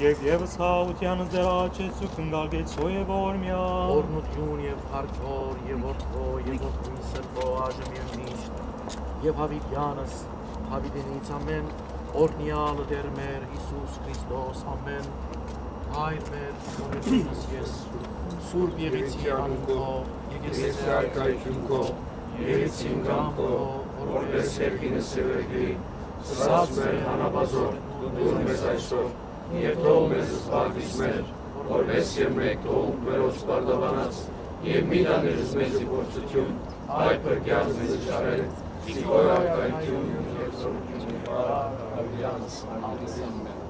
Եվ եւս հաուտյան ձեռաչեցու կնգագեցո եւ օրմյա Օրնություն եւ հարկոր եւ որդո եւ որդի սրբո աժմ եւ միշտ եւ հավիտյանս հավիտենից ամեն օրնյալ դեր մեր Հիսուս Քրիստոս ամեն Հայր մեր օրենքս ես Սուրբ Եղեցի անունքո Եկեղեցի արքայությունքո Եղեցին գամքո որպես երկինս սևերգի Սած մեր հանաբազոր դուր մեզ այսօր Եվ թող մեզ զբաղվիս մեր, որպես և մեկ թող մերոց սպարդավանած, և մի դաներս մեզի փորձություն, այ պրկյալ մեզ ճարել, սիկոր արկայություն և զորություն հավյանս ամեն։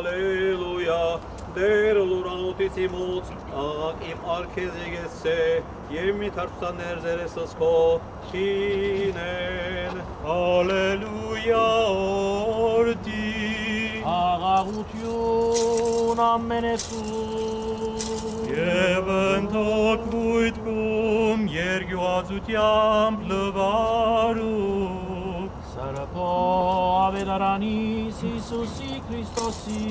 Ալելույա, Դեր լուրանոտիսիմուց, աղակ իմ արկեզի գեսե, և մի թարցաներ զերեսս քո, քինեն։ Ալելույա, օրդի, Աղաղություն ամենեսու, և ընթոք բույթքում երգյուածությամբ լվարում, Սրբո ավետարանիս Հիսուսի Քրիստոսի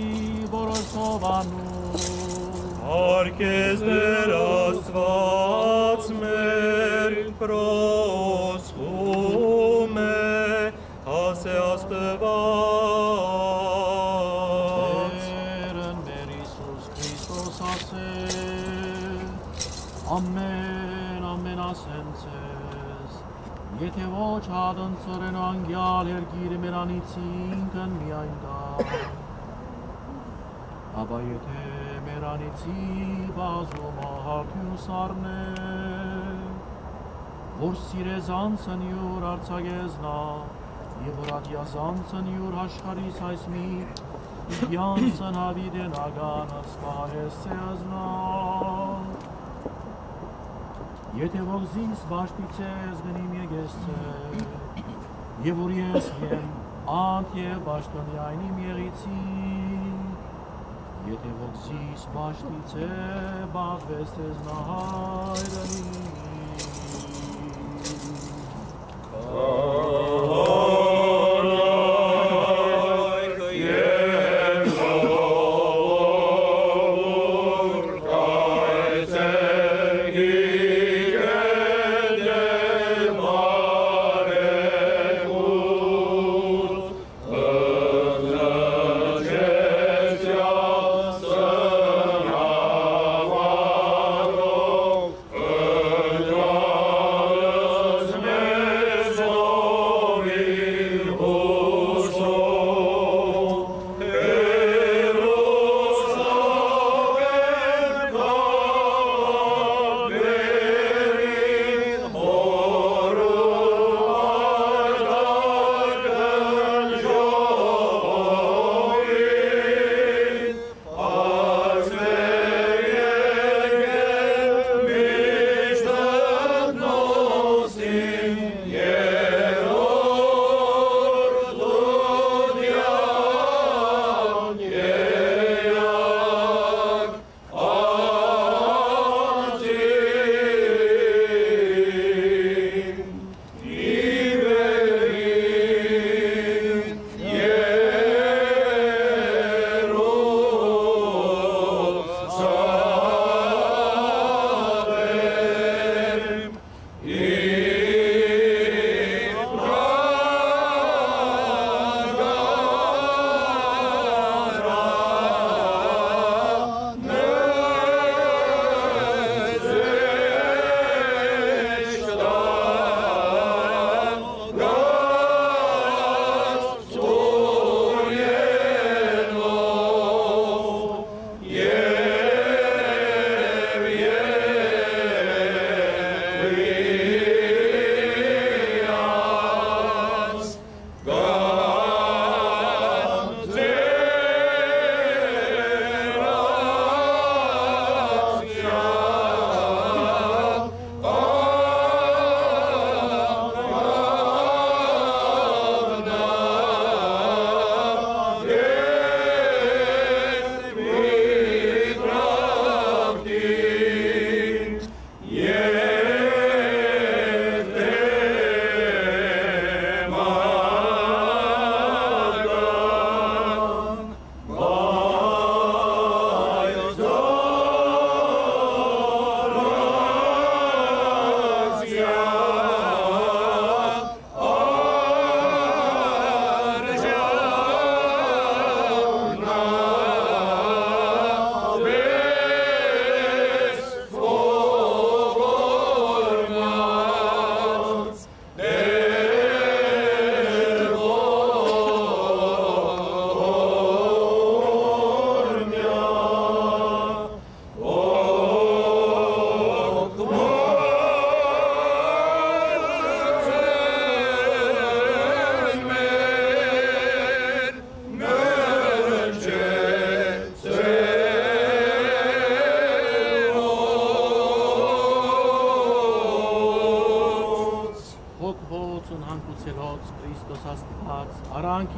որոշովանում, Արկես Տեր Աստված մեր prosխում է, ասե Աստված։ Տերն մեր Հիսուս Քրիստոս ասե, ամեն, ամեն ասեմ ձեզ, եթե ոչ հադընծորեն անգյալ երգիրը մերանիցինքն միայն դա, ապա եթե մերանիցի բազում ահարդյուն սարնե, որ սիրեզ անցն յուր արցագեզնա, և որ ադյազանցն յուր աշխարիս այս մի, յանցն հավիդեն ագանս պահես սեզնա, եթե ողզիս բաշտիցես գնիմ եգեսցե, և որ ես եմ անտ և բաշտոնյայնիմ եղիցին, եթե ողզիս բաշտիցե բաղվեսես նահայրնի, Oh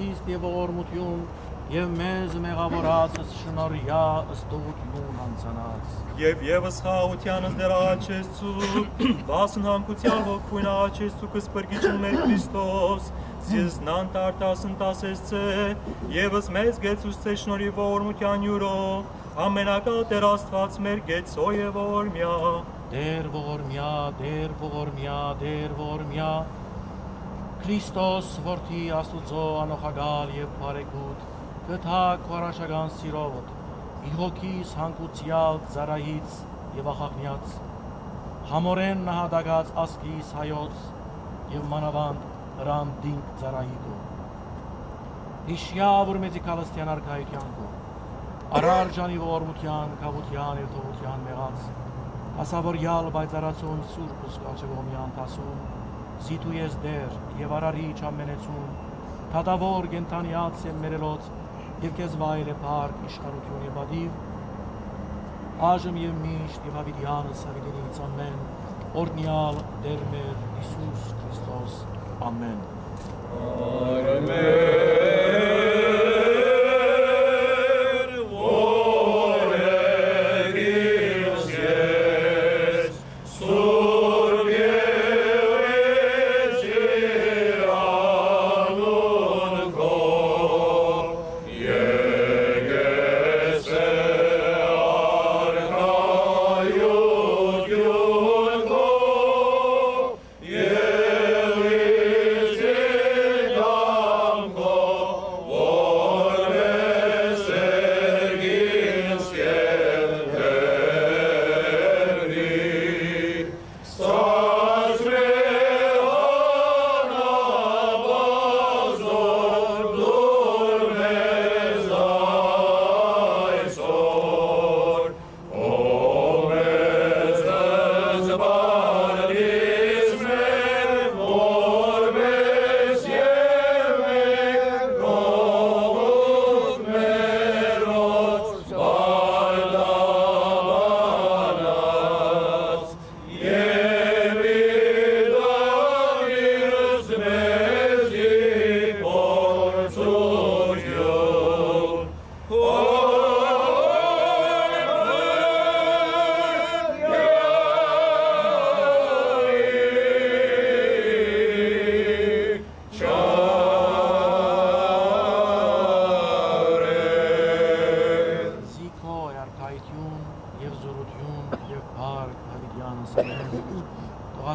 խիստ եւ ողորմություն եւ մեզ մեղավորածս շնորհյա ըստողություն անցանած Եվ ևս խաղությանս դեր աղաչեցու, վասն հանգուցյալ ոգույն աղաչեցու կսպրգիչն մեր Քրիստոս, զիզնան տարտասն տասեսցե, ևս մեզ գեցուս ծե շնորի ողորմության յուրով, ամենակատեր Աստված մեր գեցո եւ ողորմյա, Դեր ողորմյա, դեր ողորմյա, դեր ողորմյա, Քրիստոս որդի Աստուծո անոխագալ եւ բարեկուտ, գթակ խորաշական սիրովդ, իր հոգիս հանգուցյալ ծարայից եւ ախաղնյաց, համորեն նահատակած ասկիս հայոց եւ մանավանդ HRANT DINK ծարայիդու, Իշյա որ մեծի կալստյան արքայության կու, Արար ժանի ողորմության, կավության եւ թողության մեղած, Ասավորյալ բայծարացուն սուրբ ուսկաչևոմյան տասում, զիտու ես դեր եւ արարիչ ամենեցուն, թադավոր գենթանյաց եմ մերելոց եւ քեզ վայել է փառք իշխանություն եւ ադիվ, այժմ եւ միշտ եւ հավիտյանս հավիտենից ամեն, օրնյալ դեր մեր Հիսուս Քրիստոս, ամեն։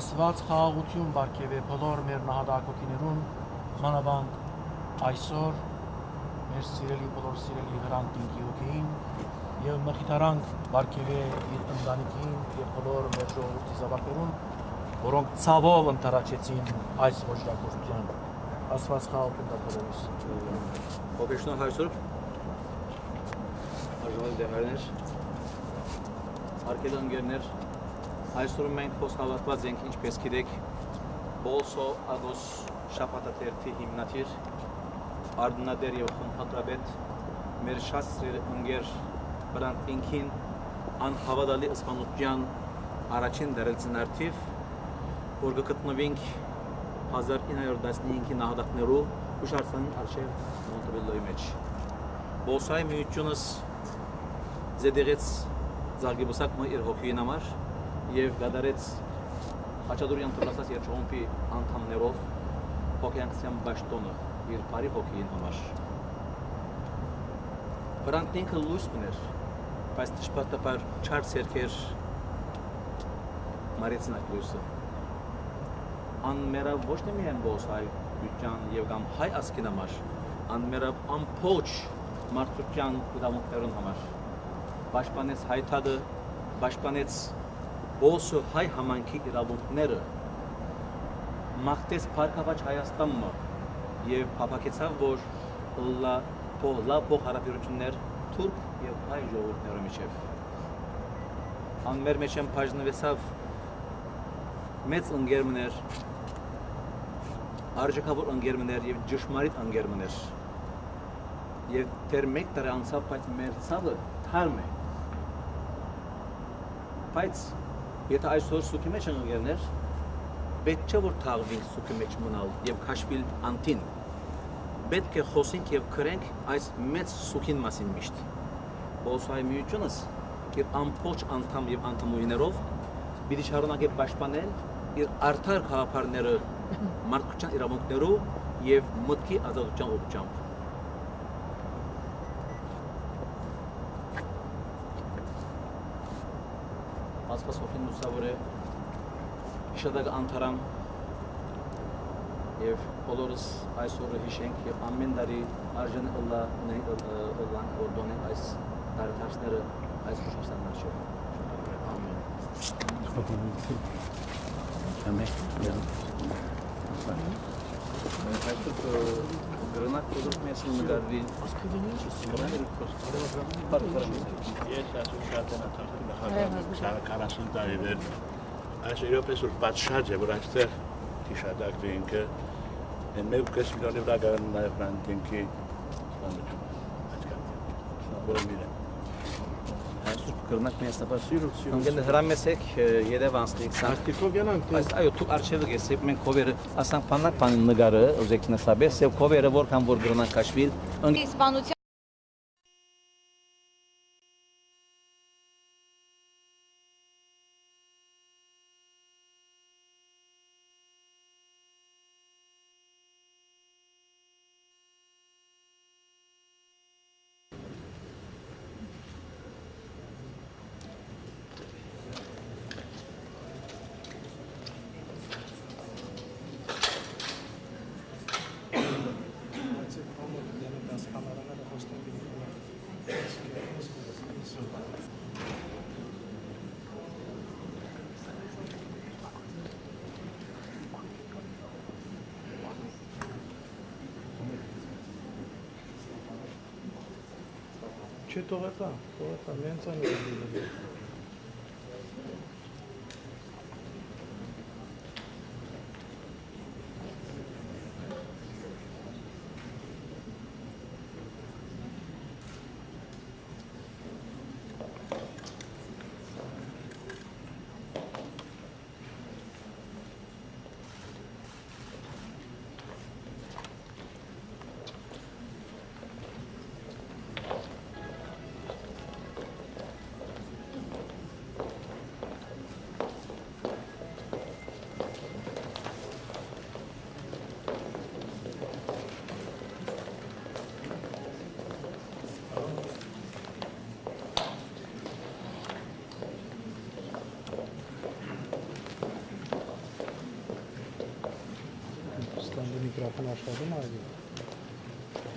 Աստված խաղաղություն բարգեւե բոլոր մեր նահատակություններուն, մանավանդ այսօր մեր սիրելի բոլոր սիրելի HRANT DINK-ի հոգին եւ մխիթարանք բարգեւե իր ընտանիքին եւ բոլոր մեր ժողովրդի զավակներուն, որոնք ցավով ընտարաչեցին այս ոչրակորության։ Աստված խաղաղություն տա բոլորիս։ Ողջույն հայրսուրբ, արժանապատիվ դեղերներ, հարգելի ընկերներ, այսօր մենք խոստովանված ենք, ինչպես գիտեք, Բոլսո Ագոս շաբաթաթերթի հիմնադիր, արդյունադեր եւ խմբագրաբեդ մեր շատ սիրելի ընկեր HRANT DINK-ին անհավատալի ըսպանության առաջին դերելցին արդիվ, որ կգտնվենք 1915-ի նահատակներու հուշարձանի արշիվ Մոնտեբելլոյի մեջ։ Բոլսոյի միությունս զեդեղեց զարգեբուսակը իր հոգին համար եւ գդարեց Խաչատուրյան տնասած երգչախումբի անդամներով հոգեանցիան ճաշտոնը իր բարի հոգին համար։ HRANT DINK-ը լույս ուներ, բայց դժբախտաբար չար սերքեր մարեցին այդ լույսը։ Անմերավ ոչ թե միայն Բոլսոյի միության եւ կամ հայ ազգին համար, անմերավ ամբողջ մարդկության իրավունքներուն համար։ Պաշտպանեց հայտարարը, պաշտպանեց Բոլսո հայ համանքի իրավունքները, մաղթեց Փառքավաճ Հայաստանը եւ փափակեցավ, որ լավ փոխհարաբերություններ թուրք եւ հայ ժողովուրդների միջեւ։ Անմեր մեջ են բաժնվեցավ մեծ ընկերներ, արժեքավոր ընկերներ եւ ճշմարիտ ընկերներ։ Եվ դեռ մեկ տարի անցավ, բայց մեր ցավը թարմ է։ Բայց եթե այսօր սուքի մեջ ընկերներ, պետք չէ որ թաղվին սուքի մեջ մնալ եւ քաշվիլ անտին։ պետք է խոսենք եւ քրենք այս մեծ սուքին մասին միշտ։ Ոսայ միությունս իր ամբողջ անդամ եւ անդամուհիներով պիտի շարունակի պաշտպանել իր արդար գաղափարները մարդկության իրավունքներով եւ մտքի ազատության ուղղությամբ։ Ասպասովին լուսավոր է հիշադակ անթարամ և բոլորս այս օրը հիշենք և ամեն դարի արժան ըլլանք որ դոնենք այս դարդարսները այս խոշասան նարշով։ Այսօր գրնակ կոդրուկ մեսին նգարվի Ես ասում շատ են ատարդի նախագահ 40 տարիներ այս իրոպես որ պատշաճ է որ այստեղ հիշադակ դինքը են 1.5 միլիոնի վրա գարան նաև HRANT դինքի սպանդություն այսօր գրնակ մեստապասյուրը անգեն հրամեսեք երևանստիկ Աստիքով յանանք այո դուք արչևը գեսեք մենք կովերը ասանք պանակ պան նգարը ուզեքնեսաբես եւ կովերը որքան որ գրնակ կաշվիլ Իսպանության Չէ թողա, մենց անելու։ Ստանդի միկրոֆոն աշխատում է,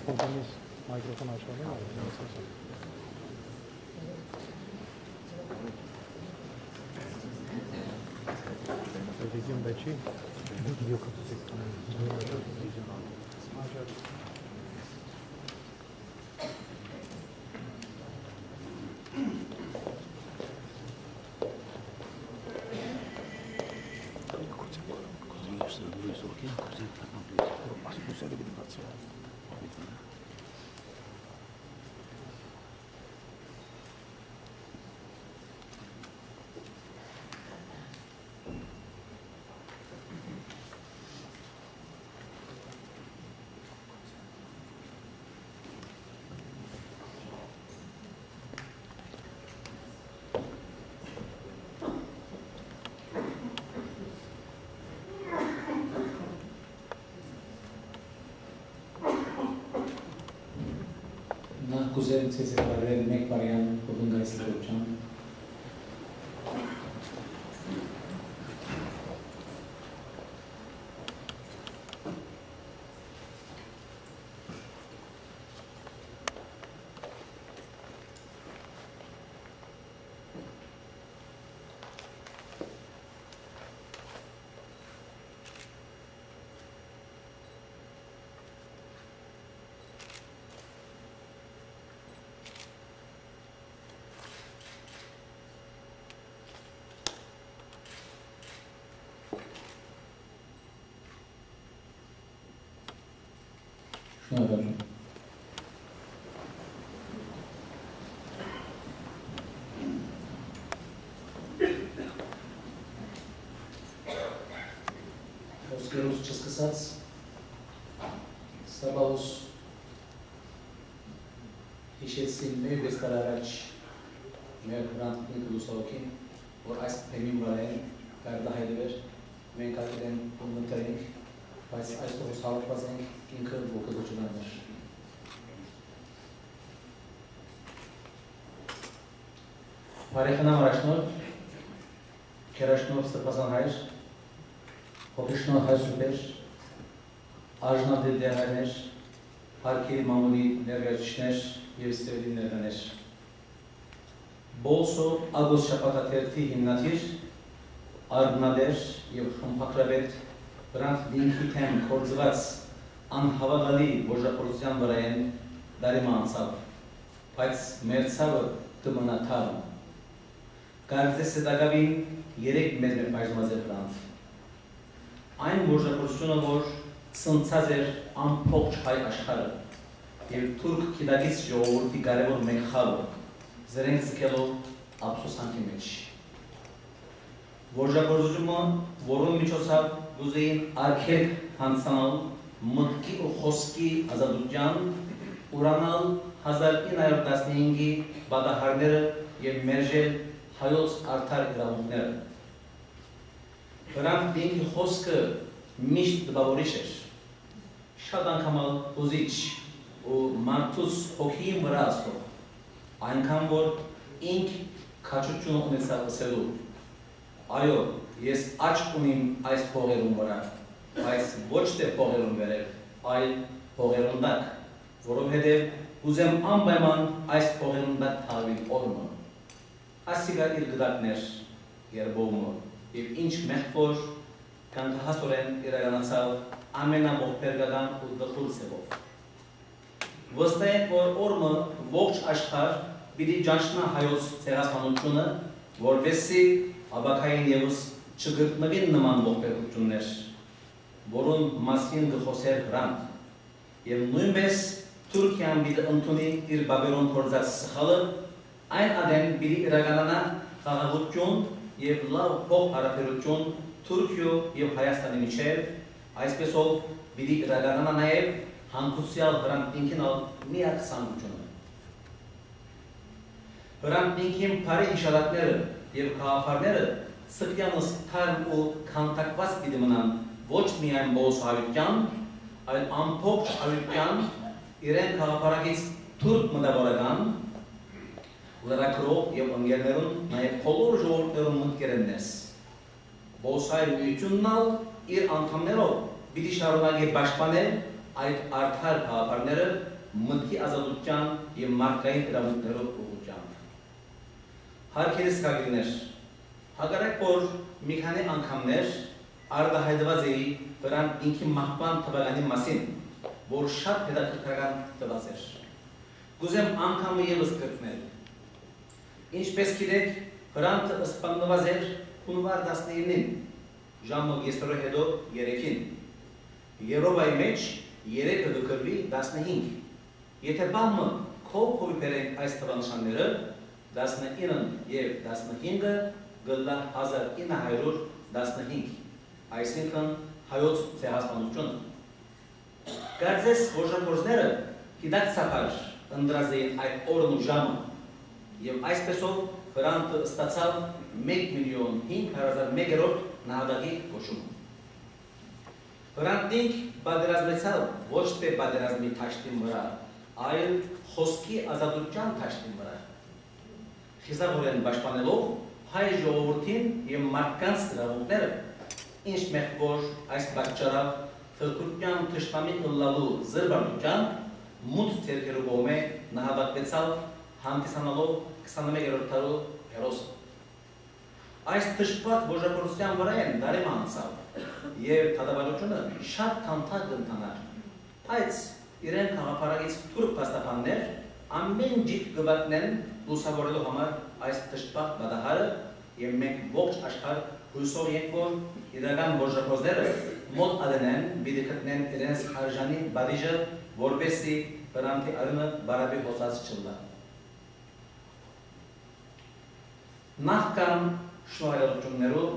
ֆոնտանից միկրոֆոն աշխատում է, Видим бачи. Видео как Kuzey sesleri demek varian bulungayslar hocam. Şuna bakın. Rozkierus Český sac, Sabahus Որպեսզի մեր վեստար առաջ մեր հրանտ դինքը լուսավորքին, որ այս թեմին վրայեն գարդահայտվեր, մենք ակիդեն ուննտրենք, բայց այս տողս հավրված ենք ինքը ոգեգոչունաններ։ Բարեխնամ առաջնորդ, կերաշնորդ Ստեփան հայր, հոգեշնորհ հայր սուպեր, արժանապատիվ դեղերներ, Հարքերի մամուլի ներկայացուցիչներ և ստեղծի ներկաներ։ Բոլսո ագոս շաբաթաթերթի հիմնադիր, արգնադեր և խմբակրավետ Հրանտ դինքի թեմ կործված անհավատալի ոժապորության վրայեն դարիմա անցավ, բայց մեր ցավը կմնա թավ։ Գարբիս Սարաֆյանին 3 մեծ բաժնված էր Հրանտ։ Այն ոժապորությունը, որ ցնցած էր ամբողջ հայ աշխարհը և թուրք գիտակից ժողովրդի կարևոր մեկ խավը զրենք զգելով ափսոսանքի մեջ։ Ոժապորությունը, որոնց միջոցով գուզեին արգելք հանձնալ մտքի ու խոսքի ազատության, ուրանալ 1915-ի բադահարները և մերժել հայոց արդար իրավունքները։ Հրանտ դինքի խոսքը միշտ դպավորիչ էր, շատ անգամ ուզիչ ու մարդուց հոգին վրա ասող, այնքան որ ինք քաջություն ունեցավ ասելու. Այո, ես աչք ունիմ այս փողերում վրա, բայց ոչ թե փողերում վերև, այլ փողերում տակ, որովհետև ուզեմ անպայման այս փողերում տակ թաղվել օրը։ Ասիգա իր գդակներ երբողմը և ինչ մեղքոր կանթահասորեն իրականացավ ամենամողբերգական ու դխուլ սևով։ Վստահ ենք, որ օրը ողջ աշխարհ պիտի ճանչնա հայոց ցեղասպանությունը, որովհետեւ աբակային ևս չգտնվին նման ողբերգություններ, որոնց մասին գխոսեր Հրանտ, և նույնպես Թուրքիան պիտի ընդունի իր բաբերոն կործած սխալը, այն ադեն պիտի իրականանա խաղաղություն և լավ փոխ հարաբերություն Թուրքիո և Հայաստանի միջև, այսպեսով պիտի իրականանա նաև հանգուցյալ Հրանտ դինքին միակ ցանկությունը։ Հրանտ դինքին բարի հիշատակները և գաղափարները սրտյանս թարմ ու քանդակված պիտի մնան ոչ միայն բոլս հայության, այլ ամբողջ հայության իրեն գաղափարակից թուրք մտավորական, լրագրող և ընկերներուն նաև բոլոր ժողովուրդներուն մտքերեններս։ Բոլս հայ միությունն իր անդամներով պիտի շարունակի պաշտպանել այդ արդար գաղափարները մտքի ազատության և մարդկային իրավունքներով ուղղությամբ։ Հարգելի զգալիներ, հակառակ որ մի քանի անգամներ արտահայտված էի Հրանտ դինքի մահվան թվականի մասին, որ շատ հետաքրքրական թվաց էր։ Կուզեմ անգամը ևս կրկնել։ Ինչպես գիտեք, Հրանտը սպանված էր հունվար 19-ին, ժամը 10-րը հետո 3-ին։ Երովայի մեջ 3-ը գկրվի 15։ Եթե բամը քով բերենք այս թվանշանները, 19-ն և 15-ը գլա 1915, այսինքն հայոց ցեղասպանությունը։ Կարծես ոժապորները գիտակցաբար ընդրած էին այդ օրն ու ժամը, և այսպեսով Հրանտը ստացավ 1,500,001 նահատակի կոչում։ Հրանտ դինք պատերազմեցավ ոչ թե պատերազմի թաշտին վրա, այլ խոսքի ազատության թաշտին վրա։ Խիզախորեն պաշտպանելով հայ ժողովրդին և մարդկանց իրավունքները, ինչ մեղք որ այս պատճառով թրքության թշնամի ըլլալու զրբարտությամբ մութ ձեռքերու կողմէ նահատակվեցավ հանդիսանալով 21-րդ դարու հերոսը։ Այս թշպատ ոժապորության վրա են դարիմ անցավ և դատավարությունը շատ թանթակ կընթանար, բայց իրեն գաղափարակից թուրք փաստաբաններ ամեն ջիք կվատնեն լուսավորելու համար այս թշպատ պատահարը և մենք ողջ աշխարհ հույսով ենք, որ իրական ոժապորները մոտ ադենեն պիտի գտնեն իրենց արժանի բաժինը, որպեսզի Հրանտի արյունը բարաբի հոսած չլա։ Նախքան շնորհավորություններով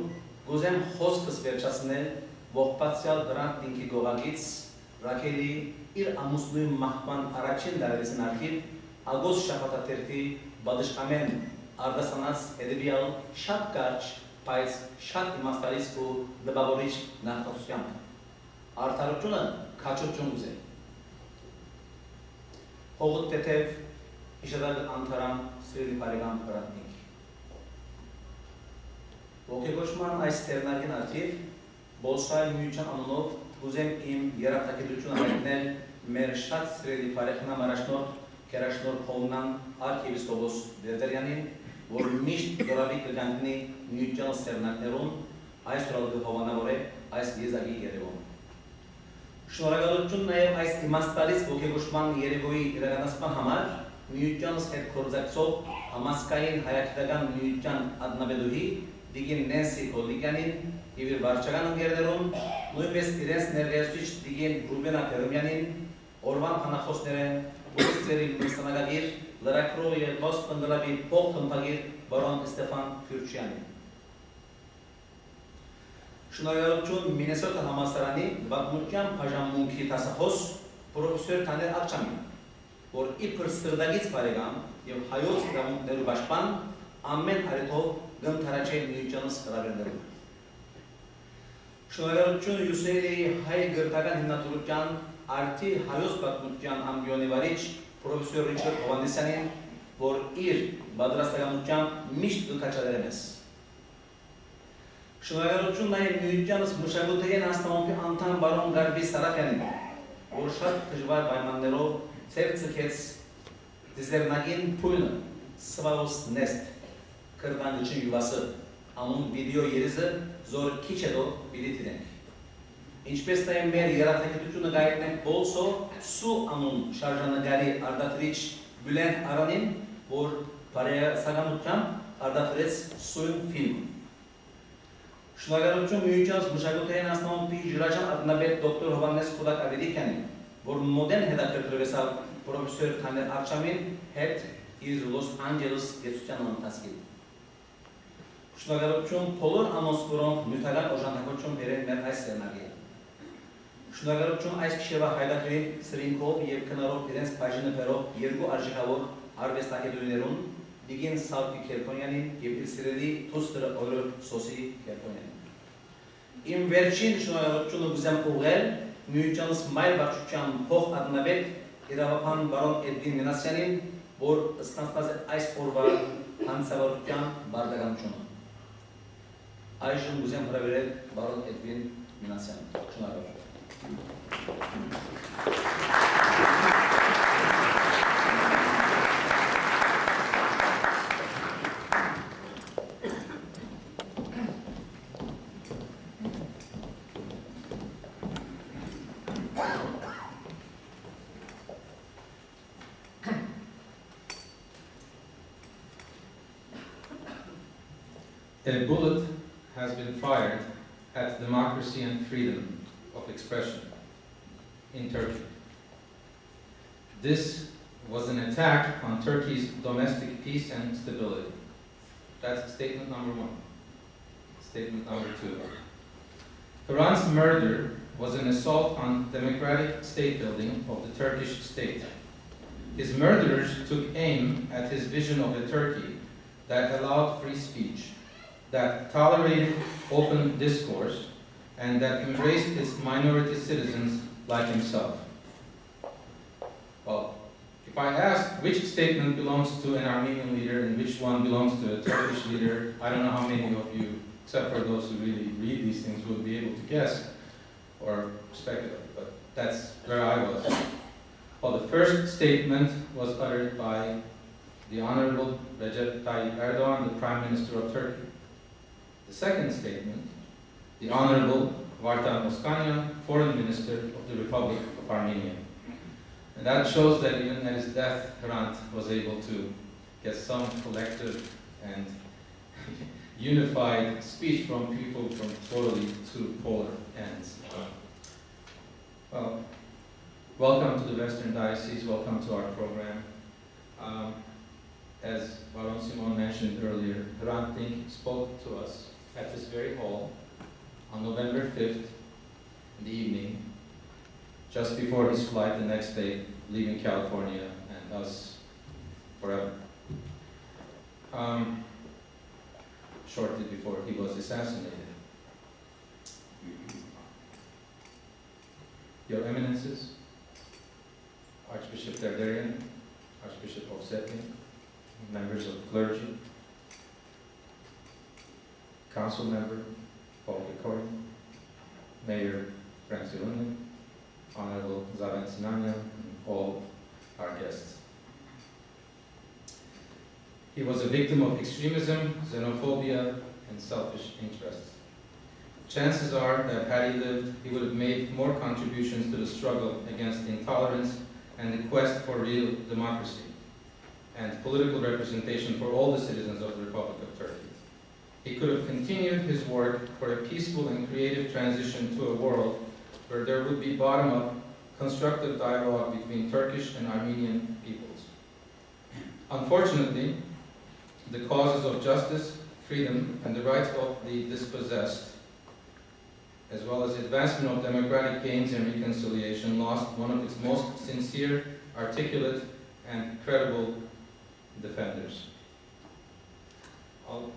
կուզեմ խոսքս վերջացնել ողբացյալ Հրանտ դինքի գողագից Ռաքելի իր ամուսնուի մահվան առաջին դարերին արխիվ Agos şafatatırtı badışkamen arda sanats edebiyal şat karç payız şat imastarisku debavoriç nahtasyam. Artaruçuna kaçuçun güzel. Hoğut tetev işadak antaram sredi parigam HRANT DINK. Voke koşman ay sternargin artiv bolsay müyüçan anonov Uzem im yaraktaki duçuna haritnel merşat sredi parikna maraşnor keraşnor hovnan arkiviskopos derderyanin vor mişt doravi kırgantini müyüçan sternargnerun ay suralıgı hovana vore ay yezagi yerevon. Şnoragaluçun naev ay imastaris voke koşman yeregoyi iraganaspan hamar müyüçan set korzaksov amaskayin hayakitagan müyüçan adnabeduhi digin Nancy Kollikyanin bir Varçaganın gerderun, Nuybes İrens Nergesiç digin Rubena Perumyanin, Orvan Panakosneren, Borisleri Mırsanagagir, Larakroye Bospandala bir Pol Tımpagir, Baron Stefan Kürçyanin. Şunayarıçun Minnesota Hamasarani, Bakmutyan Pajam Munki Tasahos, Profesör Taner Akçamin. Or ipır sırdagiz paregam, yev hayot ramut neru başpan, Ammen Haritov, Gım Taraçay Müyüçanız Karabenderim. Şunayarıçun Yuseyli Hay Gırtagan Hinnaturutcan, Arti Hayos Bakmutcan Ambiyoni Variç, Profesör Richard Ovandesanin, Vor Ir Badrastagamutcan Mişt Gılkaçaderemez. Şunayarıçun Nayı Müyüçanız Muşagutegen Astamompi Antan Baron Garbis Sarafianin, Vor Şat Kıjvar Baymanlero, Sevtsikets, Dizlernagin Puynu, Svavos Nest, Kırlangıçın yuvası, onun video yerizi zor kiçedo bilitinek. İnçpestayın mer yarattaki tuçunu gayetnek bolso, su anun şarjanı gari ardatriç Bülent Aranin, vor paraya sagamutcam ardatriç suyun film. Şunagaruçun müyücaz muşagutayen aslamın pi jirajan adına bet Doktor Hovannes Kudak Avediken, vor modern hedakır profesör Profesör Taner Akçamin, het iz Los Angeles getüçanın taskil. Şunagaruçun polur anoskuron mütagan ojantakoçun veren mer ays sernagiye. Şunagaruçun ays kişeva haydakri Srinkov yev Kınarov Irens Pajini Perov yergu arjikavov arvestake dönerun digin salpi kerkonyanin yev ilsiredi tustırı olur sosi kerkonyanin. İm verçin şunagaruçunu güzem uğel müyüçanız mayl bakçuçan poh adına bet iravapan Baron Edwin Minasyanin bor ıstansnaz ays orva hansavaruçan bardagamuçunu. Ayşun Guzem Hraverel, Baron Edwin Minasyan. Şuna ver. A bullet has been fired at democracy and freedom of expression in Turkey. This was an attack on Turkey's domestic peace and stability. That's statement number one. Statement number two. Hrant's murder was an assault on democratic state building of the Turkish state. His murderers took aim at his vision of a Turkey that allowed free speech, that tolerated open discourse, and that embraced its minority citizens like himself. Well, if I ask which statement belongs to an Armenian leader and which one belongs to a Turkish leader, I don't know how many of you, except for those who really read these things, will be able to guess or speculate, but that's where I was. Well, the first statement was uttered by the Honorable Recep Tayyip Erdogan, the Prime Minister of Turkey. The second statement, the Honorable Vartan Oskanyan, Foreign Minister of the Republic of Armenia. And that shows that even at his death, Hrant was able to get some collective and unified speech from people from totally two polar ends. Well, welcome to the Western Diocese, welcome to our program. As Baron Simon mentioned earlier, HRANT DINK spoke to us at this very hall on November 5th in the evening, just before his flight the next day, leaving California and us forever. Shortly before he was assassinated. Your Eminences, Archbishop Derderian, Archbishop Ovsetny, members of clergy, council member Paul Kikoy, Mayor Frank Zilunian, Honorable Zaven Sinanian, and all our guests. He was a victim of extremism, xenophobia, and selfish interests. Chances are that had he lived, he would have made more contributions to the struggle against intolerance and the quest for real democracy and political representation for all the citizens of the Republic of Turkey. He could have continued his work for a peaceful and creative transition to a world where there would be bottom-up, constructive dialogue between Turkish and Armenian peoples. Unfortunately, the causes of justice, freedom, and the rights of the dispossessed, as well as advancement of democratic gains and reconciliation, lost one of its most sincere, articulate, and credible defenders. I'll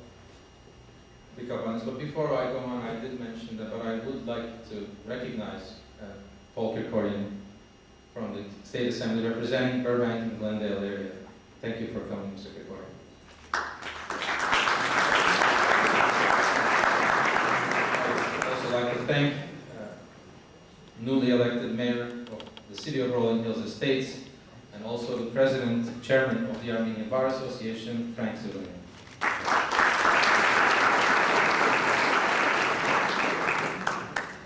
pick up on this, but before I go on, I did mention that, but I would like to recognize Paul Kirkorian from the State Assembly representing Burbank and Glendale area. Thank you for coming, Mr. Kirkorian. I'd also like to thank newly elected mayor of the city of Rolling Hills Estates, and also the president, chairman of the Armenian Bar Association, Frank Zilunian.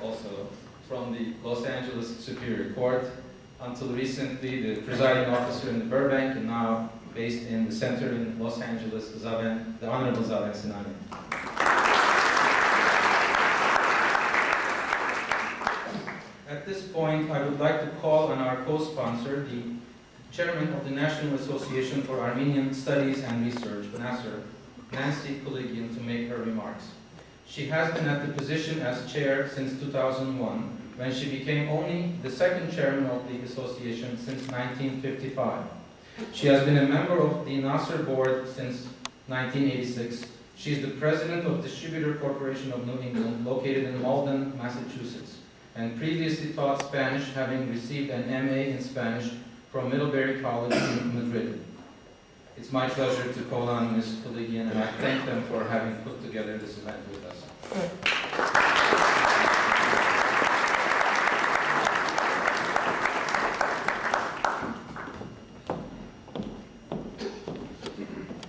Also, from the Los Angeles Superior Court, until recently the presiding officer in the Burbank, and now based in the center in Los Angeles, the Honorable Zaven Sinanian. At this point, I would like to call on our co-sponsor, the chairman of the National Association for Armenian Studies and Research, NASR, Nancy Kuligian, to make her remarks. She has been at the position as chair since 2001, when she became only the second chairman of the association since 1955. She has been a member of the NASR board since 1986. She is the president of Distributor Corporation of New England, located in Malden, Massachusetts, and previously taught Spanish, having received an MA in Spanish from Middlebury College in Madrid. It's my pleasure to call on Ms. Kuligian, and I thank them for having put together this event with us.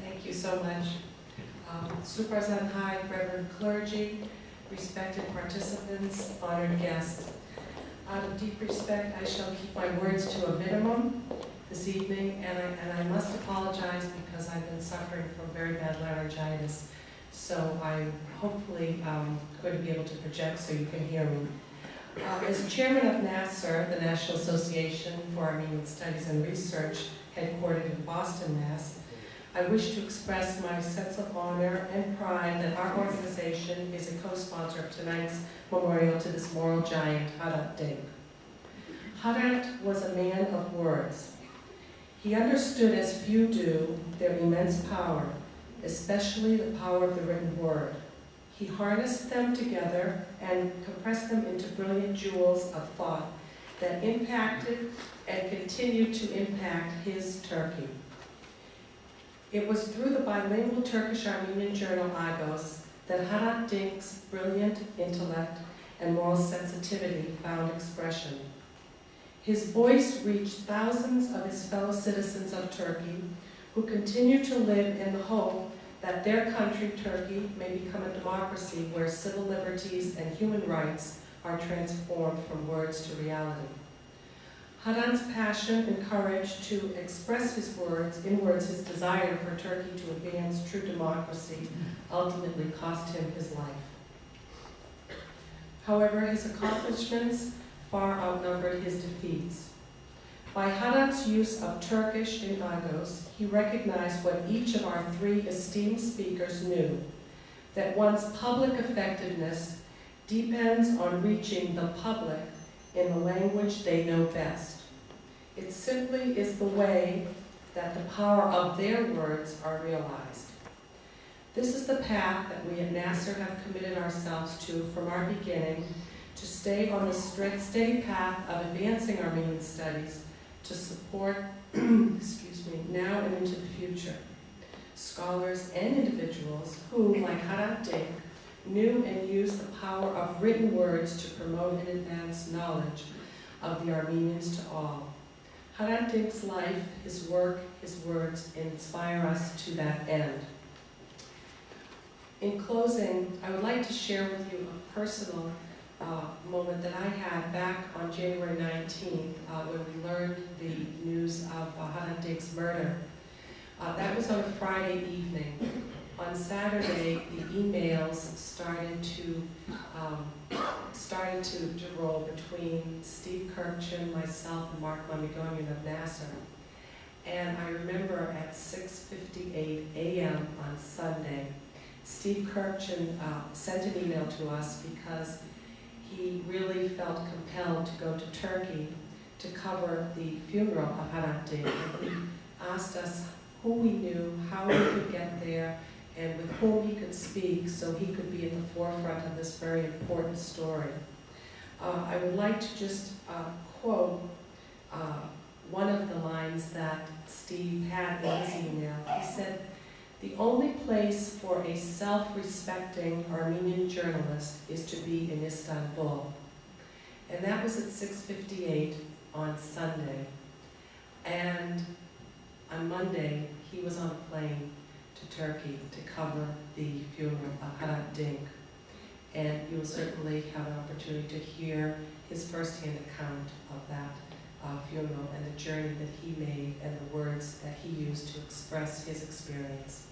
Thank you so much. Supervisor High, Reverend clergy, respected participants, honored guests. Out of deep respect, I shall keep my words to a minimum this evening, and I must apologize because I've been suffering from very bad laryngitis. So I'm hopefully going to be able to project so you can hear me. As chairman of NASR, the National Association for Armenian Studies and Research, headquartered in Boston, Mass., I wish to express my sense of honor and pride that our organization is a co-sponsor of tonight's memorial to this moral giant, HRANT DINK. HRANT was a man of words. He understood, as few do, their immense power, especially the power of the written word. He harnessed them together and compressed them into brilliant jewels of thought that impacted and continued to impact his Turkey. It was through the bilingual Turkish-Armenian journal Agos that HRANT DINK's brilliant intellect and moral sensitivity found expression. His voice reached thousands of his fellow citizens of Turkey who continue to live in the hope that their country, Turkey, may become a democracy where civil liberties and human rights are transformed from words to reality. HRANT's passion and courage to express his his desire for Turkey to advance true democracy ultimately cost him his life. However, his accomplishments far outnumbered his defeats. By HRANT's use of Turkish in Agos, he recognized what each of our three esteemed speakers knew, that one's public effectiveness depends on reaching the public in the language they know best. It simply is the way that the power of their words are realized. This is the path that we at Nasser have committed ourselves to from our beginning, to stay on the steady path of advancing Armenian studies, to support, excuse me, now and into the future, scholars and individuals who, like HRANT DINK, knew and used the power of written words to promote and advance knowledge of the Armenians to all. HRANT DINK's life, his work, his words inspire us to that end. In closing, I would like to share with you a personal moment that I had back on January 19th when we learned the news of HRANT DINK's murder. That was on a Friday evening. On Saturday, the emails started to roll between Steve Kirkchin, myself, and Mark Mamigonian of Nasser. And I remember at 6:58 a.m. on Sunday, Steve Kirkchin sent an email to us because he really felt compelled to go to Turkey to cover the funeral of HRANT DINK. And he asked us who we knew, how we could get there, and with whom he could speak so he could be at the forefront of this very important story. I would like to just quote one of the lines that Steve had in his email. He said, "The only place for a self-respecting Armenian journalist is to be in Istanbul." And that was at 6:58 on Sunday. And on Monday, he was on a plane to Turkey to cover the funeral of HRANT DINK. And you will certainly have an opportunity to hear his firsthand account of that funeral and the journey that he made and the words that he used to express his experience.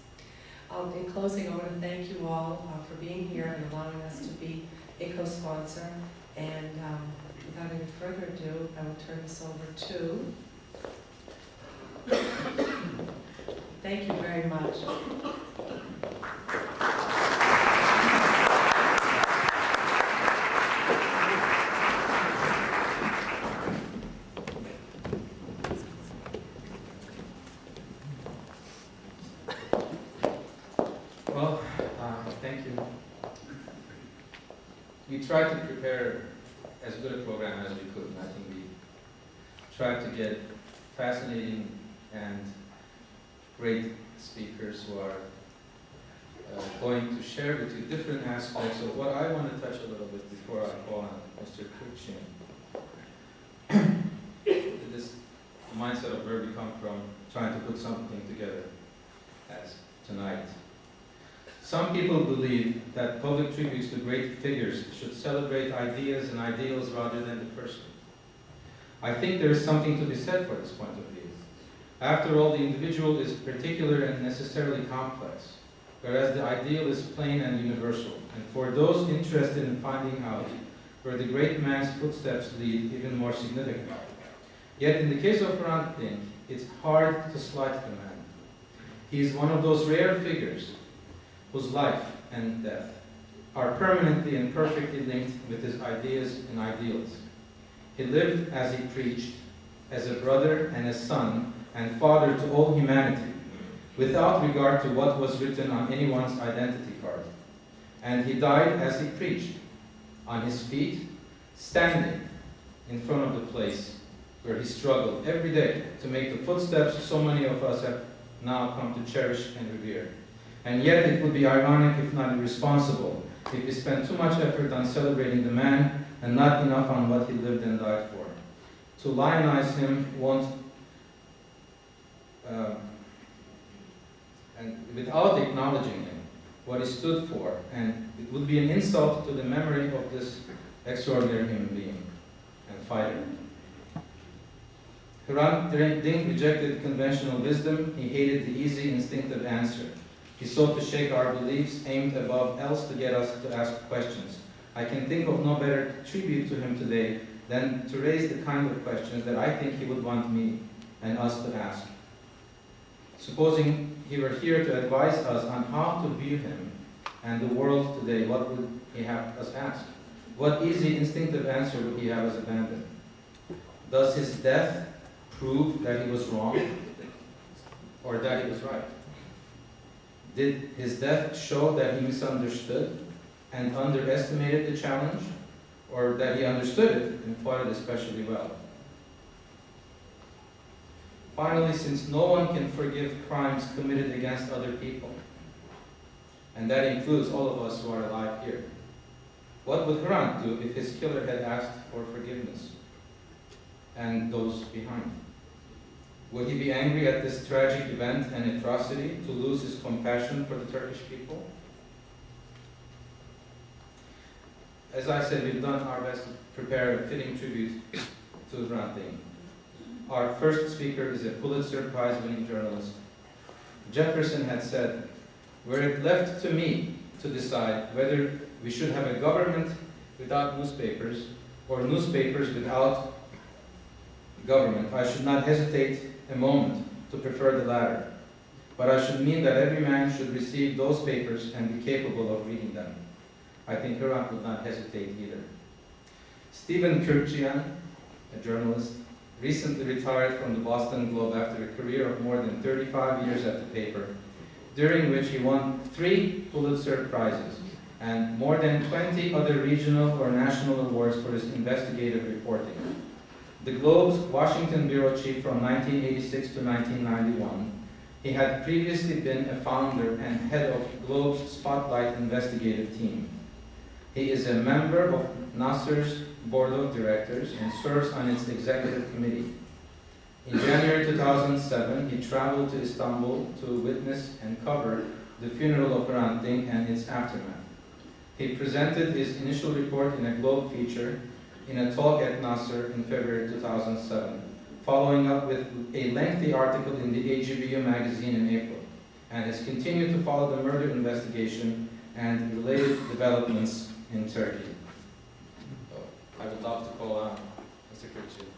In closing, I want to thank you all for being here and allowing us to be a co-sponsor. And without any further ado, I will turn this over to... Thank you very much. Well, thank you. We tried to prepare as good a program as we could, and I think we tried to get fascinating and great speakers who are going to share with you different aspects of what I want to touch a little bit before I call on Mr. Kirkchin. This mindset of where we come from, trying to put something together as tonight. Some people believe that public tributes to great figures should celebrate ideas and ideals rather than the person. I think there is something to be said for this point of view. After all, the individual is particular and necessarily complex, whereas the ideal is plain and universal. And for those interested in finding out where the great man's footsteps lead, even more significant. Yet in the case of HRANT DINK, it's hard to slight the man. He is one of those rare figures whose life and death are permanently and perfectly linked with his ideas and ideals. He lived as he preached, as a brother and a son and father to all humanity, without regard to what was written on anyone's identity card. And he died as he preached, on his feet, standing in front of the place where he struggled every day to make the footsteps so many of us have now come to cherish and revere. And yet it would be ironic, if not irresponsible, if we spent too much effort on celebrating the man and not enough on what he lived and died for. To lionize him won't, and without acknowledging him, what he stood for, and it would be an insult to the memory of this extraordinary human being and fighter. HRANT DINK rejected conventional wisdom. He hated the easy, instinctive answer. He sought to shake our beliefs, aimed above else to get us to ask questions. I can think of no better tribute to him today than to raise the kind of questions that I think he would want me and us to ask. Supposing he were here to advise us on how to view him and the world today, what would he have us ask? What easy, instinctive answer would he have us abandon? Does his death prove that he was wrong? or that he was right? Did his death show that he misunderstood and underestimated the challenge, or that he understood it and fought it especially well? Finally, since no one can forgive crimes committed against other people, and that includes all of us who are alive here, what would HRANT do if his killer had asked for forgiveness, and those behind? Would he be angry at this tragic event and atrocity to lose his compassion for the Turkish people? As I said, we've done our best to prepare a fitting tribute to HRANT DINK. Our first speaker is a Pulitzer Prize-winning journalist. Jefferson had said, "Were it left to me to decide whether we should have a government without newspapers or newspapers without government, I should not hesitate a moment to prefer the latter. But I should mean that every man should receive those papers and be capable of reading them." I think HRANT would not hesitate either. Stephen Kürkçiyan, a journalist, recently retired from the Boston Globe after a career of more than 35 years at the paper, during which he won 3 Pulitzer Prizes and more than 20 other regional or national awards for his investigative reporting. The Globe's Washington bureau chief from 1986 to 1991, he had previously been a founder and head of Globe's Spotlight investigative team. He is a member of Nasser's board of directors and serves on its executive committee. In January 2007, he traveled to Istanbul to witness and cover the funeral of HRANT DINK and its aftermath. He presented his initial report in a Globe feature in a talk at Nasser in February 2007, following up with a lengthy article in the AGBU magazine in April, and has continued to follow the murder investigation and related developments in Turkey. I would love to call on Mr. Kürkçiyan.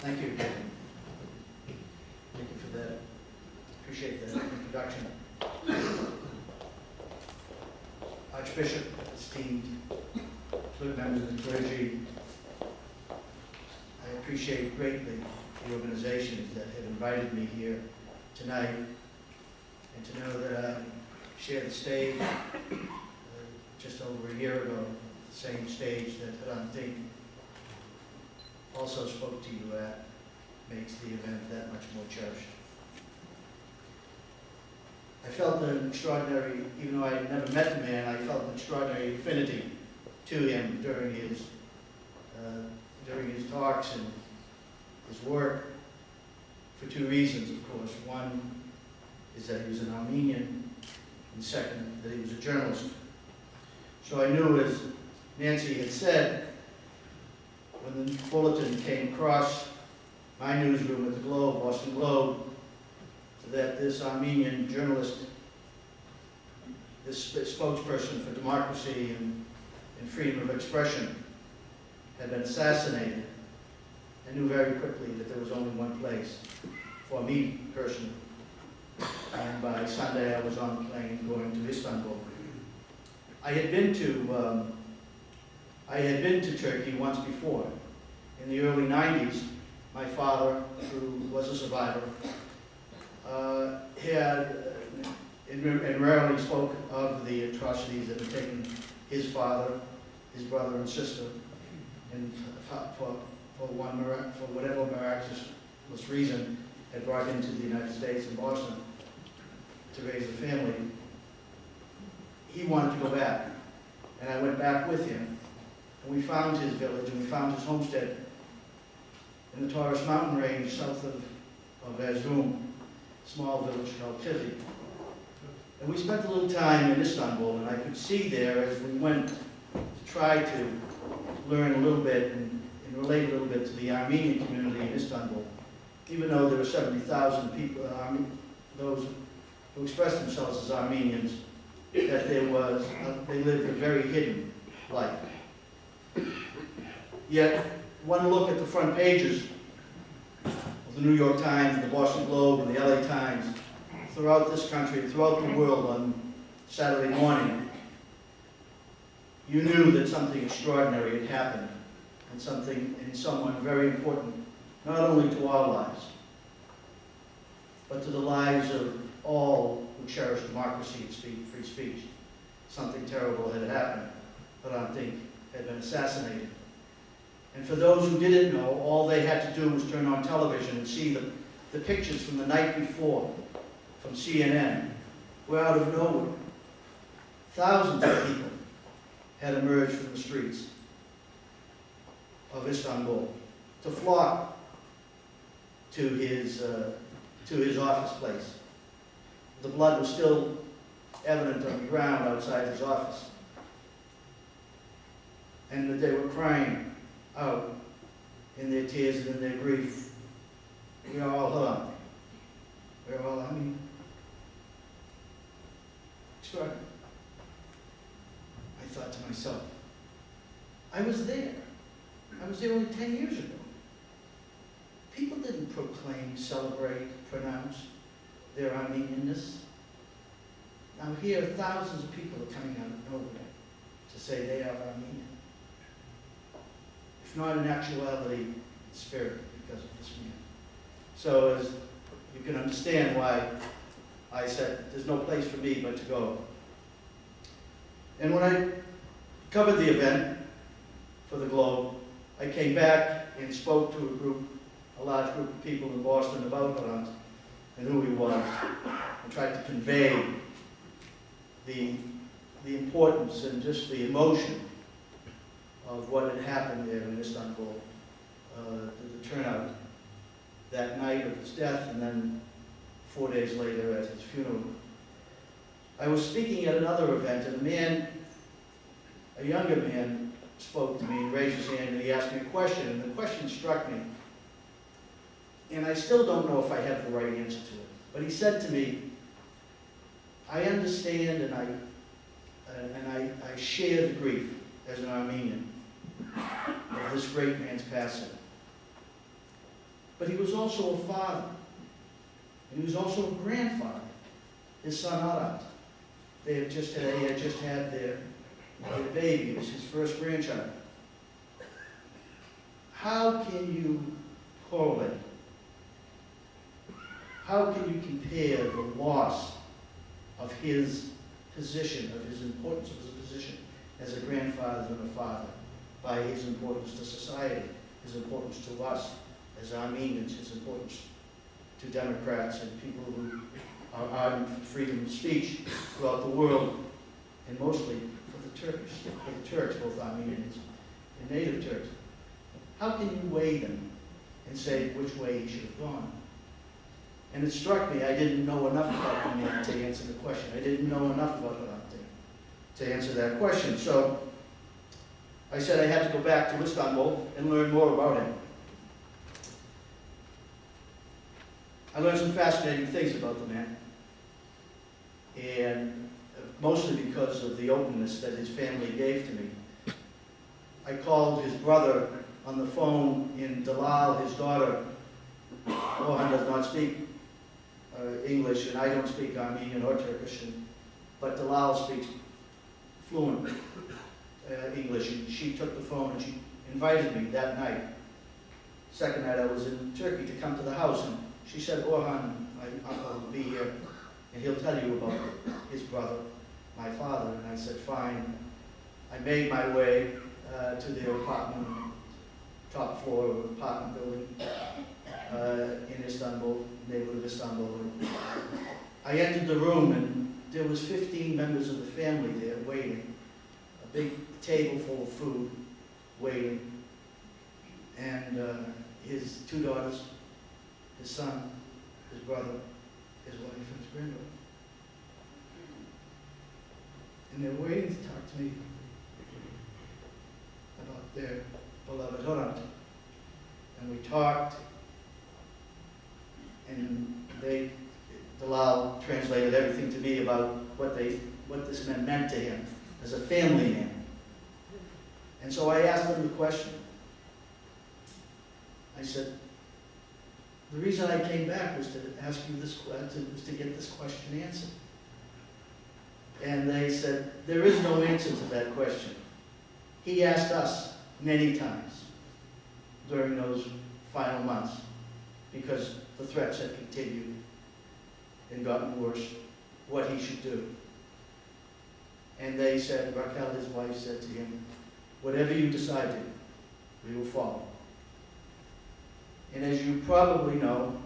Thank you. Thank you for that. Appreciate that introduction. Archbishop, esteemed members of the clergy, I appreciate greatly the organizations that have invited me here tonight, and to know that I shared the stage just over a year ago, the same stage that HRANT DINK also spoke to you at, makes the event that much more cherished. I felt an extraordinary, even though I had never met the man, I felt an extraordinary affinity to him during his talks and his work, for 2 reasons, of course. One is that he was an Armenian, and second, that he was a journalist. So I knew, as Nancy had said, when the bulletin came across my newsroom at the Globe, Boston Globe, that this Armenian journalist, this spokesperson for democracy and freedom of expression, had been assassinated, I knew very quickly that there was only one place for me personally. And by Sunday, I was on the plane going to Istanbul. I had been to Turkey once before. In the early 90s, my father, who was a survivor, and rarely spoke of the atrocities that had taken his father, his brother and sister, and for whatever miraculous reason, had brought him to the United States and Boston to raise a family. He wanted to go back, and I went back with him, and we found his village, and we found his homestead in the Taurus mountain range south of Erzurum, small village called Tizi. And we spent a little time in Istanbul, and I could see there as we went to try to learn a little bit and relate a little bit to the Armenian community in Istanbul, even though there were 70,000 people, those who expressed themselves as Armenians, that they lived a very hidden life. Yet, one look at the front pages of the New York Times, and the Boston Globe, and the LA Times, throughout this country, throughout the world on Saturday morning, you knew that something extraordinary had happened, and someone very important, not only to our lives, but to the lives of all who cherish democracy and free speech. Something terrible had happened. HRANT DINK had been assassinated. And for those who didn't know, all they had to do was turn on television and see the pictures from the night before from CNN, where out of nowhere, thousands of people had emerged from the streets of Istanbul to flock to his office place. The blood was still evident on the ground outside his office. And that they were crying out in their tears and in their grief. We are all HRANT. We are all, extraordinary. I thought to myself, I was there. I was there only 10 years ago. People didn't proclaim, celebrate, pronounce their Armenianness. Now here, thousands of people are coming out of nowhere to say they are Armenian. If not in actuality, in spirit, because of this man. So as you can understand why I said there's no place for me but to go. And when I covered the event for the Globe, I came back and spoke to a large group of people in Boston about HRANT and who he was, and tried to convey the importance and just the emotion of what had happened there in Istanbul, the turnout that night of his death, and then 4 days later at his funeral. I was speaking at another event, and a younger man, spoke to me and raised his hand, and he asked me a question, and the question struck me. And I still don't know if I have the right answer to it. But he said to me, I understand and I share the grief as an Armenian of this great man's passing. But he was also a father. And he was also a grandfather. His son HRANT. He had just had their baby. It was his first grandchild. How can you correlate? How can you compare the loss of his position, of his importance of his position as a grandfather and a father, by his importance to society, his importance to us as Armenians, his importance to Democrats and people who are ardent for freedom of speech throughout the world, and mostly for the Turks, both Armenians and native Turks? How can you weigh them and say which way he should have gone? And it struck me I didn't know enough about the man to answer the question. I didn't know enough about HRANT to answer that question. So I said I had to go back to Istanbul and learn more about him. I learned some fascinating things about the man, and mostly because of the openness that his family gave to me. I called his brother on the phone in Dalal, his daughter. Orhan does not speak English, and I don't speak Armenian or Turkish, but Dalal speaks fluent English, and she took the phone and she invited me that night. Second night I was in Turkey to come to the house, and she said, Orhan, my uncle will be here, and he'll tell you about his brother, my father. And I said, fine. I made my way to their apartment, top floor of an apartment building in Istanbul, neighborhood of Istanbul. I entered the room, and there was 15 members of the family there waiting. A big table full of food waiting. And his two daughters, his son, his brother, his wife, and his granddaughter. And they're waiting to talk to me about their beloved HRANT. And we talked, and Dalal translated everything to me about what this man meant to him as a family man. And so I asked him the question. I said, the reason I came back was to ask you this, was to get this question answered. And they said, there is no answer to that question. He asked us many times during those final months, because the threats had continued and gotten worse, what he should do. And they said, Raquel, his wife, said to him, whatever you decided, we will follow. And as you probably know,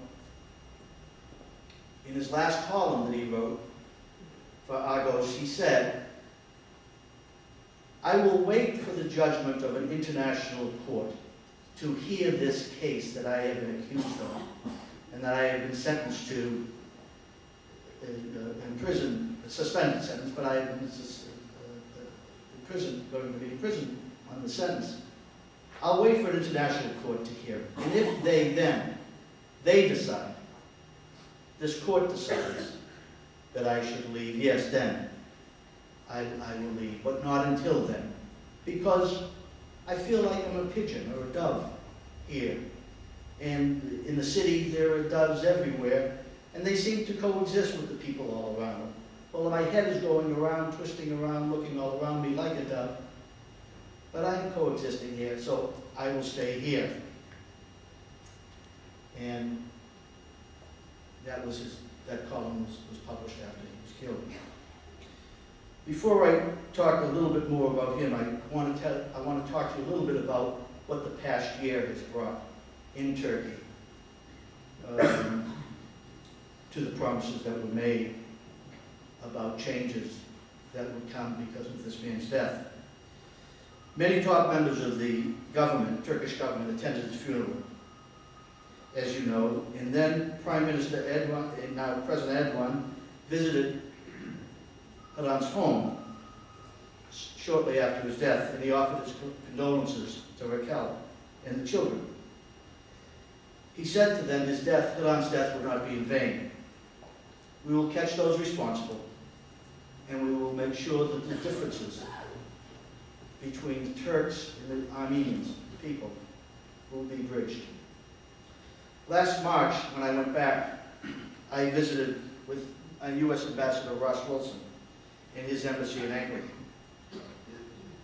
in his last column that he wrote for Argos, he said, I will wait for the judgment of an international court to hear this case that I have been accused of and that I have been sentenced to in prison, a suspended sentence, but I have been in prison, going to be in prison on the sentence. I'll wait for an international court to hear it. And if they decide, this court decides that I should leave, yes, then I will leave, but not until then. Because I feel like I'm a pigeon or a dove here. And in the city, there are doves everywhere, and they seem to coexist with the people all around them. Well, my head is going around, twisting around, looking all around me like a dove, but I'm coexisting here, so I will stay here. And that column was published after he was killed. Before I talk a little bit more about him, I want to talk to you a little bit about what the past year has brought in Turkey to the promises that were made about changes that would come because of this man's death. Many top members of the government, Turkish government, attended his funeral, as you know, and then Prime Minister Erdogan, and now President Erdogan, visited Hrant's home shortly after his death, and he offered his condolences to Raquel and the children. He said to them Hrant's death would not be in vain. We will catch those responsible, and we will make sure that the differences between the Turks and the Armenians, the people, will be bridged. Last March, when I went back, I visited with U.S. Ambassador Ross Wilson in his embassy in Ankara.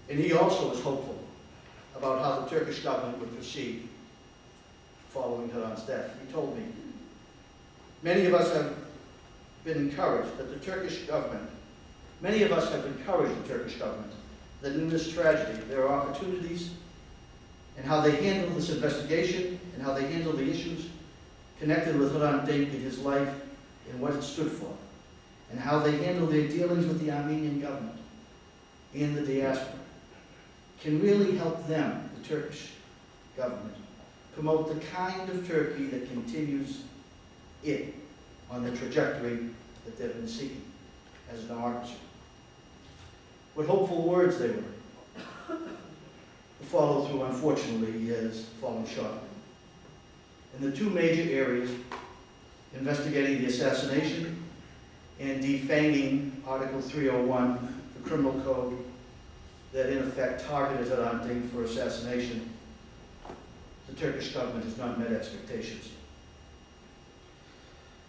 And he also was hopeful about how the Turkish government would proceed following Hrant's death. He told me, many of us have been encouraged that the Turkish government, many of us have encouraged the Turkish government that in this tragedy there are opportunities, and how they handle this investigation and how they handle the issues connected with HRANT DINK in his life and what it stood for, and how they handle their dealings with the Armenian government and the diaspora can really help them, the Turkish government, promote the kind of Turkey that continues it on the trajectory that they've been seeking as a democracy. What hopeful words they were. The follow-through, unfortunately, has fallen short. In the two major areas, investigating the assassination and defanging Article 301, the criminal code that in effect targeted HRANT DINK for assassination, the Turkish government has not met expectations.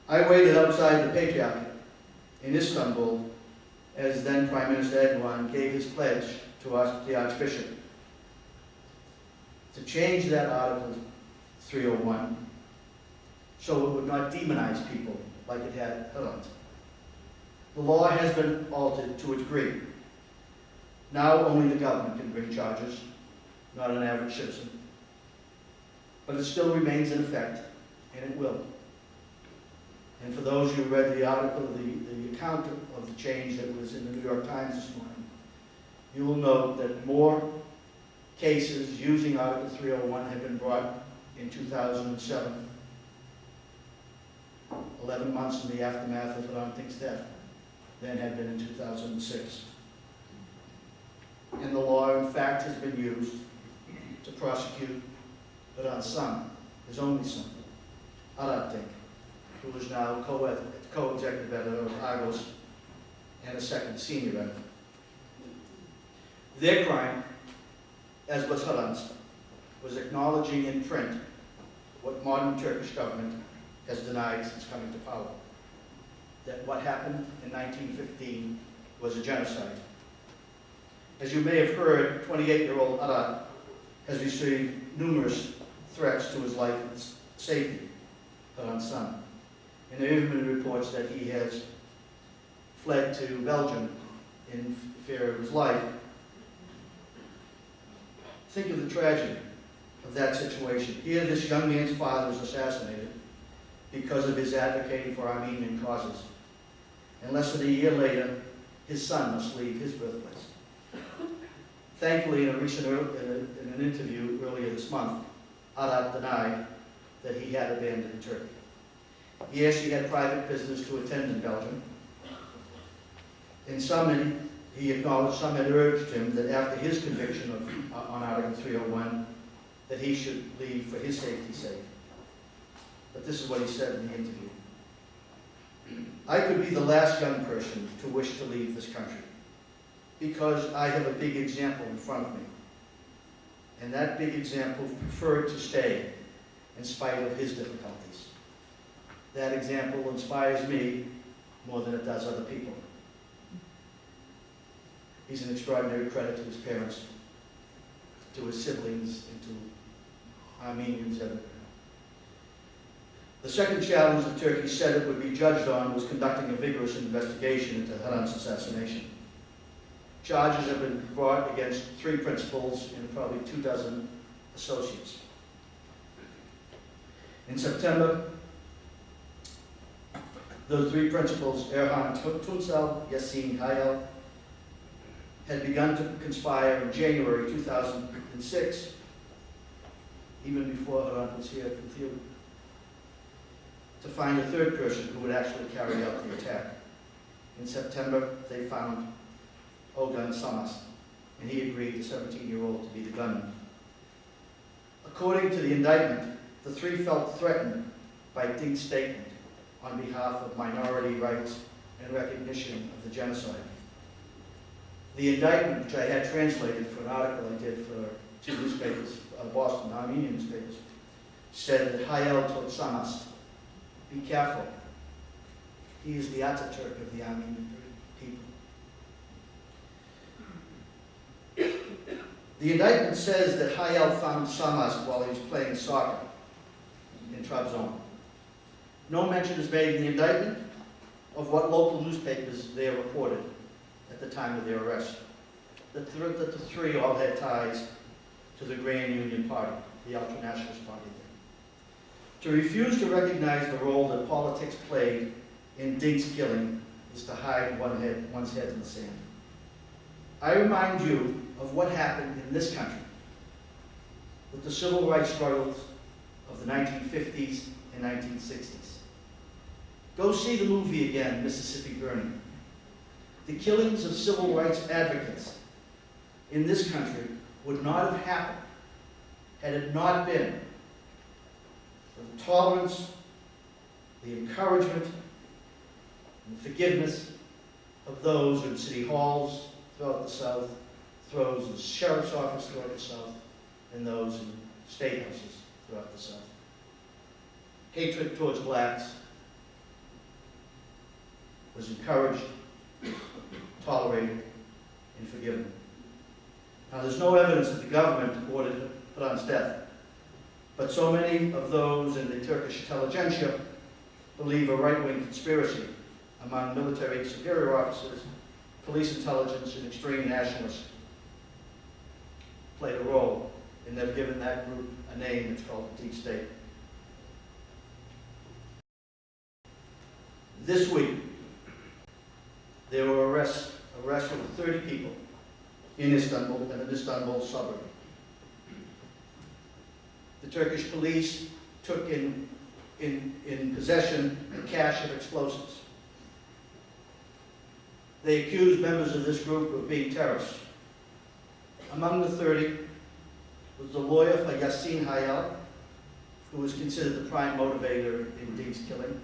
I waited outside the Patriarchate in Istanbul as then Prime Minister Erdogan gave his pledge to us, the Archbishop, to change that Article 301 so it would not demonize people like it had Hrant. The law has been altered to a degree. Now only the government can bring charges, not an average citizen. But it still remains in effect, and it will. And for those who read the article, the account of the change that was in the New York Times this morning, you will note that more cases using Article 301 have been brought in 2007, 11 months in the aftermath of Hrant Dink's death, than had been in 2006. And the law, in fact, has been used to prosecute Hrant's son, his only son, Hrant Dink, who is now co-executive editor of Argos and a second senior editor. Their crime, as was Hrant's, was acknowledging in print what modern Turkish government has denied since coming to power, that what happened in 1915 was a genocide. As you may have heard, 28-year-old Arat has received numerous threats to his life and safety, Harant's son. And there have been reports that he has fled to Belgium in fear of his life. Think of the tragedy of that situation. Here, this young man's father is assassinated because of his advocating for Armenian causes. And less than a year later, his son must leave his birthplace. Thankfully, in an interview earlier this month, Arat denied that he had abandoned Turkey. Yes, he had private business to attend in Belgium. And he acknowledged some had urged him that after his conviction on Article 301, that he should leave for his safety's sake. But this is what he said in the interview. I could be the last young person to wish to leave this country because I have a big example in front of me. And that big example preferred to stay in spite of his difficulties. That example inspires me more than it does other people. He's an extraordinary credit to his parents, to his siblings, and to Armenians everywhere. The second challenge that Turkey said it would be judged on was conducting a vigorous investigation into Hrant's assassination. Charges have been brought against 3 principals and probably 24 associates. In September, those 3 principals, Erhan Tunsal, Yassin Hayal, had begun to conspire in January 2006, even before Hrant was here, to find a 3rd person who would actually carry out the attack. In September, they found Ogun Samas, and he agreed, the 17-year-old, to be the gunman. According to the indictment, the 3 felt threatened by Dink's statement on behalf of minority rights and recognition of the genocide. The indictment, which I had translated for an article I did for 2 newspapers, Boston Armenian newspapers, said that Hayal told Samas, be careful. He is the Ataturk of the Armenian people. The indictment says that Hayal found Samas while he was playing soccer in Trabzon. No mention is made in the indictment of what local newspapers there reported at the time of their arrest. That the 3 all had ties to the Grand Union Party, the ultra-nationalist party there. To refuse to recognize the role that politics played in Dink's killing is to hide one's head in the sand. I remind you of what happened in this country with the civil rights struggles of the 1950s and 1960s. Go see the movie again, Mississippi Burning. The killings of civil rights advocates in this country would not have happened had it not been for the tolerance, the encouragement, and the forgiveness of those in city halls throughout the South, those in the sheriff's office throughout the South, and those in state houses throughout the South. Hatred towards blacks was encouraged, tolerated, and forgiven. Now, there's no evidence that the government ordered Hrant's death, but so many of those in the Turkish intelligentsia believe a right-wing conspiracy among military superior officers, police intelligence, and extreme nationalists played a role, and they've given that group a name. It's called the Deep State. This week, there were arrests of 30 people in Istanbul and an Istanbul suburb. The Turkish police took in possession a cache of explosives. They accused members of this group of being terrorists. Among the 30 was the lawyer for Yassin Hayal, who was considered the prime motivator in Dink's killing,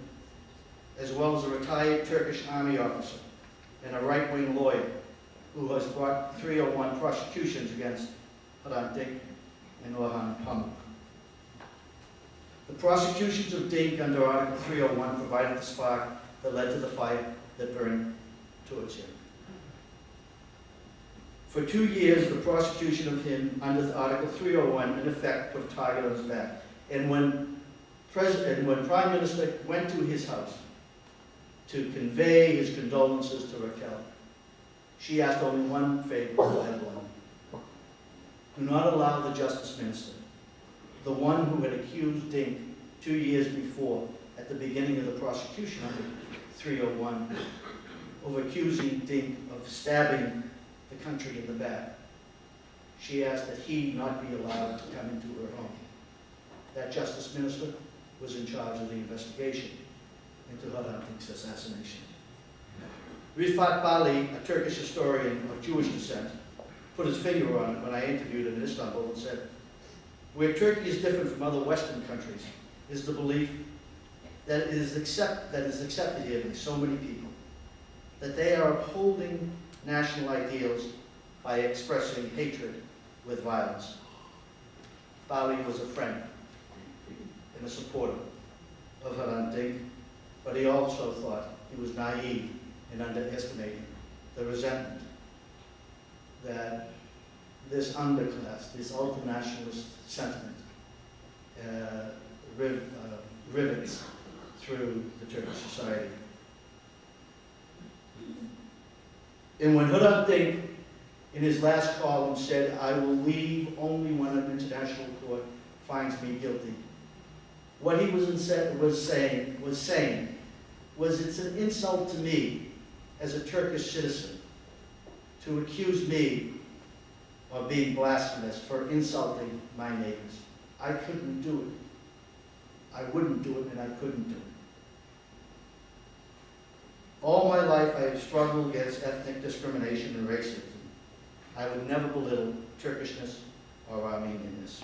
as well as a retired Turkish army officer and a right-wing lawyer who has brought 301 prosecutions against Hrant Dink and Orhan Pamuk. The prosecutions of Dink under Article 301 provided the spark that led to the fire that burned towards him. For 2 years, the prosecution of him under Article 301 in effect put a target on his back. And when Prime Minister went to his house to convey his condolences to Raquel, she asked only one favor, do not allow the Justice Minister, the one who had accused Dink 2 years before at the beginning of the prosecution under 301 of accusing Dink of stabbing the country in the back. She asked that he not be allowed to come into her home. That Justice Minister was in charge of the investigation into HRANT Dink's assassination. Rifat Bali, a Turkish historian of Jewish descent, put his finger on it when I interviewed him in Istanbul and said, where Turkey is different from other Western countries is the belief that is accepted here by so many people, that they are upholding national ideals by expressing hatred with violence. Bali was a friend and a supporter of HRANT Dink, but he also thought he was naive in underestimating the resentment that this underclass, this ultranationalist sentiment, rivets through the Turkish society. And when HRANT Dink, in his last column, said, I will leave only when an international court finds me guilty, what he was saying was it's an insult to me as a Turkish citizen to accuse me of being blasphemous for insulting my neighbors. I couldn't do it. I wouldn't do it, and I couldn't do it. All my life I have struggled against ethnic discrimination and racism. I would never belittle Turkishness or Armenianness.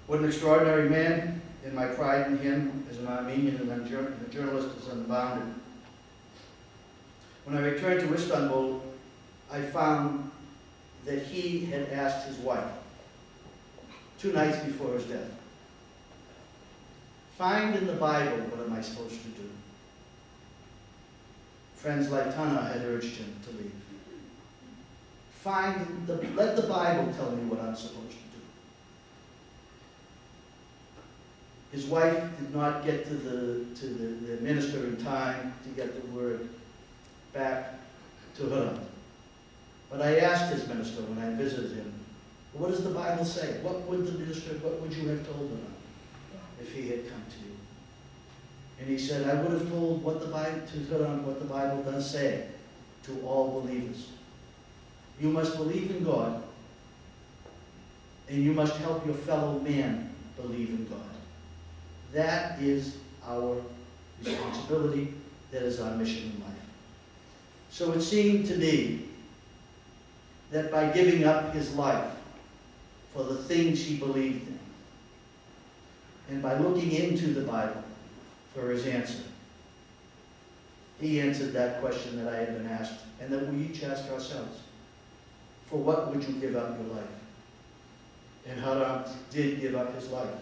What an extraordinary man, and my pride in him as an Armenian and a journalist is unbounded. When I returned to Istanbul, I found that he had asked his wife 2 nights before his death, find in the Bible what am I supposed to do? Friends like Tana had urged him to leave. Let the Bible tell me what I'm supposed to do. His wife did not get to the minister in time to get the word back to HRANT. But I asked his minister when I visited him, what does the Bible say? What would you have told him if he had come to you? And he said, I would have told what the Bible does say to all believers. You must believe in God, and you must help your fellow man believe in God. That is our responsibility. That is our mission in life. So it seemed to me that by giving up his life for the things he believed in, and by looking into the Bible for his answer, he answered that question that I had been asked, and that we each ask ourselves. For what would you give up your life? And HRANT did give up his life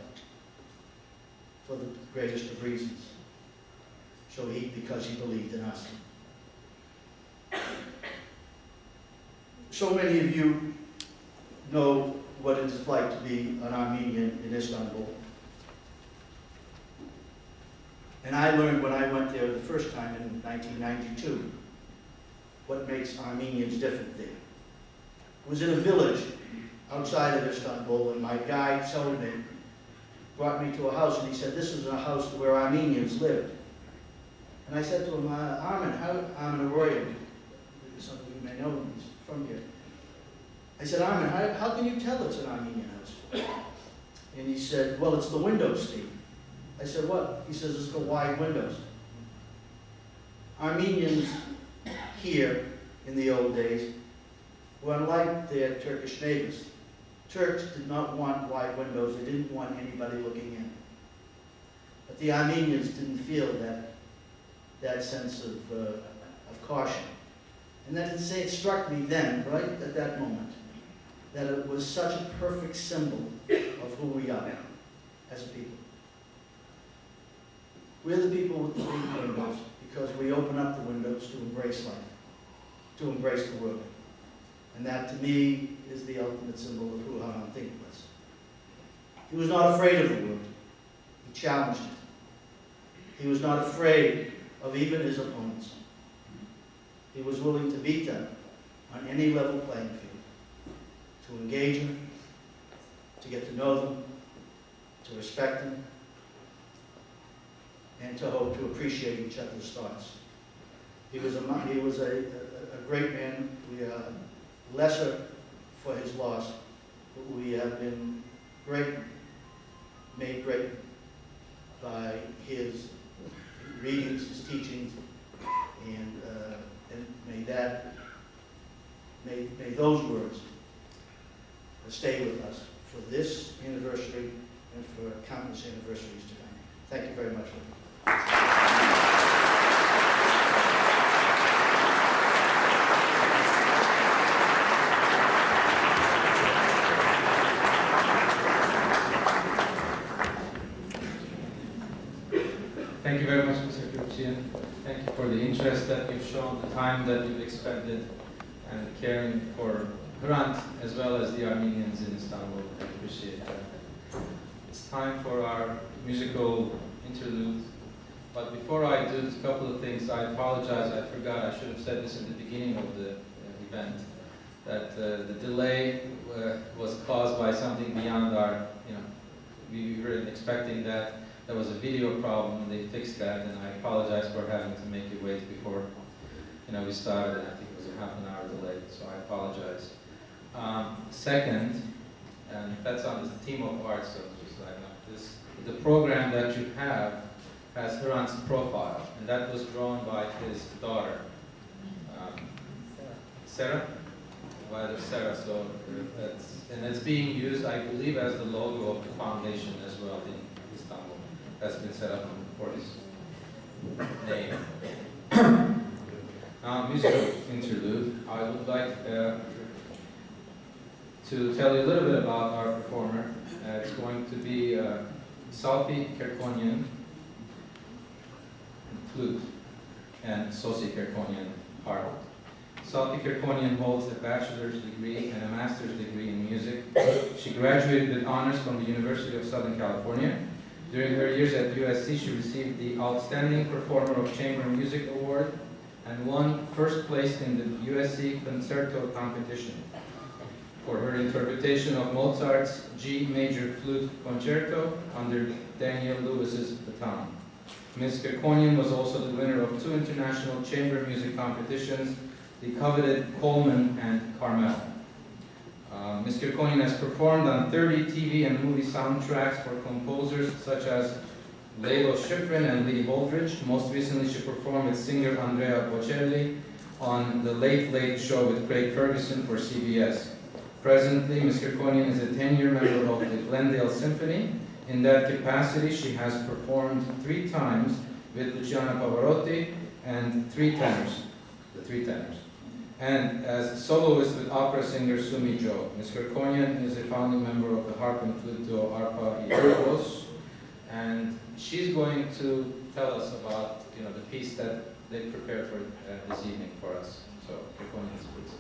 for the greatest of reasons. Because he believed in us. So many of you know what it is like to be an Armenian in Istanbul. And I learned when I went there the first time in 1992 what makes Armenians different there. It was in a village outside of Istanbul, and my guide brought me to a house, and he said, this is a house where Armenians lived. And I said to him, Armin Arroyo, some of you may know him, he's from here. I said, Armin, how can you tell it's an Armenian house? And he said, well, it's the windows, Steve. I said, what? He says, it's the wide windows. Armenians here in the old days were unlike their Turkish neighbors. Turks did not want wide windows. They didn't want anybody looking in. But the Armenians didn't feel that sense of caution. And that it struck me then, right at that moment, that it was such a perfect symbol of who we are as a people. We're the people with the big windows because we open up the windows to embrace life. to embrace the work. And that, to me, is the ultimate symbol of who HRANT DINK was. He was not afraid of the work. He challenged it. He was not afraid of even his opponents. He was willing to beat them on any level playing field, to engage them, to get to know them, to respect them, and to hope to appreciate each other's thoughts. He was a great man. We are lesser for his loss, but we have been made great by his readings, his teachings, and may those words stay with us for this anniversary and for countless anniversaries to come. Thank you very much for Thank you very much, Mr. Kürtçian. Thank you for the interest that you've shown, the time that you've expended, and caring for HRANT as well as the Armenians in Istanbul. I appreciate that. It's time for our musical interlude. But before I do a couple of things, I apologize. I forgot. I should have said this at the beginning of the event, that the delay was caused by something beyond our, we were expecting that. There was a video problem, and they fixed that, and I apologize for having to make you wait before, we started. I think it was a half an hour delay, so I apologize. Second, and that's on the theme of art, so just like this, the program that you have has HRANT's profile, and that was drawn by his daughter, Sarah? By Sarah, so and it's being used, I believe, as the logo of the foundation as well in Istanbul. That's been set up for his name. Musical interlude. I would like to tell you a little bit about our performer. It's going to be Salpi Kerkonian, flute, and Sosi Kerkonian, harp. Salpi Kerkonian holds a bachelor's degree and a master's degree in music. She graduated with honors from the University of Southern California. During her years at USC, she received the Outstanding Performer of Chamber Music Award and won first place in the USC Concerto competition for her interpretation of Mozart's G Major Flute Concerto under Daniel Lewis's baton. Ms. Kerkonian was also the winner of 2 international chamber music competitions, the coveted Coleman and Carmel. Ms. Kerkonian has performed on 30 TV and movie soundtracks for composers such as Lalo Schifrin and Lee Holdridge. Most recently, she performed with singer Andrea Bocelli on The Late Late Show with Craig Ferguson for CBS. Presently, Ms. Kerkonian is a 10-year member of the Glendale Symphony. In that capacity, she has performed 3 times with Luciano Pavarotti and 3 tenors, the 3 tenors, and as soloist with opera singer Sumi Jo. Ms. Kerkonian is a founding member of the harp and flute duo Arpa y Argos, and she's going to tell us about the piece that they prepared for this evening for us. So, Kerkonian, please.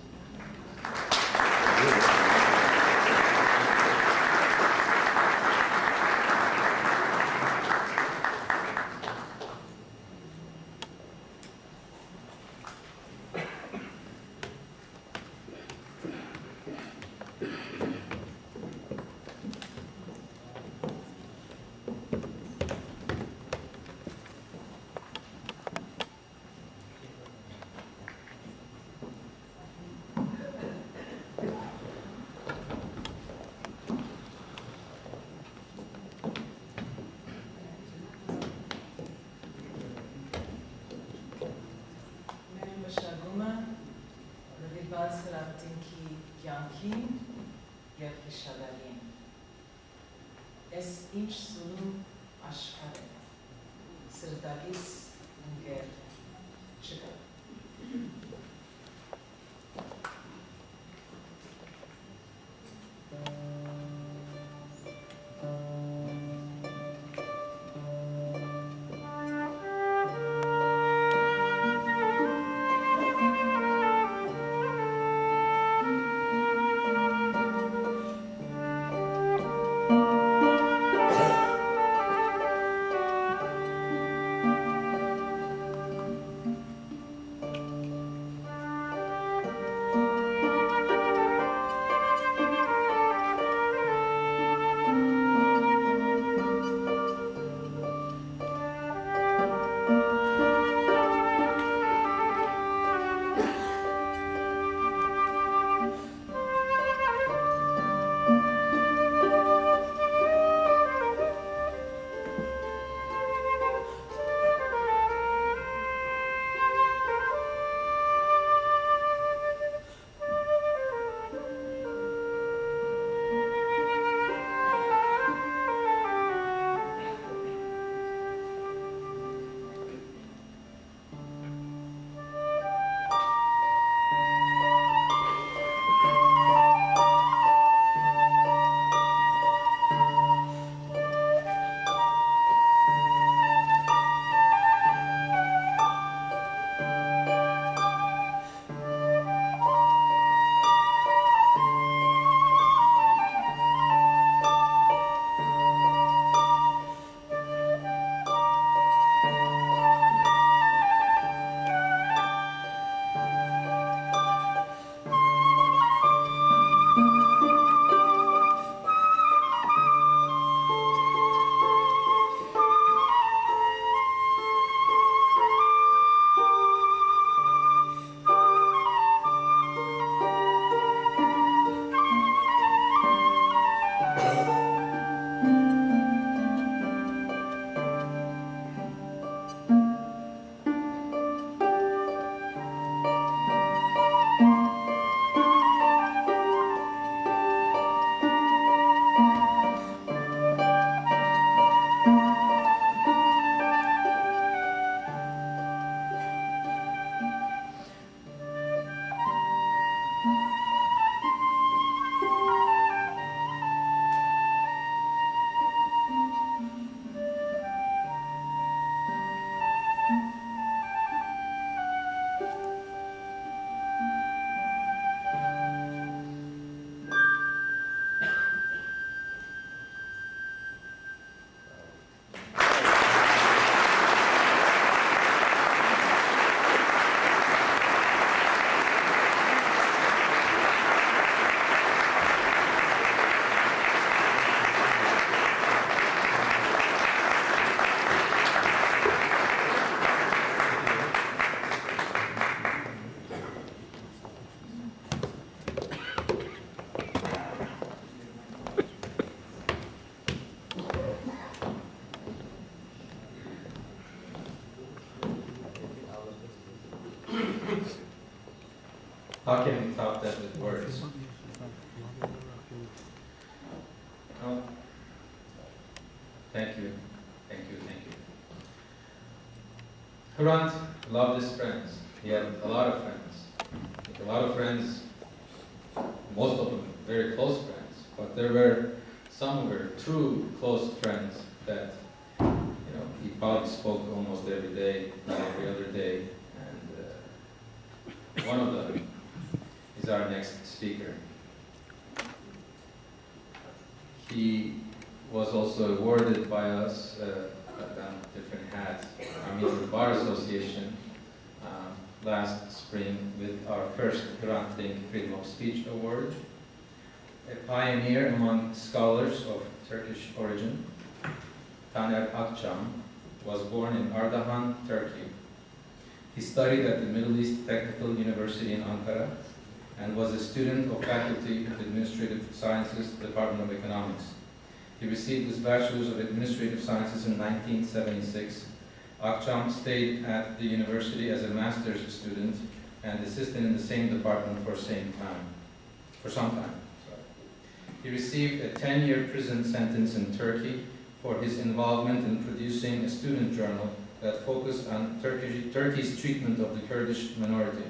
Es ինչ սուրում աշխարհ է, սրտակից ընկեր չկա։ How can we top that with words? Oh, thank you, thank you, thank you. HRANT loved his friends. He had a lot of friends. A lot of friends, most of them very close friends, but there were some who were true close friends that, he probably spoke almost every day, not every other day, and one of them is our next speaker. He was also awarded by us, on different hats, Armenian Bar Association, last spring with our first HRANT DINK Freedom of Speech Award. A pioneer among scholars of Turkish origin, Taner Akçam was born in Ardahan, Turkey. He studied at the Middle East Technical University in Ankara and was a student of Faculty of Administrative Sciences, Department of Economics. He received his Bachelor's of Administrative Sciences in 1976. Akçam stayed at the university as a master's student and assistant in the same department for some time. He received a 10-year prison sentence in Turkey for his involvement in producing a student journal that focused on Turkey's treatment of the Kurdish minority.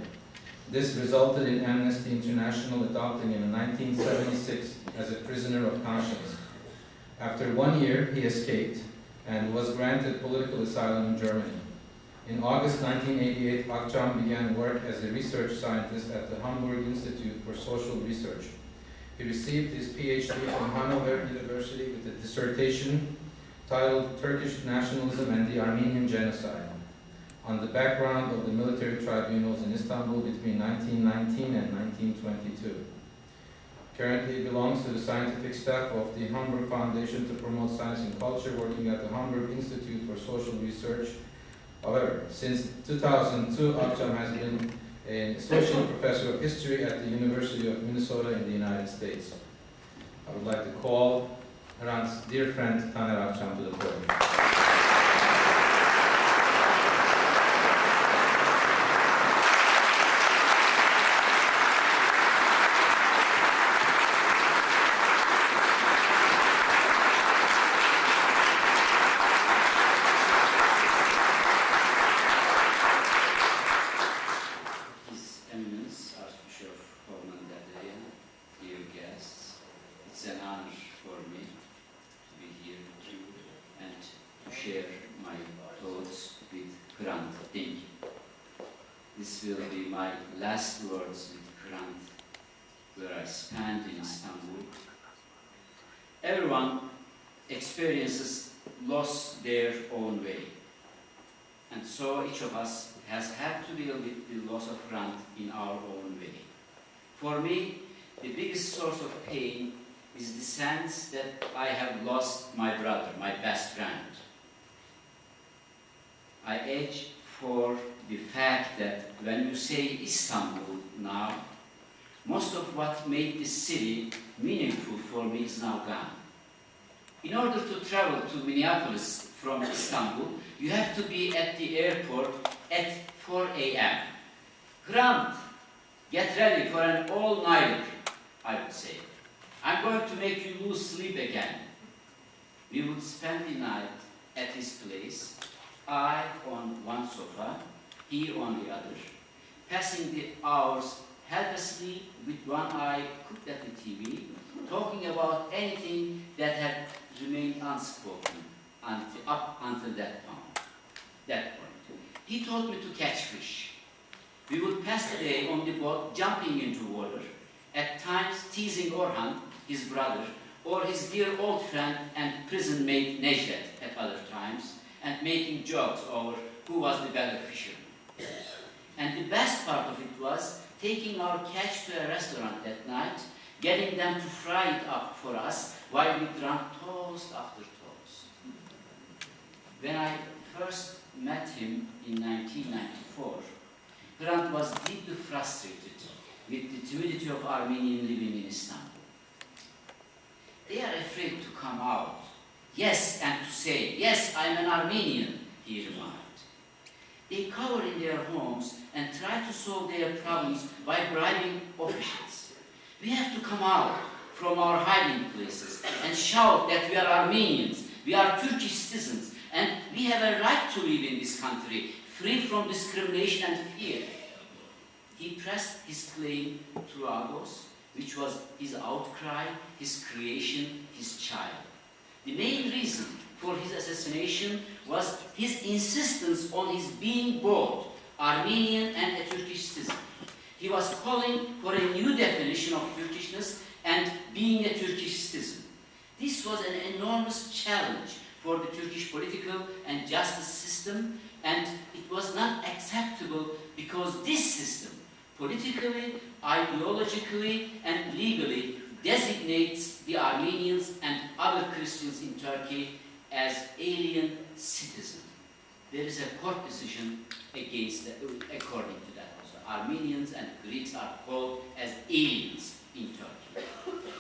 This resulted in Amnesty International adopting him in 1976 as a prisoner of conscience. After 1 year, he escaped and was granted political asylum in Germany. In August 1988, Akçam began work as a research scientist at the Hamburg Institute for Social Research. He received his PhD from Hanover University with a dissertation titled Turkish Nationalism and the Armenian Genocide, on the background of the military tribunals in Istanbul between 1919 and 1922. Currently, he belongs to the scientific staff of the Hamburg Foundation to Promote Science and Culture, working at the Hamburg Institute for Social Research. However, since 2002, Akçam has been an associate professor of history at the University of Minnesota in the United States. I would like to call HRANT's dear friend Taner Akçam to the podium. This will be my last words with HRANT, where I stand in Istanbul. Everyone experiences loss their own way. And so each of us has had to deal with the loss of HRANT in our own way. For me, the biggest source of pain is the sense that I have lost my brother, my best friend. I ache for the fact that when you say Istanbul now, most of what made this city meaningful for me is now gone. In order to travel to Minneapolis from Istanbul, you have to be at the airport at 4 a.m. HRANT, get ready for an all-nighter, I would say. I'm going to make you lose sleep again. We would spend the night at his place, I on one sofa, he on the other, passing the hours helplessly with one eye cooked at the TV, talking about anything that had remained unspoken up until that point. He taught me to catch fish. We would pass the day on the boat jumping into water, at times teasing Orhan, his brother, or his dear old friend and prison mate Necdet at other times, and making jokes over who was the better fisherman. And the best part of it was taking our catch to a restaurant that night, getting them to fry it up for us while we drank toast after toast. When I first met him in 1994, HRANT was deeply frustrated with the timidity of Armenian living in Istanbul. They are afraid to come out, yes, and to say, yes, I'm an Armenian, he remarked. They cower in their homes and try to solve their problems by bribing officials. We have to come out from our hiding places and shout that we are Armenians, we are Turkish citizens, and we have a right to live in this country, free from discrimination and fear. He pressed his claim through Agos, which was his outcry, his creation, his child. The main reason for his assassination was his insistence on his being both Armenian and a Turkish citizen. He was calling for a new definition of Turkishness and being a Turkish citizen. This was an enormous challenge for the Turkish political and justice system, and it was not acceptable because this system, politically, ideologically, and legally, designates the Armenians and other Christians in Turkey as alien citizens. There is a court decision against that, according to that also. Armenians and Greeks are called as aliens in Turkey.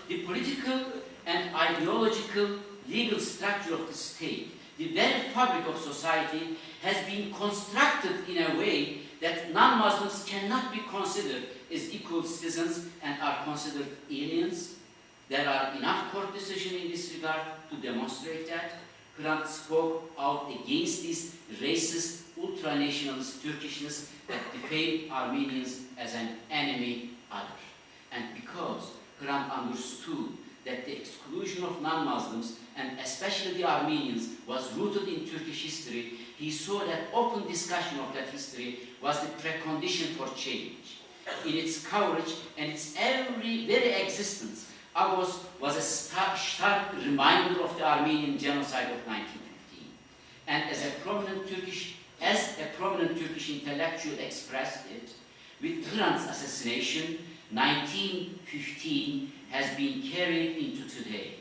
The political and ideological legal structure of the state, the very fabric of society, has been constructed in a way that non-Muslims cannot be considered as equal citizens and are considered aliens. There are enough court decisions in this regard to demonstrate that. HRANT spoke out against this racist, ultra-nationalist Turkishness that defamed Armenians as an enemy other. And because HRANT understood that the exclusion of non-Muslims, and especially the Armenians, was rooted in Turkish history, he saw that open discussion of that history was the precondition for change. In its coverage and its very existence, Agos was a stark reminder of the Armenian genocide of 1915. And as a prominent Turkish intellectual expressed it, with HRANT's assassination, 1915 has been carried into today.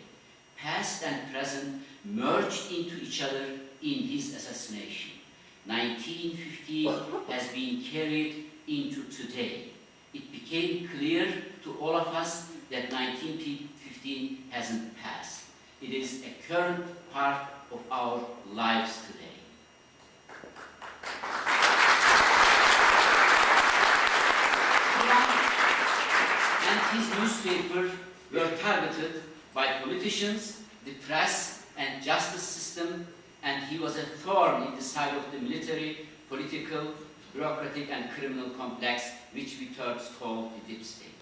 Past and present merged into each other in his assassination. 1915 has been carried into today. It became clear to all of us that 1915 hasn't passed. It is a current part of our lives today. And his newspaper were targeted by politicians, the press, and justice system, and he was a thorn in the side of the military, political, bureaucratic, and criminal complex, which we Turks call the deep state.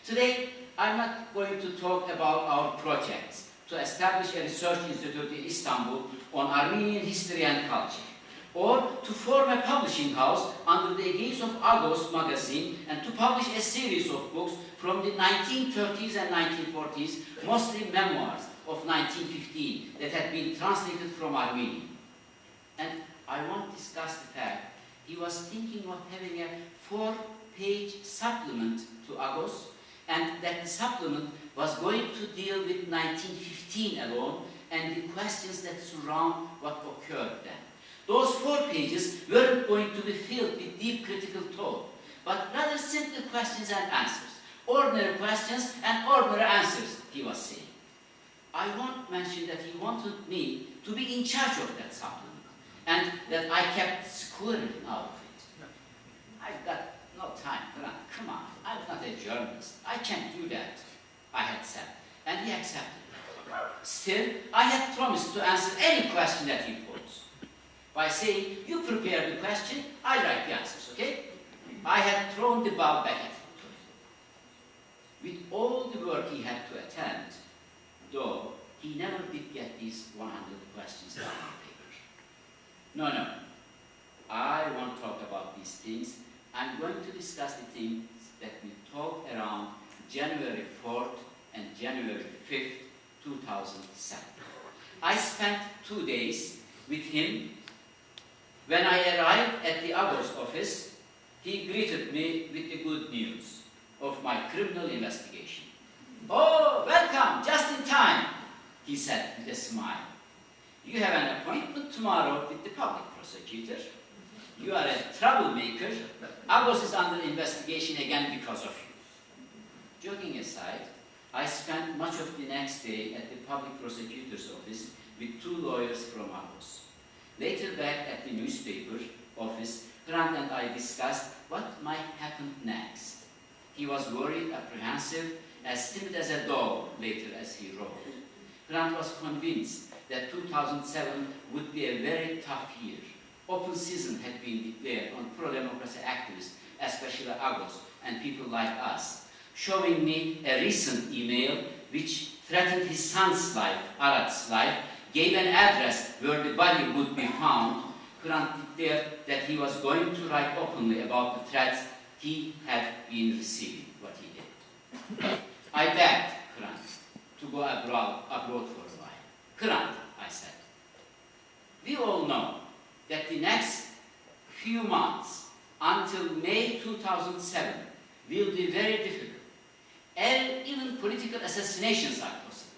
Today, I'm not going to talk about our projects to establish a research institute in Istanbul on Armenian history and culture, or to form a publishing house under the gaze of Agos magazine and to publish a series of books from the 1930s and 1940s, mostly memoirs of 1915 that had been translated from Armenian. And I won't discuss the fact he was thinking of having a 4-page supplement to Agos, and that the supplement was going to deal with 1915 alone and the questions that surround what occurred then. Those 4 pages weren't going to be filled with deep critical thought, but rather simple questions and answers. Ordinary questions and ordinary answers, he was saying. I won't mention that he wanted me to be in charge of that supplement, and that I kept squirreling out of it. I've got no time, come on, I'm not a journalist. I can't do that, I had said, and he accepted it. Still, I had promised to answer any question that he posed. By saying, you prepare the question, I write the answers, okay? I had thrown the ball back at him. With all the work he had to attend, though, he never did get these 100 questions down on paper. No, I won't talk about these things. I'm going to discuss the things that we talked around January 4th and January 5th, 2007. I spent 2 days with him. When I arrived at the Agos office, he greeted me with the good news of my criminal investigation. Oh, welcome, just in time, he said with a smile. You have an appointment tomorrow with the public prosecutor. You are a troublemaker. Agos is under investigation again because of you. Joking aside, I spent much of the next day at the public prosecutor's office with 2 lawyers from Agos. Later back at the newspaper, office, Hrant and I discussed what might happen next. He was worried, apprehensive, as timid as a dog, later as he wrote. Hrant was convinced that 2007 would be a very tough year. Open season had been declared on pro-democracy activists, especially Agos and people like us, showing me a recent email which threatened his son's life, Arat's life, gave an address where the body would be found. Hrant declared that he was going to write openly about the threats he had been receiving, what he did. I begged Hrant to go abroad for a while. Hrant, I said, we all know that the next few months until May 2007 will be very difficult. And even political assassinations are possible.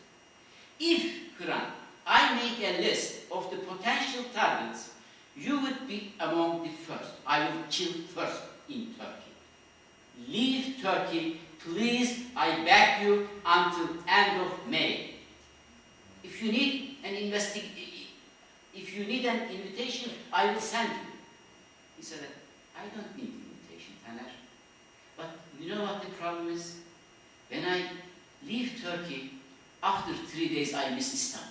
If, Hrant, I make a list of the potential targets, you would be among the first. I will kill first in Turkey. Leave Turkey, please, I beg you, until end of May. If you need an invitation, I will send you. He said, I don't need invitation, Taner. But you know what the problem is? When I leave Turkey, after 3 days I miss Istanbul.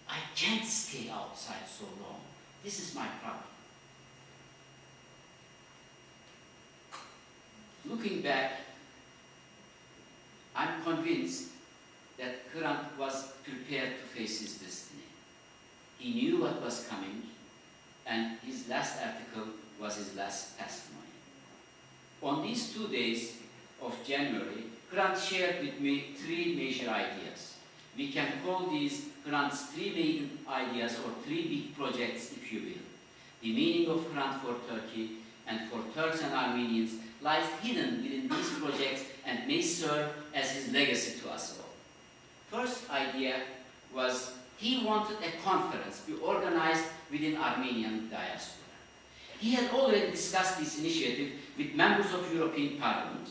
I can't stay outside so long. This is my problem. Looking back, I'm convinced that Hrant was prepared to face his destiny. He knew what was coming, and his last article was his last testimony. On these 2 days of January, Hrant shared with me 3 major ideas. We can call these Hrant's 3 main ideas or 3 big projects, if you will. The meaning of Hrant for Turkey and for Turks and Armenians lies hidden within these projects and may serve as his legacy to us all. First idea was he wanted a conference to be organized within Armenian diaspora. He had already discussed this initiative with members of European Parliament.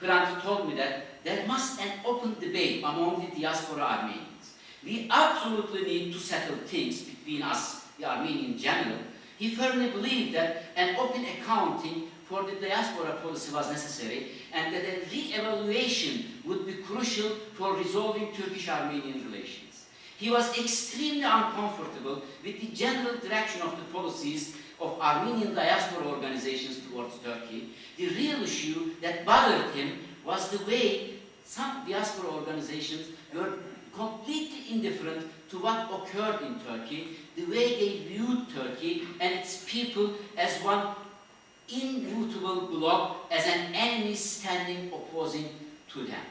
Hrant told me that there must be an open debate among the diaspora Armenians. We absolutely need to settle things between us, the Armenian general. He firmly believed that an open accounting for the diaspora policy was necessary and that a re-evaluation would be crucial for resolving Turkish-Armenian relations. He was extremely uncomfortable with the general direction of the policies of Armenian diaspora organizations towards Turkey. The real issue that bothered him was the way some diaspora organizations were completely indifferent to what occurred in Turkey, the way they viewed Turkey and its people as one immutable bloc, as an enemy standing opposing to them.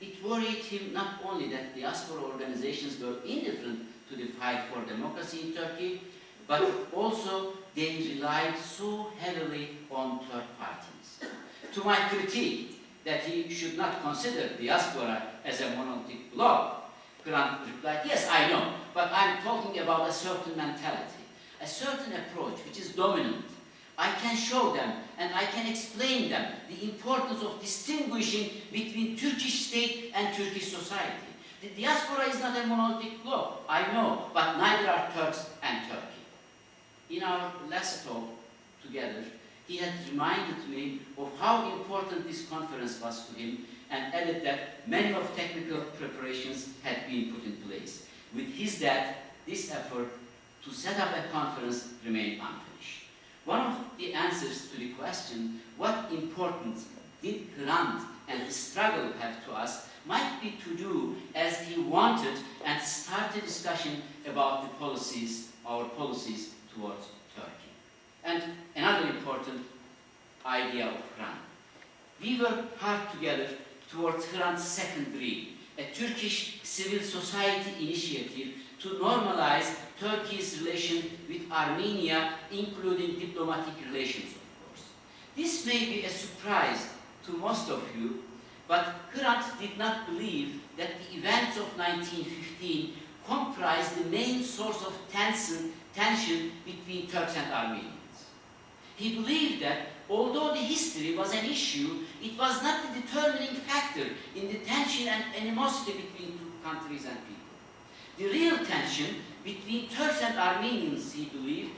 It worried him not only that diaspora organizations were indifferent to the fight for democracy in Turkey, but also they relied so heavily on third parties. To my critique that he should not consider diaspora as a monolithic bloc, Hrant replied, yes, I know, but I'm talking about a certain mentality, a certain approach which is dominant. I can show them and I can explain them the importance of distinguishing between Turkish state and Turkish society. The diaspora is not a monolithic bloc, I know, but neither are Turks and Turkey. In our last talk together, he had reminded me of how important this conference was to him and added that many of technical preparations had been put in place. With his death, this effort to set up a conference remained unfinished. One of the answers to the question, what importance did Hrant and the struggle have to us, might be to do as he wanted and start a discussion about the policies, our policies towards Turkey. And another important idea of Hrant. We worked hard together towards Hrant's second dream, a Turkish civil society initiative to normalize Turkey's relation with Armenia, including diplomatic relations, of course. This may be a surprise to most of you, but Hrant did not believe that the events of 1915 comprised the main source of tension between Turks and Armenians. He believed that although the history was an issue, it was not the determining factor in the tension and animosity between two countries and people. The real tension between Turks and Armenians, he believed,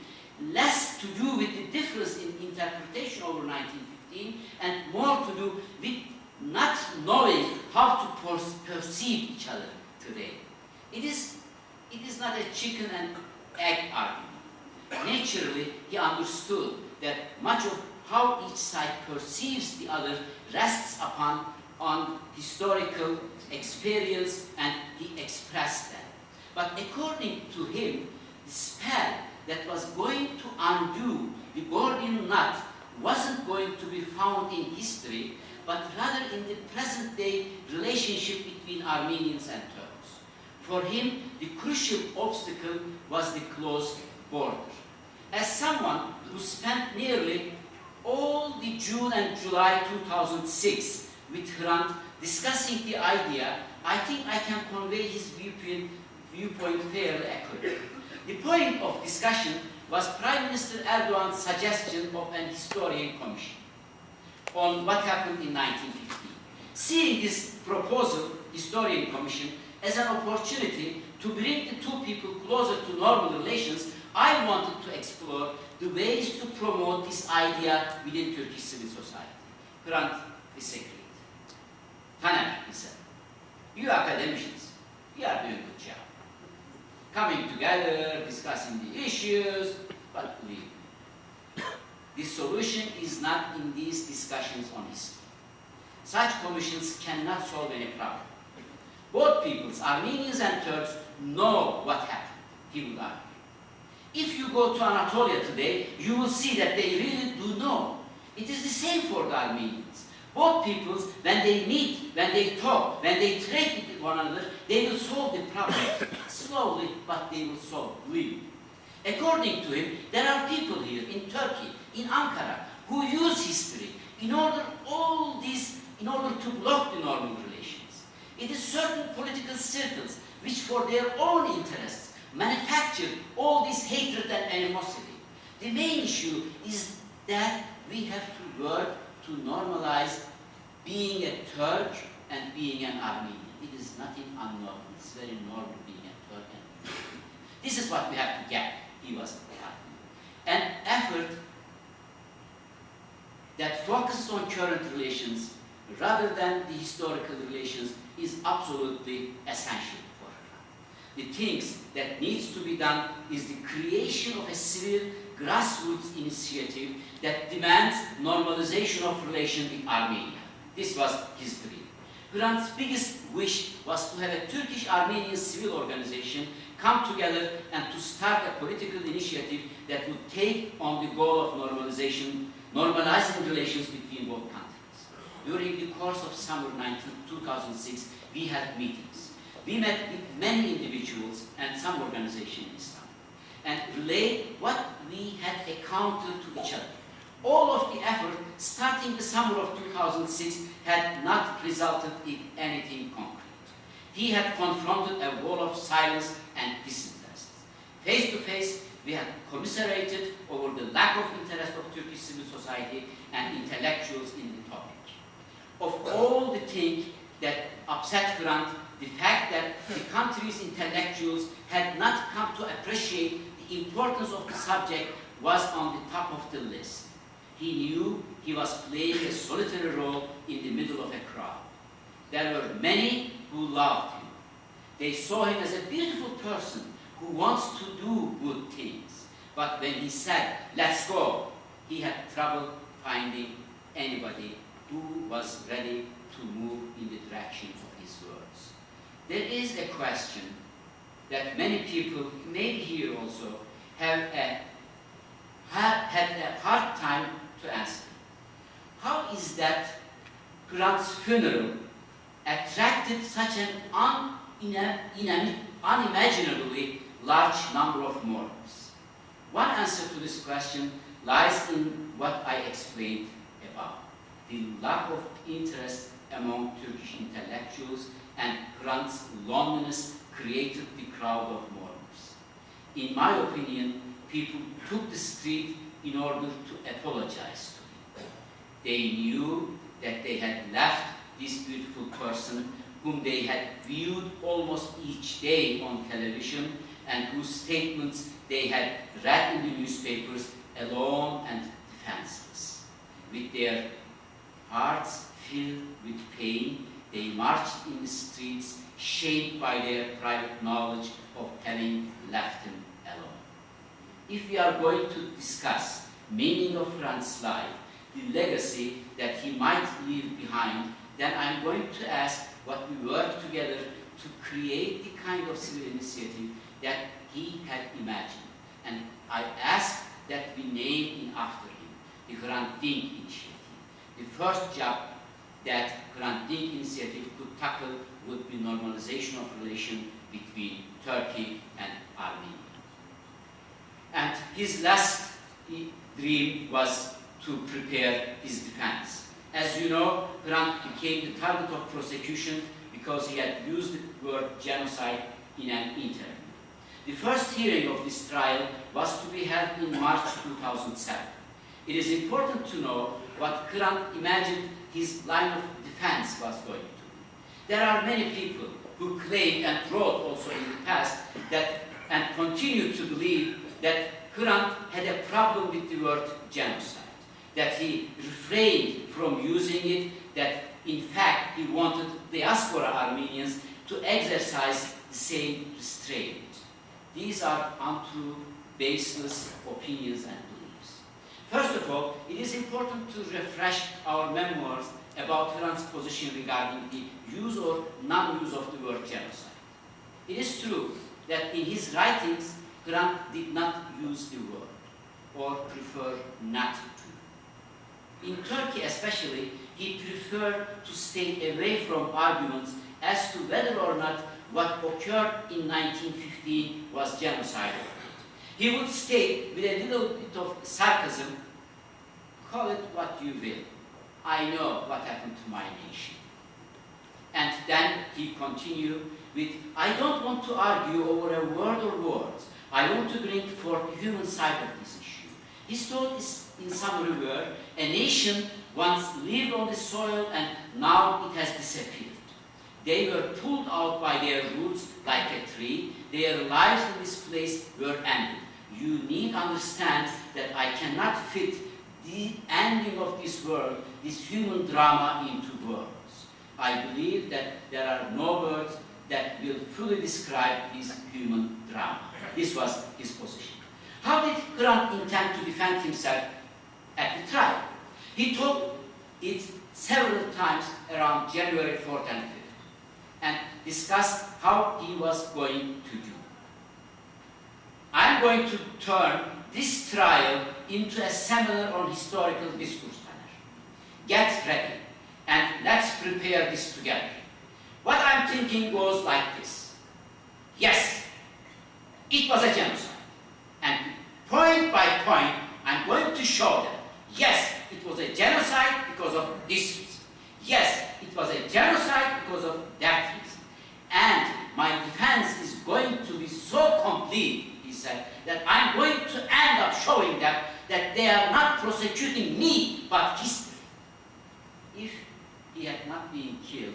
less to do with the difference in interpretation over 1915 and more to do with not knowing how to perceive each other today. It is not a chicken and egg argument. Naturally, he understood that much of how each side perceives the other rests on historical experience, and he expressed that. But according to him, the spell that was going to undo the Gordian knot wasn't going to be found in history, but rather in the present-day relationship between Armenians and Turks. For him, the crucial obstacle was the closed border. As someone who spent nearly all the June and July 2006 with HRANT discussing the idea, I think I can convey his viewpoint fairly accurately. The point of discussion was Prime Minister Erdogan's suggestion of an historian commission on what happened in 1915. Seeing this proposal, historian commission, as an opportunity to bring the two people closer to normal relations, I wanted to explore the ways to promote this idea within Turkish civil society. HRANT disagreed. Taner, he said, you academicians, you are doing a good job. Coming together, discussing the issues, but believe me, the solution is not in these discussions on history. Such commissions cannot solve any problem. Both peoples, Armenians and Turks, know what happened, he would argue. If you go to Anatolia today, you will see that they really do know. It is the same for the Armenians. Both peoples, when they meet, when they talk, when they trade with one another, they will solve the problem. Slowly, but they will solve it. Believe me. According to him, there are people here in Turkey, in Ankara, who use history in order to block the normal relations. It is certain political circles which, for their own interests, manufacture all this hatred and animosity. The main issue is that we have to work to normalize being a Turk and being an Armenian. It is nothing unnormal. It's very normal being a Turk and an Armenian. This is what we have to get. He was an effort that focuses on current relations rather than the historical relations is absolutely essential for her. The things that needs to be done is the creation of a civil grassroots initiative that demands normalization of relations with Armenia. This was his dream. HRANT's biggest wish was to have a Turkish-Armenian civil organization come together and to start a political initiative that would take on the goal of normalizing relations between both countries. During the course of summer 2006, we had meetings. We met with many individuals and some organizations in Istanbul and relayed what we had encountered to each other. All of the effort starting the summer of 2006 had not resulted in anything concrete. He had confronted a wall of silence and disinterest. Face to face, we had commiserated over the lack of interest of Turkish civil society and intellectuals in the topic. Of all the things that upset HRANT, the fact that the country's intellectuals had not come to appreciate the importance of the subject was on the top of the list. He knew he was playing a solitary role in the middle of a crowd. There were many who loved him. They saw him as a beautiful person who wants to do good things. But when he said, "Let's go," he had trouble finding anybody who was ready to move in the direction of his words. There is a question that many people, maybe here also, had a hard time to answer. How is that HRANT's funeral attracted such an unimaginably large number of mourners? One answer to this question lies in what I explained above. The lack of interest among Turkish intellectuals and HRANT's loneliness created the crowd of mourners. In my opinion, people took the street in order to apologize to him. They knew that they had left this beautiful person whom they had viewed almost each day on television and whose statements they had read in the newspapers alone and defenseless. With their hearts filled with pain, they marched in the streets, shamed by their private knowledge of having left him alone. If we are going to discuss meaning of Hrant's life, the legacy that he might leave behind, then I'm going to ask what we work together to create the kind of civil initiative that he had imagined. And I ask that we name in after him the HRANT DINK initiative. The first job that HRANT DINK initiative could tackle would be normalization of relation between Turkey and Armenia. And his last dream was to prepare his defense. As you know, Hrant became the target of prosecution because he had used the word genocide in an interview. The first hearing of this trial was to be held in March 2007. It is important to know what Hrant imagined his line of defense was going to be. There are many people who claim and wrote also in the past that, and continue to believe, that Hrant had a problem with the word genocide, that he refrained from using it, that in fact he wanted diaspora Armenians to exercise the same restraint. These are untrue, baseless opinions and beliefs. First of all, it is important to refresh our memoirs about Hrant's position regarding the use or non-use of the word genocide. It is true that in his writings, Hrant did not use the word, or preferred not to. In Turkey especially, he preferred to stay away from arguments as to whether or not what occurred in 1915 was genocide. He would state with a little bit of sarcasm, call it what you will. I know what happened to my nation. And then he continued with, I don't want to argue over a word or words. I want to bring forth the human side of this issue. His thought is, in summary, were, a nation once lived on the soil and now it has disappeared. They were pulled out by their roots like a tree. Their lives in this place were ended. You need understand that I cannot fit the ending of this world, this human drama, into words. I believe that there are no words that will fully describe this human drama. This was his position. How did Hrant intend to defend himself at the trial? He told it several times around January 4th and 5th and discussed how he was going to do. I'm going to turn this trial into a seminar on historical discourse manner. Get ready and let's prepare this together. What I'm thinking goes like this. Yes, it was a genocide. And point by point, I'm going to show them, yes, it was a genocide because of this reason. Yes, it was a genocide because of that reason. And my defense is going to be so complete, he said, that I'm going to end up showing them that they are not prosecuting me, but history. If he had not been killed,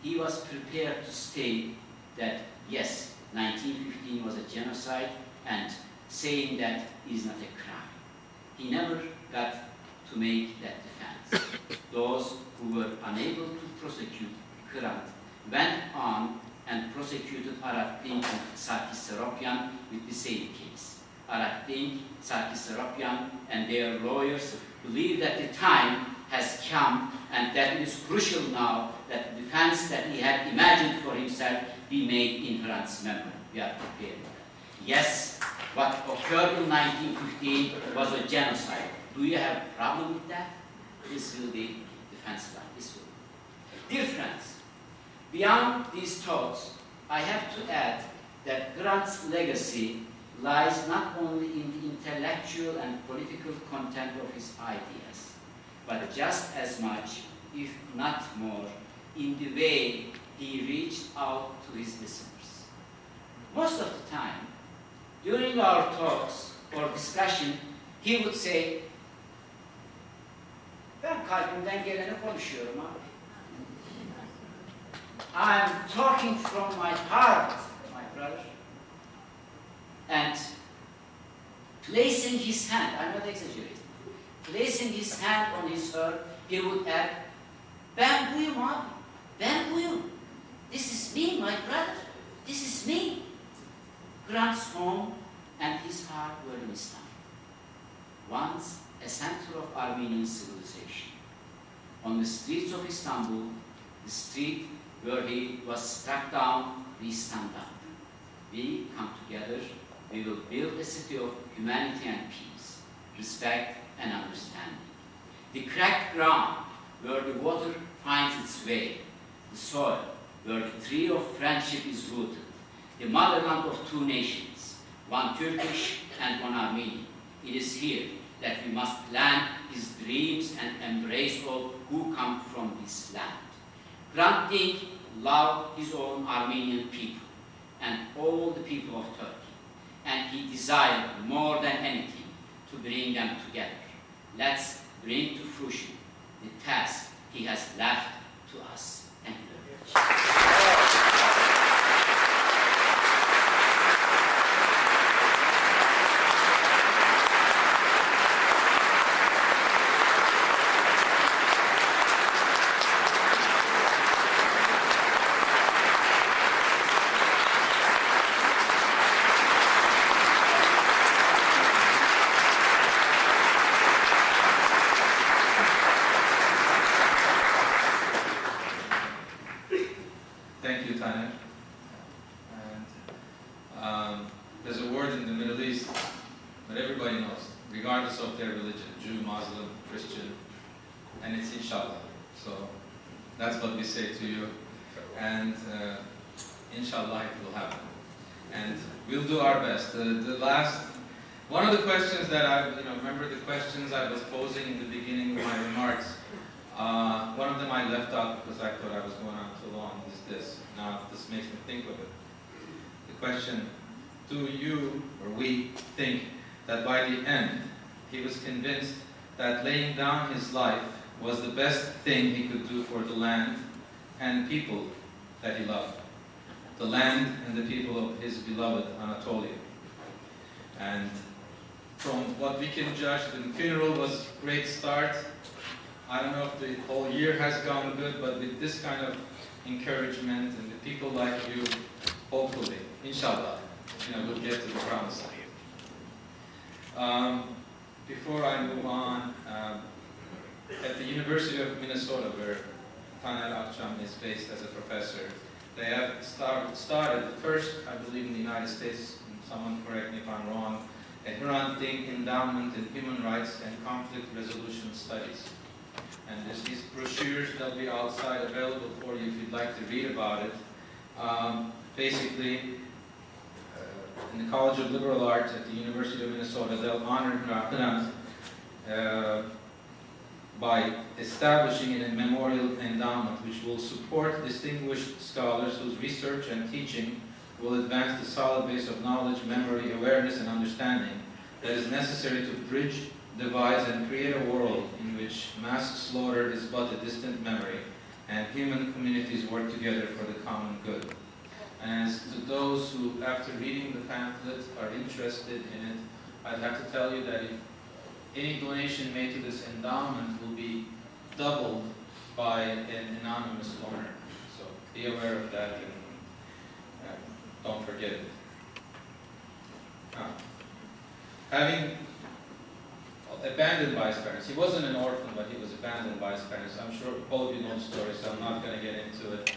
he was prepared to state that, yes, 1915 was a genocide, and saying that is not a crime. He never got to make that defense. Those who were unable to prosecute Hrant went on and prosecuted HRANT DINK and Sarkis Salgin with the same case. HRANT DINK, Sarkis Salgin, and their lawyers believe that the time has come and that it is crucial now that the defense that he had imagined for himself be made in Hrant's memory. We are prepared. Yes, what occurred in 1915 was a genocide. Do you have a problem with that? This will be defense line. This will be. Dear friends, beyond these thoughts, I have to add that Hrant's legacy lies not only in the intellectual and political content of his ideas, but just as much, if not more, in the way he reached out to his listeners. Most of the time, during our talks or discussion, he would say, ben kalbimden geleni konuşuyorum abi. I'm talking from my heart, my brother. placing his hand, I'm not exaggerating, placing his hand on his heart, he would add, "Ben buyum abi, ben buyum. This is me, my brother. This is me." Grant's home and his heart were in Istanbul, once a center of Armenian civilization. On the streets of Istanbul, the street where he was struck down, we stand up. We come together, we will build a city of humanity and peace, respect and understanding. The cracked ground where the water finds its way, the soil where the tree of friendship is rooted, the motherland of two nations, one Turkish and one Armenian. It is here that we must plant his dreams and embrace all who come from this land. HRANT DINK loved his own Armenian people and all the people of Turkey, and he desired more than anything to bring them together. Let's bring to fruition the task he has left to us. Thank you very much. Thank you, Taner. And there's a word in the Middle East that everybody knows, regardless of their religion, Jew, Muslim, Christian, and it's inshallah. So that's what we say to you, and inshallah it will happen. And we'll do our best. One of the questions that remember the questions I was posing in the beginning of my remarks. One of them I left out because I thought I was going on too long, is this. Now this makes me think of it. The question, do you or we think that by the end he was convinced that laying down his life was the best thing he could do for the land and people that he loved? The land and the people of his beloved Anatolia. And from what we can judge, the funeral was a great start. I don't know if the whole year has gone good, but with this kind of encouragement and the people like you, hopefully, inshallah, we'll get to the promised land. Before I move on, at the University of Minnesota, where Taner Akçam is based as a professor, they have started the first, I believe in the United States, and someone correct me if I'm wrong, a HRANT DINK endowment in human rights and conflict resolution studies. And there's these brochures that will be outside available for you if you'd like to read about it. Basically, in the College of Liberal Arts at the University of Minnesota, they'll honor HRANT by establishing a memorial endowment which will support distinguished scholars whose research and teaching will advance the solid base of knowledge, memory, awareness, and understanding that is necessary to bridge divides and create a world in which mass slaughter is but a distant memory and human communities work together for the common good. And as to those who, after reading the pamphlet, are interested in it, I'd have to tell you that if any donation made to this endowment will be doubled by an anonymous donor. So be aware of that and don't forget it. Having abandoned by his parents. He wasn't an orphan, but he was abandoned by his parents. I'm sure all of you know the story, so I'm not going to get into it.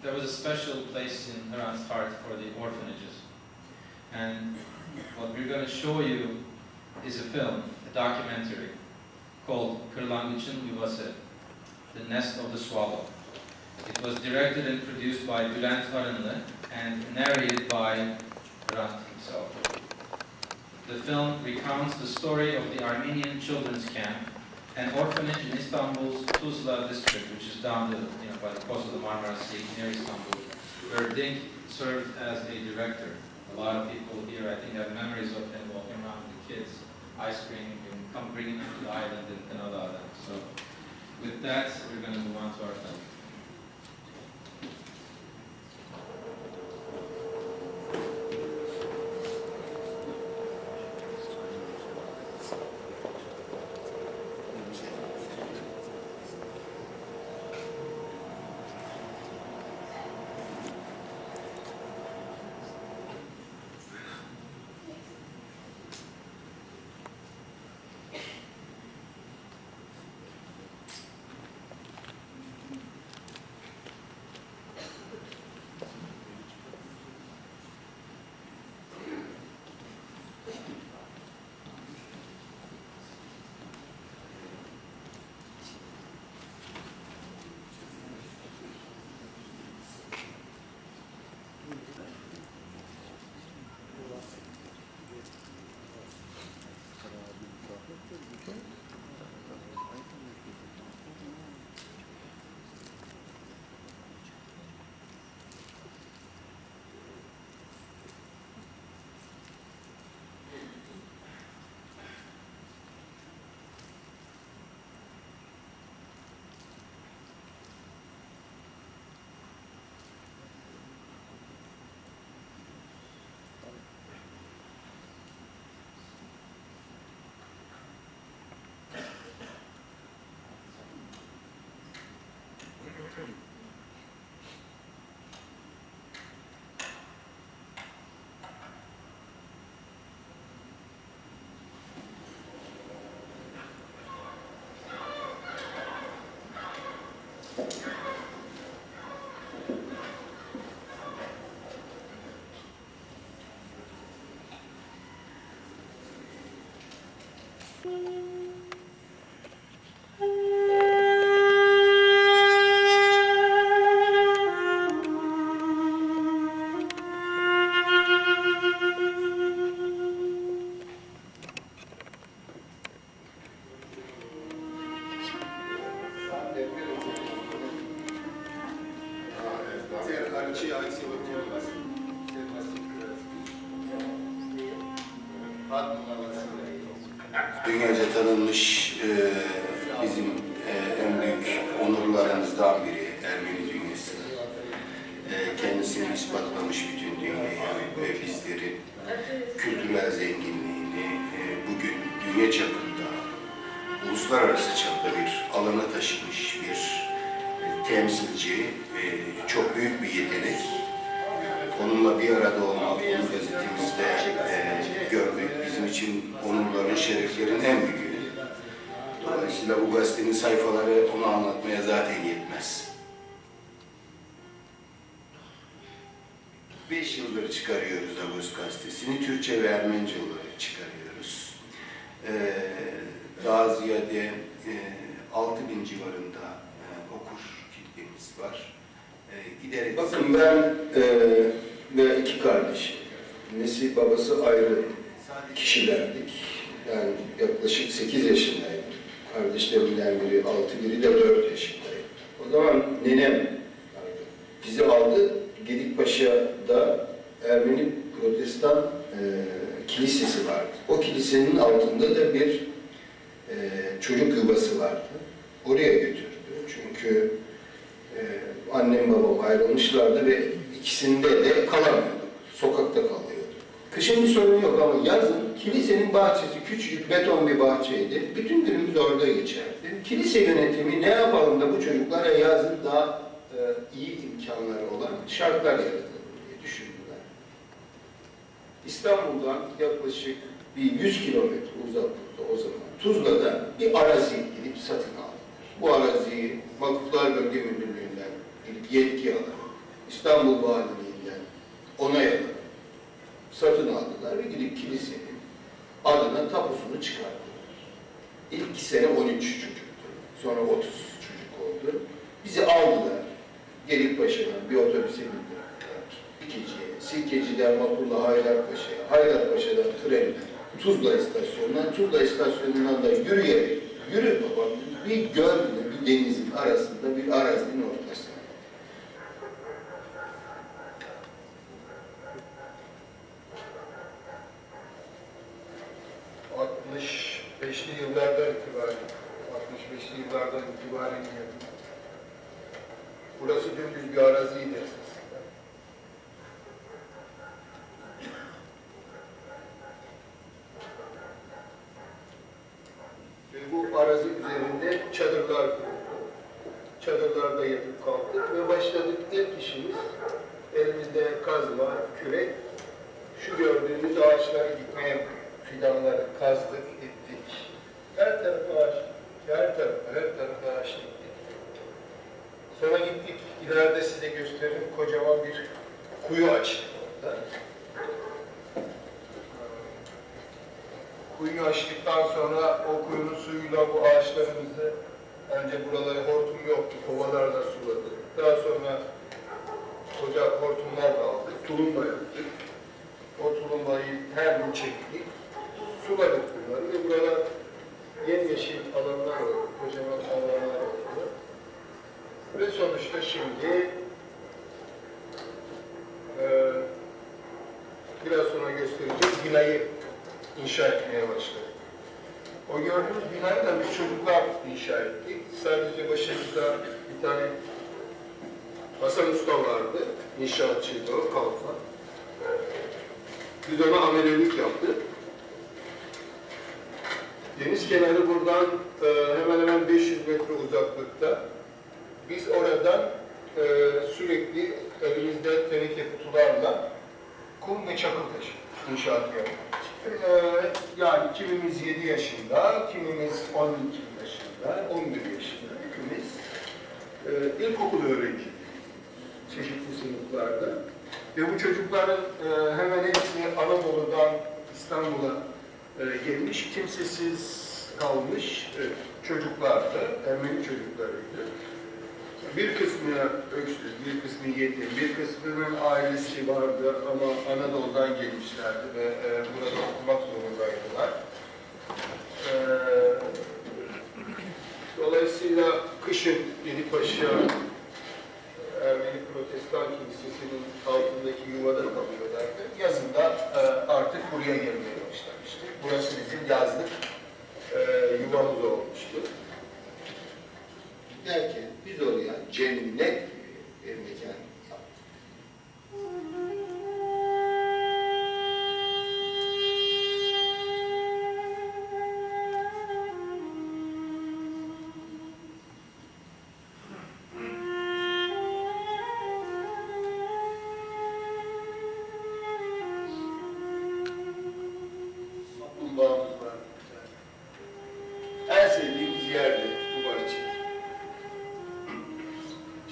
There was a special place in HRANT's heart for the orphanages. And what we're going to show you is a film, a documentary, called Kırlangıç'ın Yuvası, The Nest of the Swallow. It was directed and produced by Bülent Arınlı and narrated by HRANT himself. The film recounts the story of the Armenian children's camp, an orphanage in Istanbul's Tuzla district, which is down by the coast of the Marmara Sea near Istanbul, where Dink served as a director. A lot of people here, I think, have memories of him walking around with the kids, ice cream, and bringing them to the island in Canada. So, with that, we're going to move on to our film. Dünyaca tanınmış bizim en büyük onurlarımızdan biri Ermeni dünyası. Kendisini ispatlamış bütün dünyaya ve bizlerin kültürel zenginliğini bugün dünya çapında, uluslararası çapta bir alana taşımış bir temsilci, çok büyük bir yetenek. Onunla bir arada olmak, onu gazetemizde görmek bizim için onurların, şereflerin en büyüğü. Dolayısıyla bu gazetenin sayfaları onu anlatmaya zaten yetmez. 5 yıldır çıkarıyoruz Agos gazetesini. Türkçe ve Ermenice olarak çıkarıyoruz. Daha ziyade 6.000 civarında okur kitlemiz var. Giderek... Bakın ben ve 2 kardeşim, annesi babası ayrı kişilerdik. Yani yaklaşık 8 yaşındaydım. Kardeşlerimden biri 6, biri de 4 yaşındaydı. O zaman nenem bizi aldı. Gedikpaşa'da Ermeni Protestan kilisesi vardı. O kilisenin altında da bir çocuk yuvası vardı. Oraya götürdü. Çünkü annem babam ayrılmışlardı ve ikisinde de kalamıyorduk. Sokakta kalıyorduk. Kışın bir sorun yok ama yazın kilisenin bahçesi küçücük beton bir bahçeydi. Bütün günümüz orada geçerdi. Kilise yönetimi ne yapalım da bu çocuklara yazın daha iyi imkanları olan şartlar yaratalım diye düşündüler. İstanbul'dan yaklaşık bir 100 kilometre uzaklıkta o zaman Tuzla'da bir arazi gidip satın aldılar. Bu araziyi Vakıflar Bölge Müdürlüğü'nden gidip yetki alarak, İstanbul Valiliğinden onay alarak satın aldılar ve gidip kilisenin adına tapusunu çıkardılar. İlk 2 sene 13 çocuktu. Sonra 30 çocuk oldu. Bizi aldılar. Gedikpaşa'dan bir otobüse bindirdiler. Sikeci'ye, Sikeci'den vapurla Haydarpaşa'ya, Haydarpaşa'dan trenle, Tuzla istasyonundan, Tuzla istasyonundan da yürüyerek, yürü babam, bir gölle, bir denizin arasında bir arazinin ortasında. ...65'li yıllardan itibaren geldim. Burası dümdüz bir araziydi esasında. Ve bu arazi üzerinde çadırlar kuruldu. Çadırlarda yatıp kalktık ve başladık. İlk işimiz elimizde kazma, kürek, şu gördüğünüz ağaçları dikmeye, fidanları kazdık, ettik. Her tarafı ağaç, her tarafı ağaç diktik. Sonra gittik, ileride size gösteririm, kocaman bir kuyu açtık orada. Kuyuyu açtıktan sonra o kuyunun suyuyla bu ağaçlarımızı, önce buraları hortum yoktu, kovalarla suladık. Daha sonra koca hortumlar da aldık, tulumba yaptık. O tulumbayı her gün çektik, suladık bunları ve buralar yemyeşil alanlar oldu, kocaman alanlar oldu. Ve sonuçta şimdi biraz sonra göstereceğim binayı inşa etmeye başladık. O gördüğünüz binayı da biz çocuklar inşa ettik. Sadece başımızda bir tane Hasan Usta vardı, inşaatçıydı o, kalfa. Biz ona amelelik yaptık. Deniz kenarı buradan hemen hemen 500 metre uzaklıkta. Biz oradan sürekli elimizde teneke kutularla kum ve çakıl taşı inşaat yaptık. Yani kimimiz 7 yaşında, kimimiz 12 yaşında, 11 yaşında, hepimiz ilkokul öğrencisi çeşitli sınıflarda. Ve bu çocukların hemen hepsi Anadolu'dan İstanbul'a gelmiş kimsesiz kalmış çocuklardı, Ermeni çocuklarıydı. Bir kısmı öksüz, bir kısmı yetim, bir kısmının ailesi vardı ama Anadolu'dan gelmişlerdi ve burada okumak zorundaydılar. Dolayısıyla kışın Yenipaşa Ermeni Protestan Kilisesi'nin altındaki yuvada kalıyorlardı. Yazında artık buraya gelmeye başlamıştı. Burası bizim yazlık yuvamız olmuştu. Derken biz oraya cennet gibi bir mekan yaptık. Kaplumbağamız var. En sevdiğimiz yerde bu bahçe.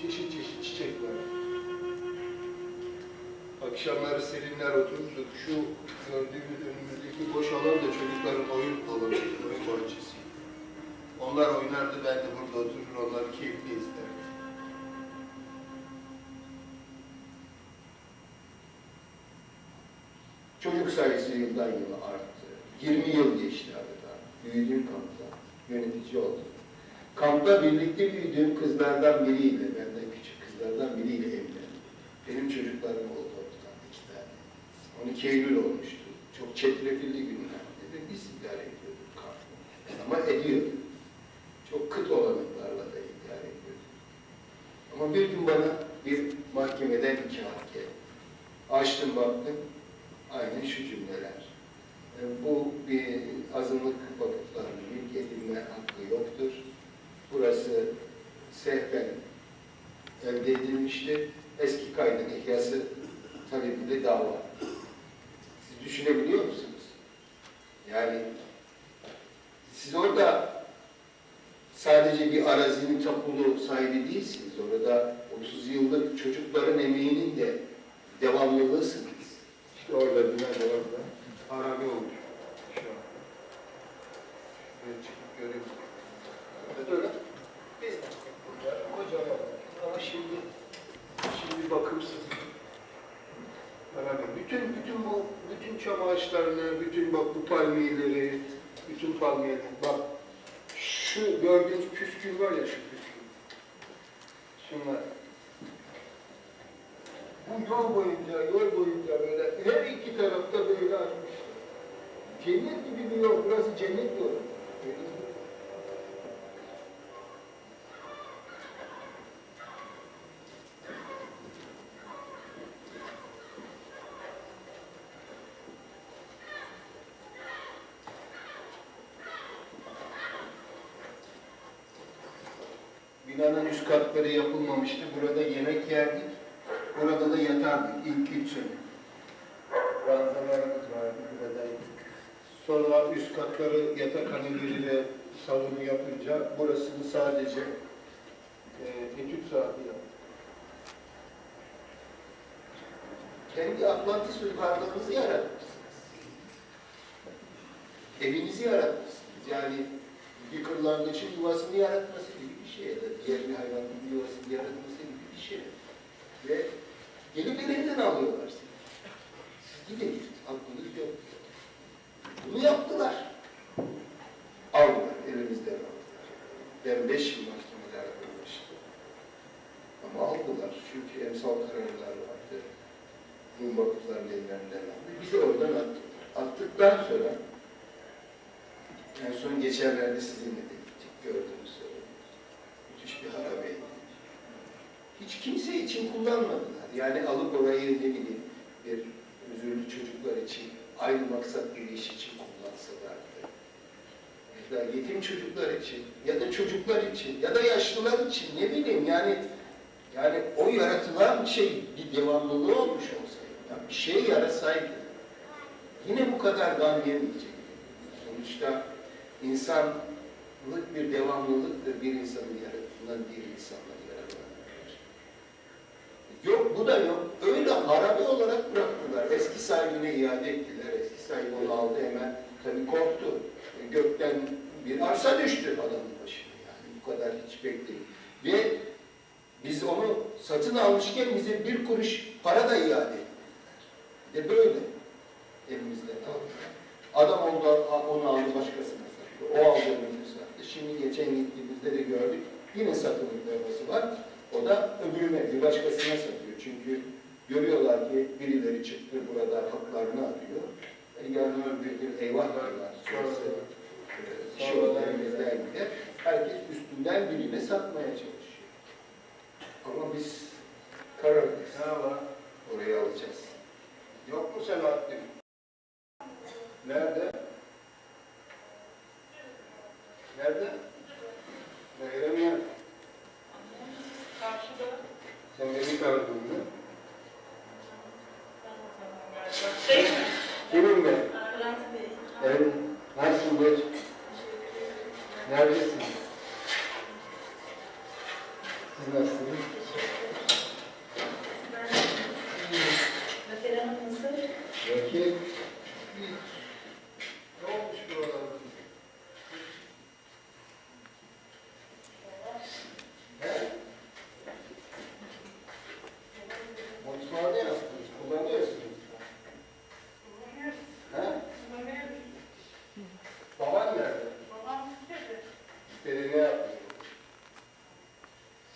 Çeşit çeşit çiçek var. Akşamları serinler otururduk. Şu gördüğümüz önümüzdeki boş alan da çocukların oyun alanı, oyun bahçesi. Onlar oynardı, ben de burada oturur, onları keyifli izlerdim. Çocuk sayısı yıldan yıla arttı. 20 yıl geçti arada. Büyüdüğüm kampta, yönetici oldum. Kampta birlikte büyüdüğüm kızlardan biriyle, benden küçük kızlardan biriyle evlendim. Benim çocuklarım oldu ortadan 2 tane. 12 Eylül olmuştu. Çok çetrefilli günlerdi ve biz idare ediyorduk kampı. Ama ediyorduk. Çok kıt olanaklarla da idare ediyorduk. Ama bir gün bana bir mahkemeden bir kağıt geldi. Açtım baktım, aynen şu cümleler. Bu bir azınlık vakıflarının mülk edilme hakkı yoktur. Burası sehven elde edilmiştir. Eski kaydın ihyası talebiyle dava. Siz düşünebiliyor musunuz? Yani siz orada sadece bir arazinin tapulu sahibi değilsiniz. Orada 30 yıllık çocukların emeğinin de devamlılığısınız. İşte orada orada harabe olmuş şu an. Şuraya çıkıp göreyim. Evet öyle. Biz burada kocaman ama şimdi bakımsız. Harabe. Bütün çam ağaçlarını, bütün bak bu palmiyeleri, bütün palmiyeleri, bak şu gördüğünüz püskül var ya, şu püskül. Şunlar. Bu yol boyunca böyle her iki tarafta böyle açmışlar. Cennet gibi bir yol, burası cennet yolu. Binanın üst katları yapılmamıştı. Burada yemek yerdik. Burada da yatardık ilk 3 sene. Ranzalarımız vardı, buradaydık. Sonra üst katları yatakhaneleri ve salonu yapınca burasını sadece etüt saati yaptık. Kendi Atlantis uygarlığınızı yaratmışsınız. Evinizi yaratmışsınız. Yani bir kırlangıçın yuvasını yaratması gibi bir şey ya da diğer bir hayvanın yuvasını yaratması gibi bir şey. Ve gelip elinden alıyorlar seni. Siz gidin, aklınız yok. Bunu yaptılar. Aldılar, elimizden aldılar. Ben 5 yıl mahkemeler yapmıştım. Ama aldılar. Çünkü emsal kararlar vardı. Bu vakıfların ellerinden aldı. Bizi oradan attılar. Attıktan sonra en son geçenlerde sizinle de gittik, gördüğünüz sonra. Müthiş bir harabeydi. Hiç kimse için kullanmadılar. Yani alıp orayı ne bileyim bir özürlü çocuklar için aynı maksat bir iş için kullansalardı. Ya da yetim çocuklar için ya da çocuklar için ya da yaşlılar için ne bileyim yani o yaratılan şey bir devamlılığı olmuş olsaydı. Yani bir şey yarasaydı yine bu kadar gam yemeyecek. Sonuçta insanlık bir devamlılıktır. Bir insanın yaratılan diğer insanlar yaratılır. Yok, bu da yok. Öyle harabe olarak bıraktılar. Eski sahibine iade ettiler. Eski sahibi onu aldı hemen. Tabii korktu. Gökten bir arsa düştü adamın başına. Yani bu kadar hiç bekleyin. Ve biz onu satın almışken bize bir kuruş para da iade ettiler. Böyle elimizde kaldı. Adam onu aldı başkasına sattı. O aldı öbürünü sattı. Şimdi geçen gittiğimizde de gördük. Yine satım uygulaması var. O da öbürüne, bir başkasına satıyor. Çünkü görüyorlar ki birileri çıktı burada haklarını arıyor. Yarın öbür gün eyvah diyorlar. Sonrası elimizden gider. Herkes üstünden birine satmaya çalışıyor. Ama biz kararlıyız. Orayı alacağız. Yok mu Selahattin? Nerede? Nerede? Nerede mi? Karşıda. Sen beni tanıdın mı? Şey mi? Kimim ben? Hrant Bey. Evet. Nasılsın? Neredesin? Siz nasılsınız? Veteranım nasıl? Peki. Ne olmuş buralarda? He? Mutfağı ne yaptınız? Kullanıyorsunuz. He? Baban nerede? Babam istedi. İstediğini ne yaptın?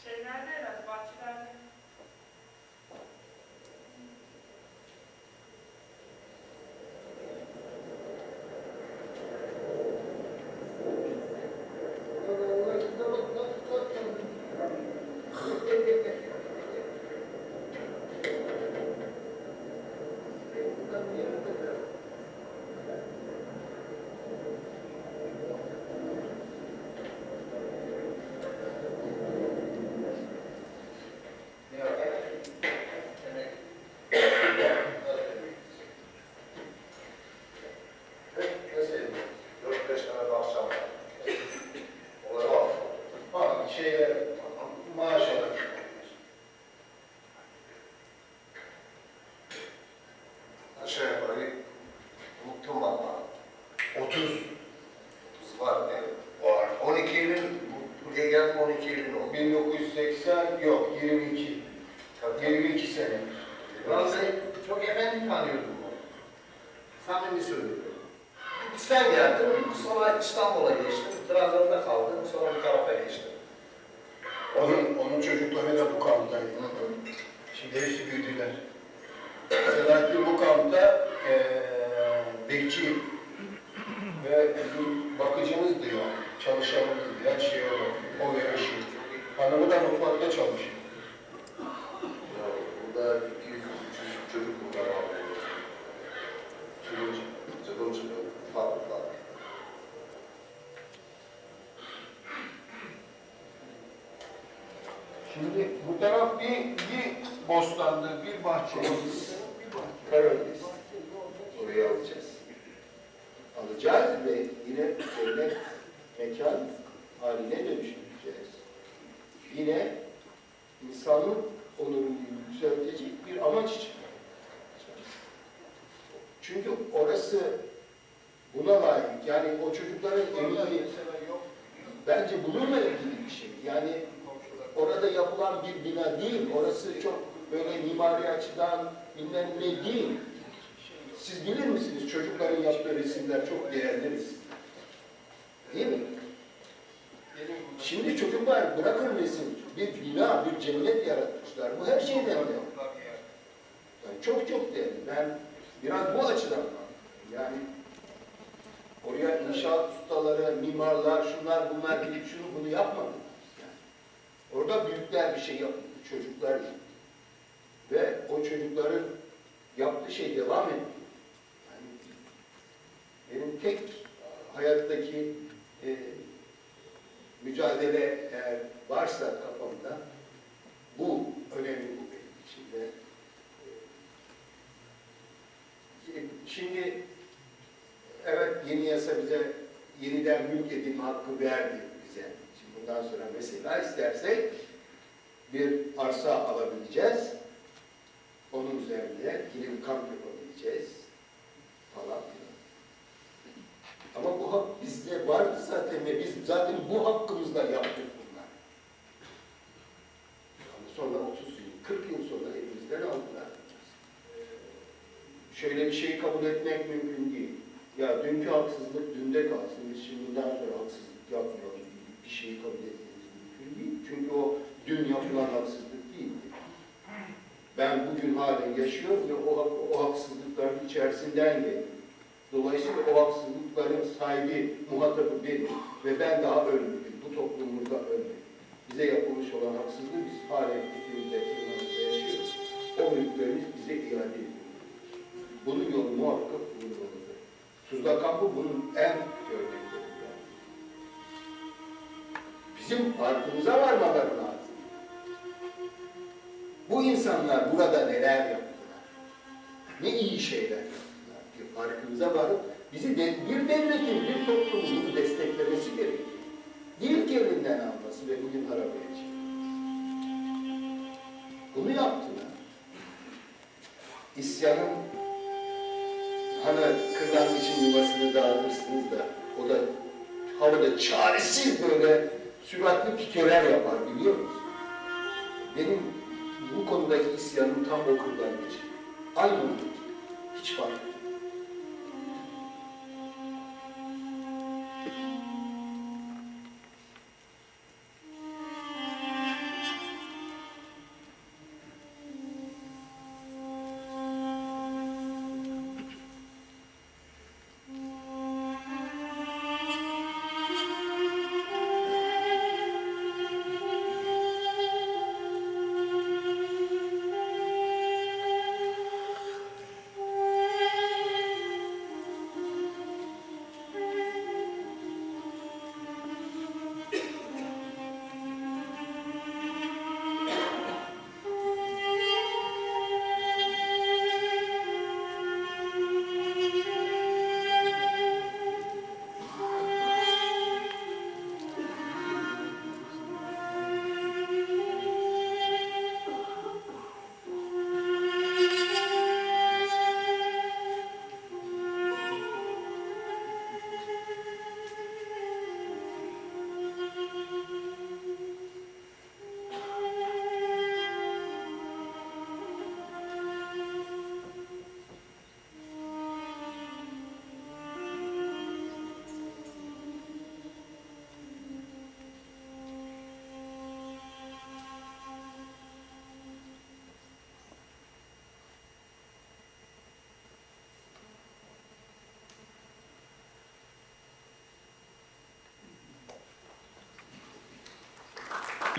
Şeylerde herhalde, bahçelerde. Aşağı yukarı unuttum valla. 30 var değil mi? Var. 12 Eylül, buraya geldim 12 Eylül oldu. 1980 yok, 22. Tabii. 22 sene. Ben seni çok efendi tanıyordum. Samimi söylüyorum. İslam geldim, sonra İstanbul'a geçtim, Trabzon'da kaldım, sonra bu tarafa geçtim. Onun çocukları da bu kamptaydı. Şimdi hepsi büyüdüler. Selahattin bu kampta bekçi ve bizim bakıcımızdı yani, çalışanımızdı, her şey o ve eşi. Hanımı da mutfakta çalışıyor. Burada 200-300 çocuk bunlar var. Çıkıl farklı. Şimdi bu taraf bir bostandı, bir bahçemiz. Kararlıyız. Orayı alacağız. Alacağız ve yine cennet mekan haline dönüştüreceğiz. Yine insanın onurunu yükseltecek bir amaç için. Çünkü orası buna layık. Yani o çocukların emeği bence bununla ilgili bir şey. Yani orada yapılan bir bina değil. Orası çok böyle mimari açıdan bilmem ne değil. Siz bilir misiniz? Çocukların yaptığı resimler çok değerli resimler. Değil mi? Şimdi çocuklar bırakın resim, bir bina, bir cennet yaratmışlar. Bu her şeyden değerli. Yani çok değerli. Ben biraz bu açıdan yani oraya inşaat ustaları, mimarlar, şunlar bunlar gidip şunu bunu yapmadı. Yani orada büyükler bir şey yaptı, çocuklar yaptı. Ve o çocukların yaptığı şey devam ediyor. Yani benim tek hayattaki mücadele eğer varsa kafamda bu önemli bu benim için de. Şimdi evet yeni yasa bize yeniden mülk edinme hakkı verdi bize. Şimdi bundan sonra mesela istersek bir arsa alabileceğiz. Onun üzerinde yine bir kamp yapabileceğiz falan filan. Ama bu hak bizde vardı zaten Zaten bu hakkımızla yaptık bunlar. Sonra 30 yıl, 40 yıl sonra elimizden aldılar. Şöyle bir şeyi kabul etmek mümkün değil. Ya dünkü haksızlık dünde kalsın, biz şimdi bundan sonra haksızlık yapmıyoruz. Bir şeyi kabul etmemiz mümkün değil. Çünkü o dün yapılan haksızlık değildi. Ben bugün halen yaşıyorum ve o haksızlıkların içerisinden geldim. Dolayısıyla o haksızlıkların sahibi, muhatabı benim ve ben daha ölmedim. Bu toplumumuzda ölmedim. Bize yapılmış olan haksızlığı biz halen ikimizde, tırnağımızda yaşıyoruz. O mülklerimiz bize iade edildi. Bunun yolu muhakkak bunun yoludur. Tuzla kampı bunun en örneklerinden. Bizim farkımıza varmaları lazım. Bu insanlar burada neler yaptılar? Ne iyi şeyler yaptılar. Bir farkımıza varıp bizi bir devletin, bir toplumun bunu desteklemesi gerekiyor. İlk elinden alması ve bugün arabaya çekmesi. Bunu yaptılar. İsyanın hani kırlangıç için yuvasını dağıtırsınız da o da havada çaresiz böyle süratli pikeler yapar biliyor musun? Benim bu konudaki isyanım tam o kırlangıç. Aynı onun. Hiç fark yok.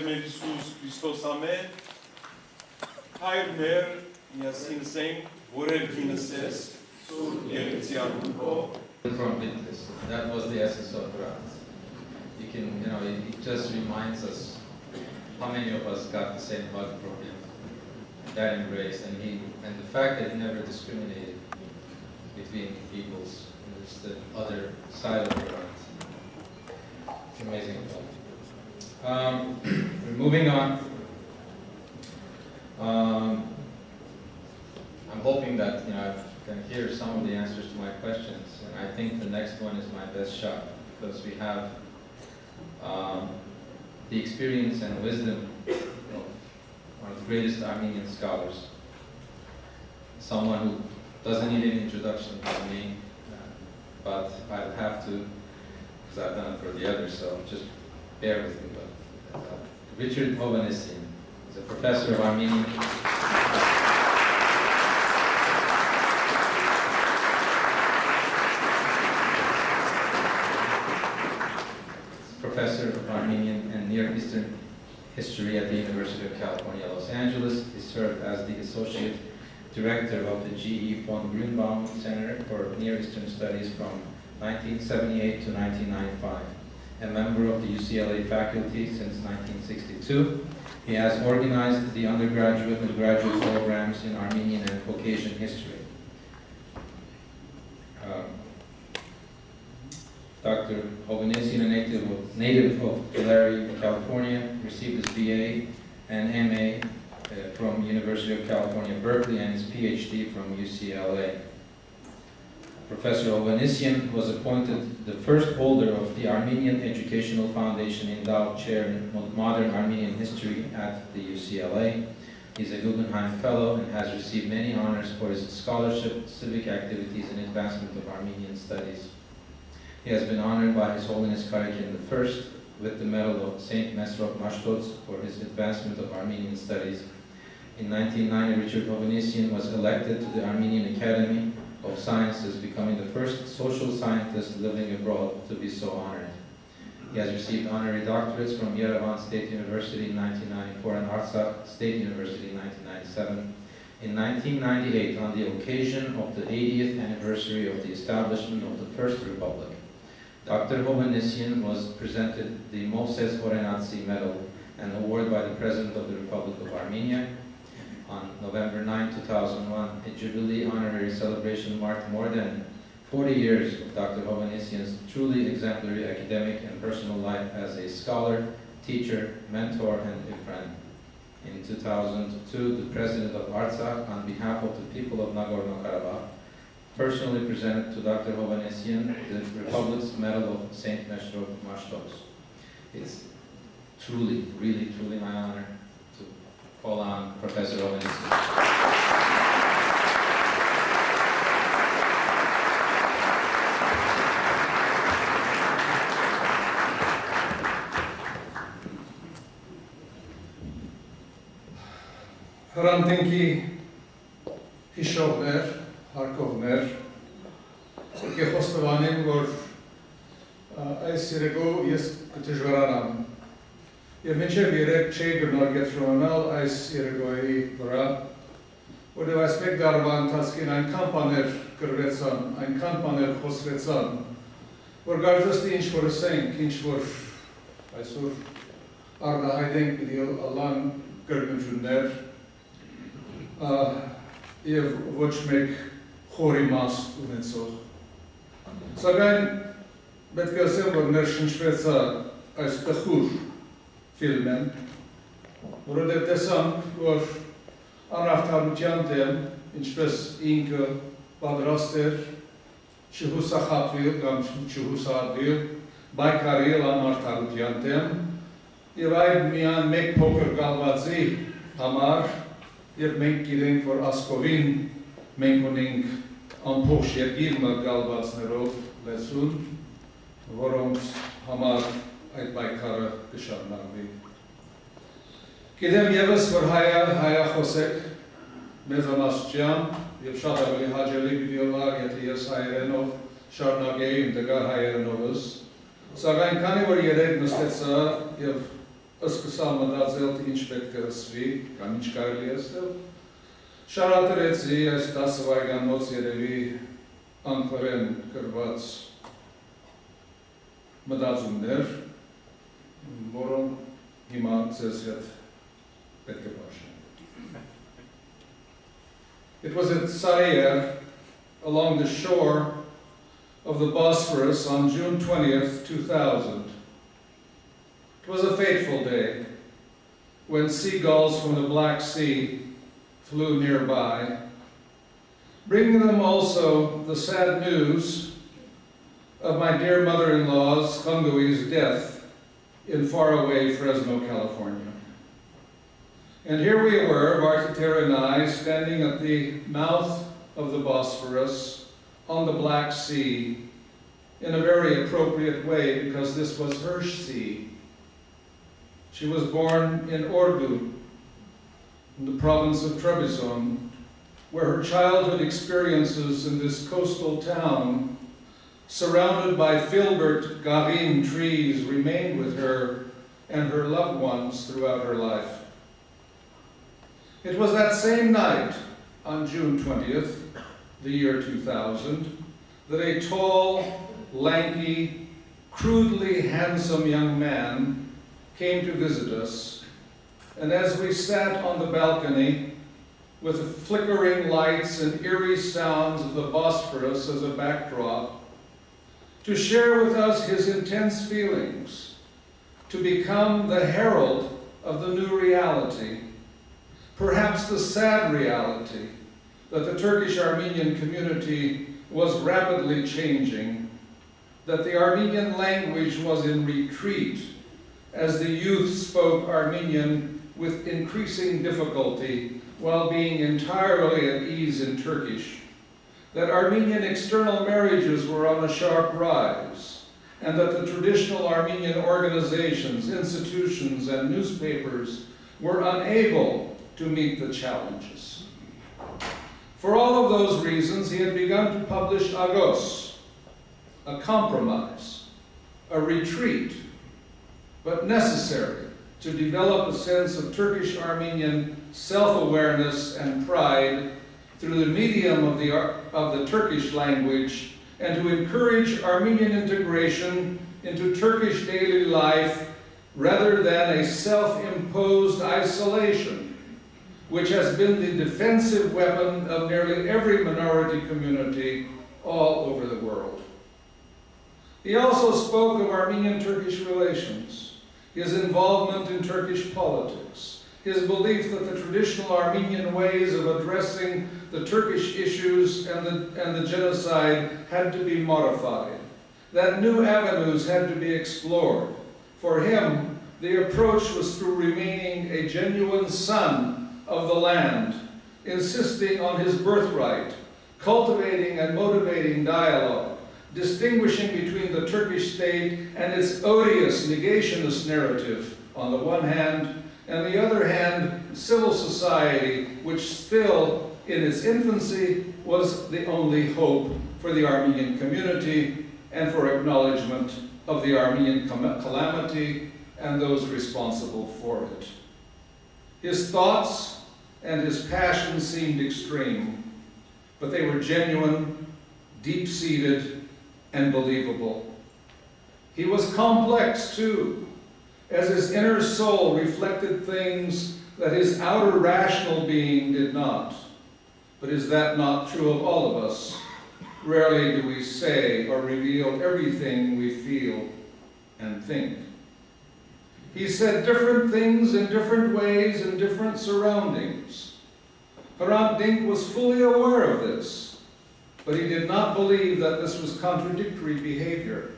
Med Jesus Christos amen. Hail Mary, sin same, vorel kineses, sur electianuco. From witness. That was the essence of HRANT. You can, it just reminds us how many of us got the same hug from him, that embrace, and the fact that he never discriminated between peoples. It's the other side of HRANT. It's amazing. We're moving on. I'm hoping that I can hear some of the answers to my questions, and I think the next one is my best shot because we have the experience and wisdom of one of the greatest Armenian scholars, someone who doesn't need an introduction from me, but I'll have to because I've done it for the others, so just bear with me. Richard Hovhannisyan is a professor of Armenian. Professor of Armenian and Near Eastern History at the University of California, Los Angeles. He served as the Associate Director of the G.E. von Grünbaum Center for Near Eastern Studies from 1978 to 1995. A member of the UCLA faculty since 1962. He has organized the undergraduate and graduate programs in Armenian and Caucasian history. Dr. Hovhannisyan, a native of Tulare, California, received his BA and MA from University of California, Berkeley, and his PhD from UCLA. Professor Ovanesyan was appointed the first holder of the Armenian Educational Foundation Endowed Chair in Modern Armenian History at the UCLA. He's a Guggenheim Fellow and has received many honors for his scholarship, civic activities, and advancement of Armenian studies. He has been honored by His Holiness Karakin I with the Medal of St. Mesrop Mashtots for his advancement of Armenian studies. In 1990, Richard Ovanesyan was elected to the Armenian Academy of Sciences, becoming the first social scientist living abroad to be so honored. He has received honorary doctorates from Yerevan State University in 1994 and Artsakh State University in 1997. In 1998, on the occasion of the 80th anniversary of the establishment of the First Republic, Dr. Ovanesyan was presented the Moses Horenatsi Medal, an award by the President of the Republic of Armenia. On November 9, 2001, a Jubilee honorary celebration marked more than 40 years of Dr. Ovanesyan's truly exemplary academic and personal life as a scholar, teacher, mentor, and a friend. In 2002, the President of Artsakh, on behalf of the people of Nagorno-Karabakh, personally presented to Dr. Ovanesyan the Republic's Medal of St. Mesrop Mashtots. It's truly, really, truly my honor to call on Professor Ovanesyan. HRANT DINK-ի հիշողներ, հարկողներ, կխոստովանեմ, որ այս երեկո ես կդժվարանամ եւ մինչեւ երեք չէի գնահատել այս երեկոյի վրա, որովհետեւ այս մեկ տարվա ընթացքին այնքան բաներ գրվեցան, այնքան բաներ խոսվեցան, որ կարծես թե ինչ որ ասենք, ինչ որ այսօր առնահայտենք պիտի ալան կրկնություններ եւ ոչ մեկ խորի մաս ունեցող։ Սակայն պետք է ասեմ, որ ներշնչվեց այս տխուր ֆիլմեն, որովհետեւ տեսանք, որ անարդարության դեմ, ինչպես ինքը պատրաստ էր չհուսախաբվել կամ չհուսահատվել, պայքարել անարդարության դեմ եւ այդ միայն մեկ փոքր գալվածի համար Եվ մենք գիտենք, որ ասկովին մենք ունենք ամբողջ երկիր մարգալվածներով լեսուն, որոնց համար այդ պայքարը կշարունակվի։ Գիտեմ ևս, որ հայախոսեք մեծամասնությամբ եւ շատ ավելի հաճելի պիտի ոլար, եթե ես հայերենով շարունակեի իմ տգար հայերենովս, սակայն քանի որ երեք նստեցա եւ սկսա մտածել, թե ինչ պետք է ասվի, կամ ինչ կարելի է ասել, շարադրեցի այս 10 վայրկյանոց երևի անգլերեն գրված մտածումներ, որոնք հիմա ձեզ հետ պետք է բաժնեմ։ It was at Sarayar, along the shore of the Bosphorus on June 20th, 2000. It was a fateful day when seagulls from the Black Sea flew nearby, bringing them also the sad news of my dear mother-in-law's Kongoese death in faraway Fresno, California. And here we were, Vartatera and I, standing at the mouth of the Bosphorus on the Black Sea in a very appropriate way because this was her sea. She was born in Ordu, in the province of Trebizond, where her childhood experiences in this coastal town, surrounded by filbert garin trees, remained with her and her loved ones throughout her life. It was that same night, on June 20th, the year 2000, that a tall, lanky, crudely handsome young man came to visit us, and as we sat on the balcony with the flickering lights and eerie sounds of the Bosphorus as a backdrop, to share with us his intense feelings, to become the herald of the new reality, perhaps the sad reality that the Turkish-Armenian community was rapidly changing, that the Armenian language was in retreat as the youth spoke Armenian with increasing difficulty while being entirely at ease in Turkish, that Armenian external marriages were on a sharp rise, and that the traditional Armenian organizations, institutions, and newspapers were unable to meet the challenges. For all of those reasons, he had begun to publish Agos, a compromise, a retreat, but necessary to develop a sense of Turkish-Armenian self-awareness and pride through the medium of the Turkish language, and to encourage Armenian integration into Turkish daily life rather than a self-imposed isolation, which has been the defensive weapon of nearly every minority community all over the world. He also spoke of Armenian-Turkish relations, his involvement in Turkish politics, his belief that the traditional Armenian ways of addressing the Turkish issues and the genocide had to be modified, that new avenues had to be explored. For him, the approach was through remaining a genuine son of the land, insisting on his birthright, cultivating and motivating dialogue, distinguishing between the Turkish state and its odious negationist narrative on the one hand, and the other hand, civil society, which still, in its infancy, was the only hope for the Armenian community and for acknowledgement of the Armenian calamity and those responsible for it. His thoughts and his passion seemed extreme, but they were genuine, deep-seated, and believable. He was complex, too, as his inner soul reflected things that his outer rational being did not. But is that not true of all of us? Rarely do we say or reveal everything we feel and think. He said different things in different ways in different surroundings. HRANT DINK was fully aware of this, but he did not believe that this was contradictory behavior.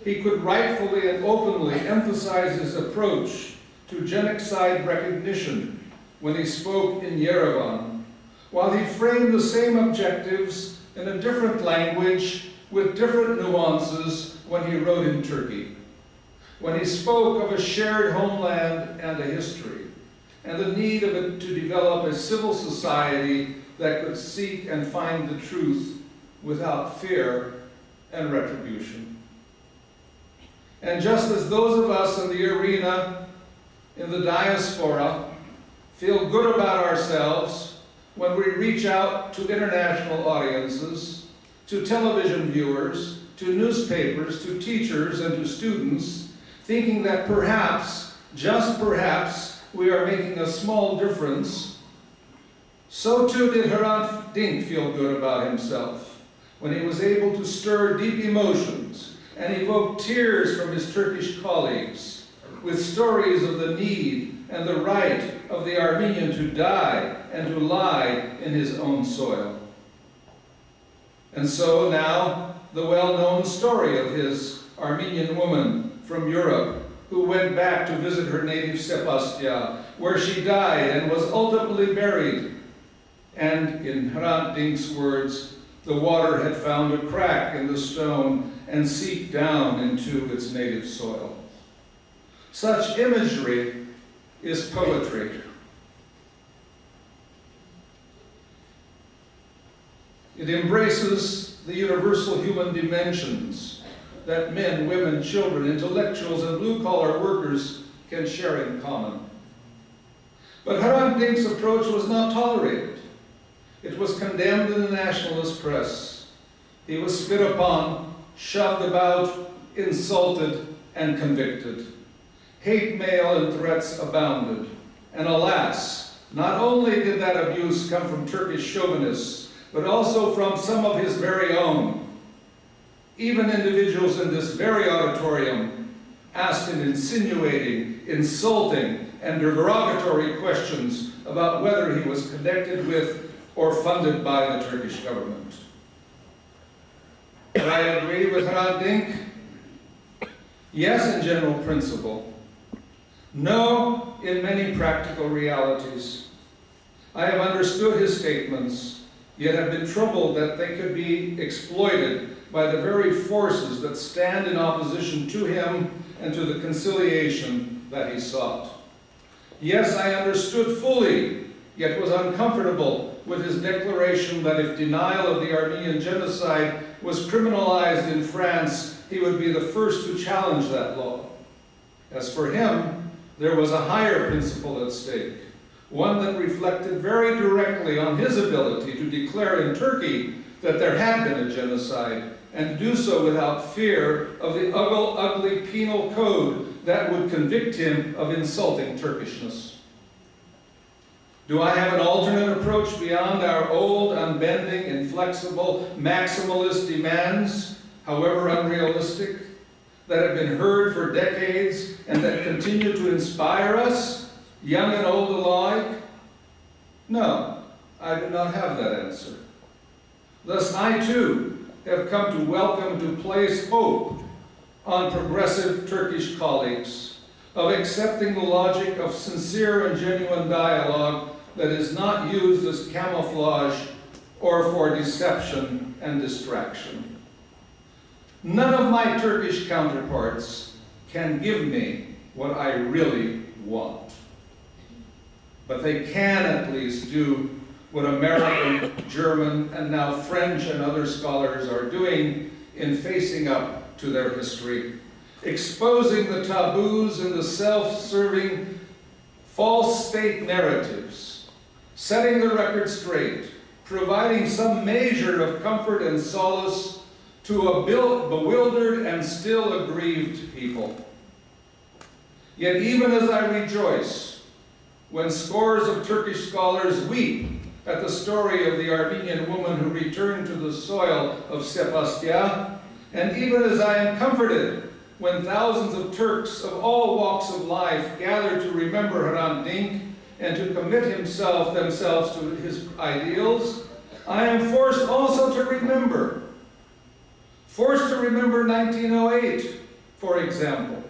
He could rightfully and openly emphasize his approach to genocide recognition when he spoke in Yerevan, while he framed the same objectives in a different language with different nuances when he wrote in Turkey, when he spoke of a shared homeland and a history, and the need of it to develop a civil society that could seek and find the truth without fear and retribution. And just as those of us in the arena, in the diaspora, feel good about ourselves when we reach out to international audiences, to television viewers, to newspapers, to teachers, and to students, thinking that perhaps, just perhaps, we are making a small difference, so too did HRANT DINK feel good about himself when he was able to stir deep emotions and evoke tears from his Turkish colleagues with stories of the need and the right of the Armenian to die and to lie in his own soil. And so now the well-known story of his Armenian woman from Europe who went back to visit her native Sepastia, where she died and was ultimately buried. And in HRANT DINK's words, the water had found a crack in the stone and seeped down into its native soil. Such imagery is poetry. It embraces the universal human dimensions that men, women, children, intellectuals, and blue-collar workers can share in common. But HRANT DINK's approach was not tolerated. It was condemned in the nationalist press. He was spit upon, shoved about, insulted, and convicted. Hate mail and threats abounded. And alas, not only did that abuse come from Turkish chauvinists, but also from some of his very own. Even individuals in this very auditorium asked him insinuating, insulting, and derogatory questions about whether he was connected with or funded by the Turkish government. Do I agree with HRANT DINK? Yes, in general principle. No, in many practical realities. I have understood his statements, yet have been troubled that they could be exploited by the very forces that stand in opposition to him and to the conciliation that he sought. Yes, I understood fully, yet was uncomfortable with his declaration that if denial of the Armenian genocide was criminalized in France, he would be the first to challenge that law. As for him, there was a higher principle at stake, one that reflected very directly on his ability to declare in Turkey that there had been a genocide, and do so without fear of the ugly penal code that would convict him of insulting Turkishness. Do I have an alternate approach beyond our old, unbending, inflexible, maximalist demands, however unrealistic, that have been heard for decades and that continue to inspire us, young and old alike? No, I do not have that answer. Thus, I too have come to welcome, to place hope on progressive Turkish colleagues, of accepting the logic of sincere and genuine dialogue that is not used as camouflage or for deception and distraction. None of my Turkish counterparts can give me what I really want. But they can at least do what American, German, and now French and other scholars are doing in facing up to their history, exposing the taboos and the self-serving false state narratives, setting the record straight, providing some measure of comfort and solace to a bewildered and still aggrieved people. Yet even as I rejoice when scores of Turkish scholars weep at the story of the Armenian woman who returned to the soil of Sebastia, and even as I am comforted when thousands of Turks of all walks of life gather to remember HRANT DINK and to commit themselves to his ideals, I am forced also to remember. Forced to remember 1908, for example,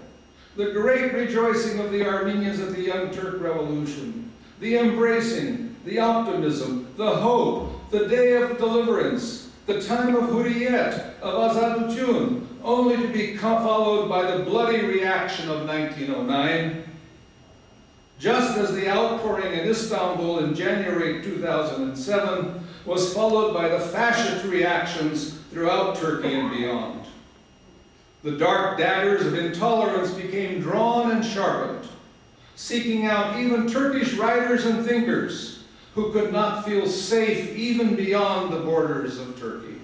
the great rejoicing of the Armenians at the Young Turk Revolution, the embracing, the optimism, the hope, the day of deliverance, the time of Hurriyet, of Azadutyun, only to be followed by the bloody reaction of 1909. Just as the outpouring in Istanbul in January 2007 was followed by the fascist reactions throughout Turkey and beyond. The dark daggers of intolerance became drawn and sharpened, seeking out even Turkish writers and thinkers who could not feel safe even beyond the borders of Turkey.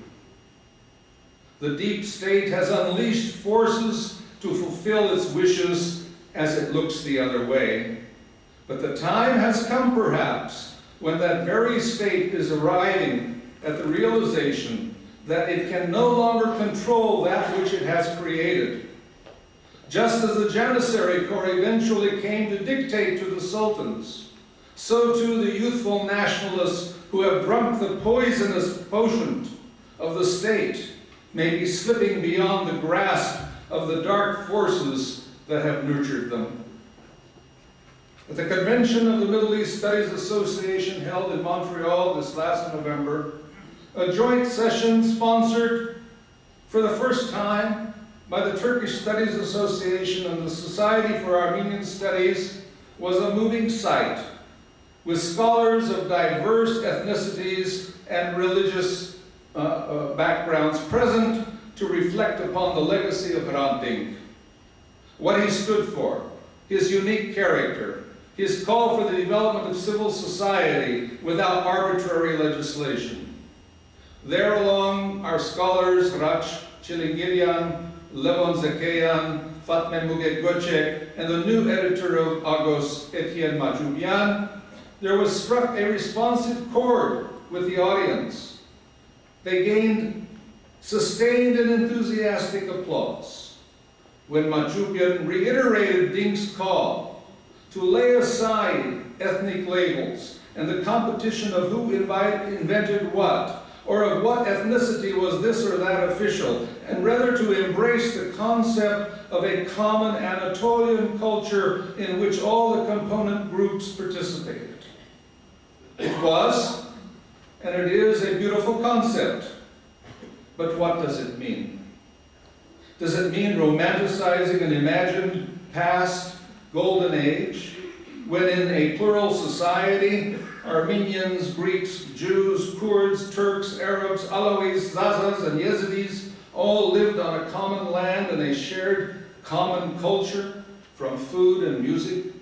The deep state has unleashed forces to fulfill its wishes as it looks the other way. But the time has come, perhaps, when that very state is arriving at the realization that it can no longer control that which it has created. Just as the Janissary Corps eventually came to dictate to the sultans, so too the youthful nationalists who have drunk the poisonous potion of the state may be slipping beyond the grasp of the dark forces that have nurtured them. At the convention of the Middle East Studies Association held in Montreal this last November, a joint session sponsored for the first time by the Turkish Studies Association and the Society for Armenian Studies was a moving sight, with scholars of diverse ethnicities and religious backgrounds present to reflect upon the legacy of HRANT DINK, what he stood for, his unique character, his call for the development of civil society without arbitrary legislation. There along are scholars Hraç Çilingirian, Levon Zekeyan, Fatme Muge Göçek, and the new editor of Agos, Etienne Majubian. There was struck a responsive chord with the audience. They gained sustained and enthusiastic applause when Majubian reiterated Dink's call to lay aside ethnic labels and the competition of who invented what, or of what ethnicity was this or that official, and rather to embrace the concept of a common Anatolian culture in which all the component groups participated. It was, and it is, a beautiful concept. But what does it mean? Does it mean romanticizing an imagined past golden age, when in a plural society, Armenians, Greeks, Jews, Kurds, Turks, Arabs, Alawis, Zazas, and Yazidis all lived on a common land and a shared common culture, from food and music?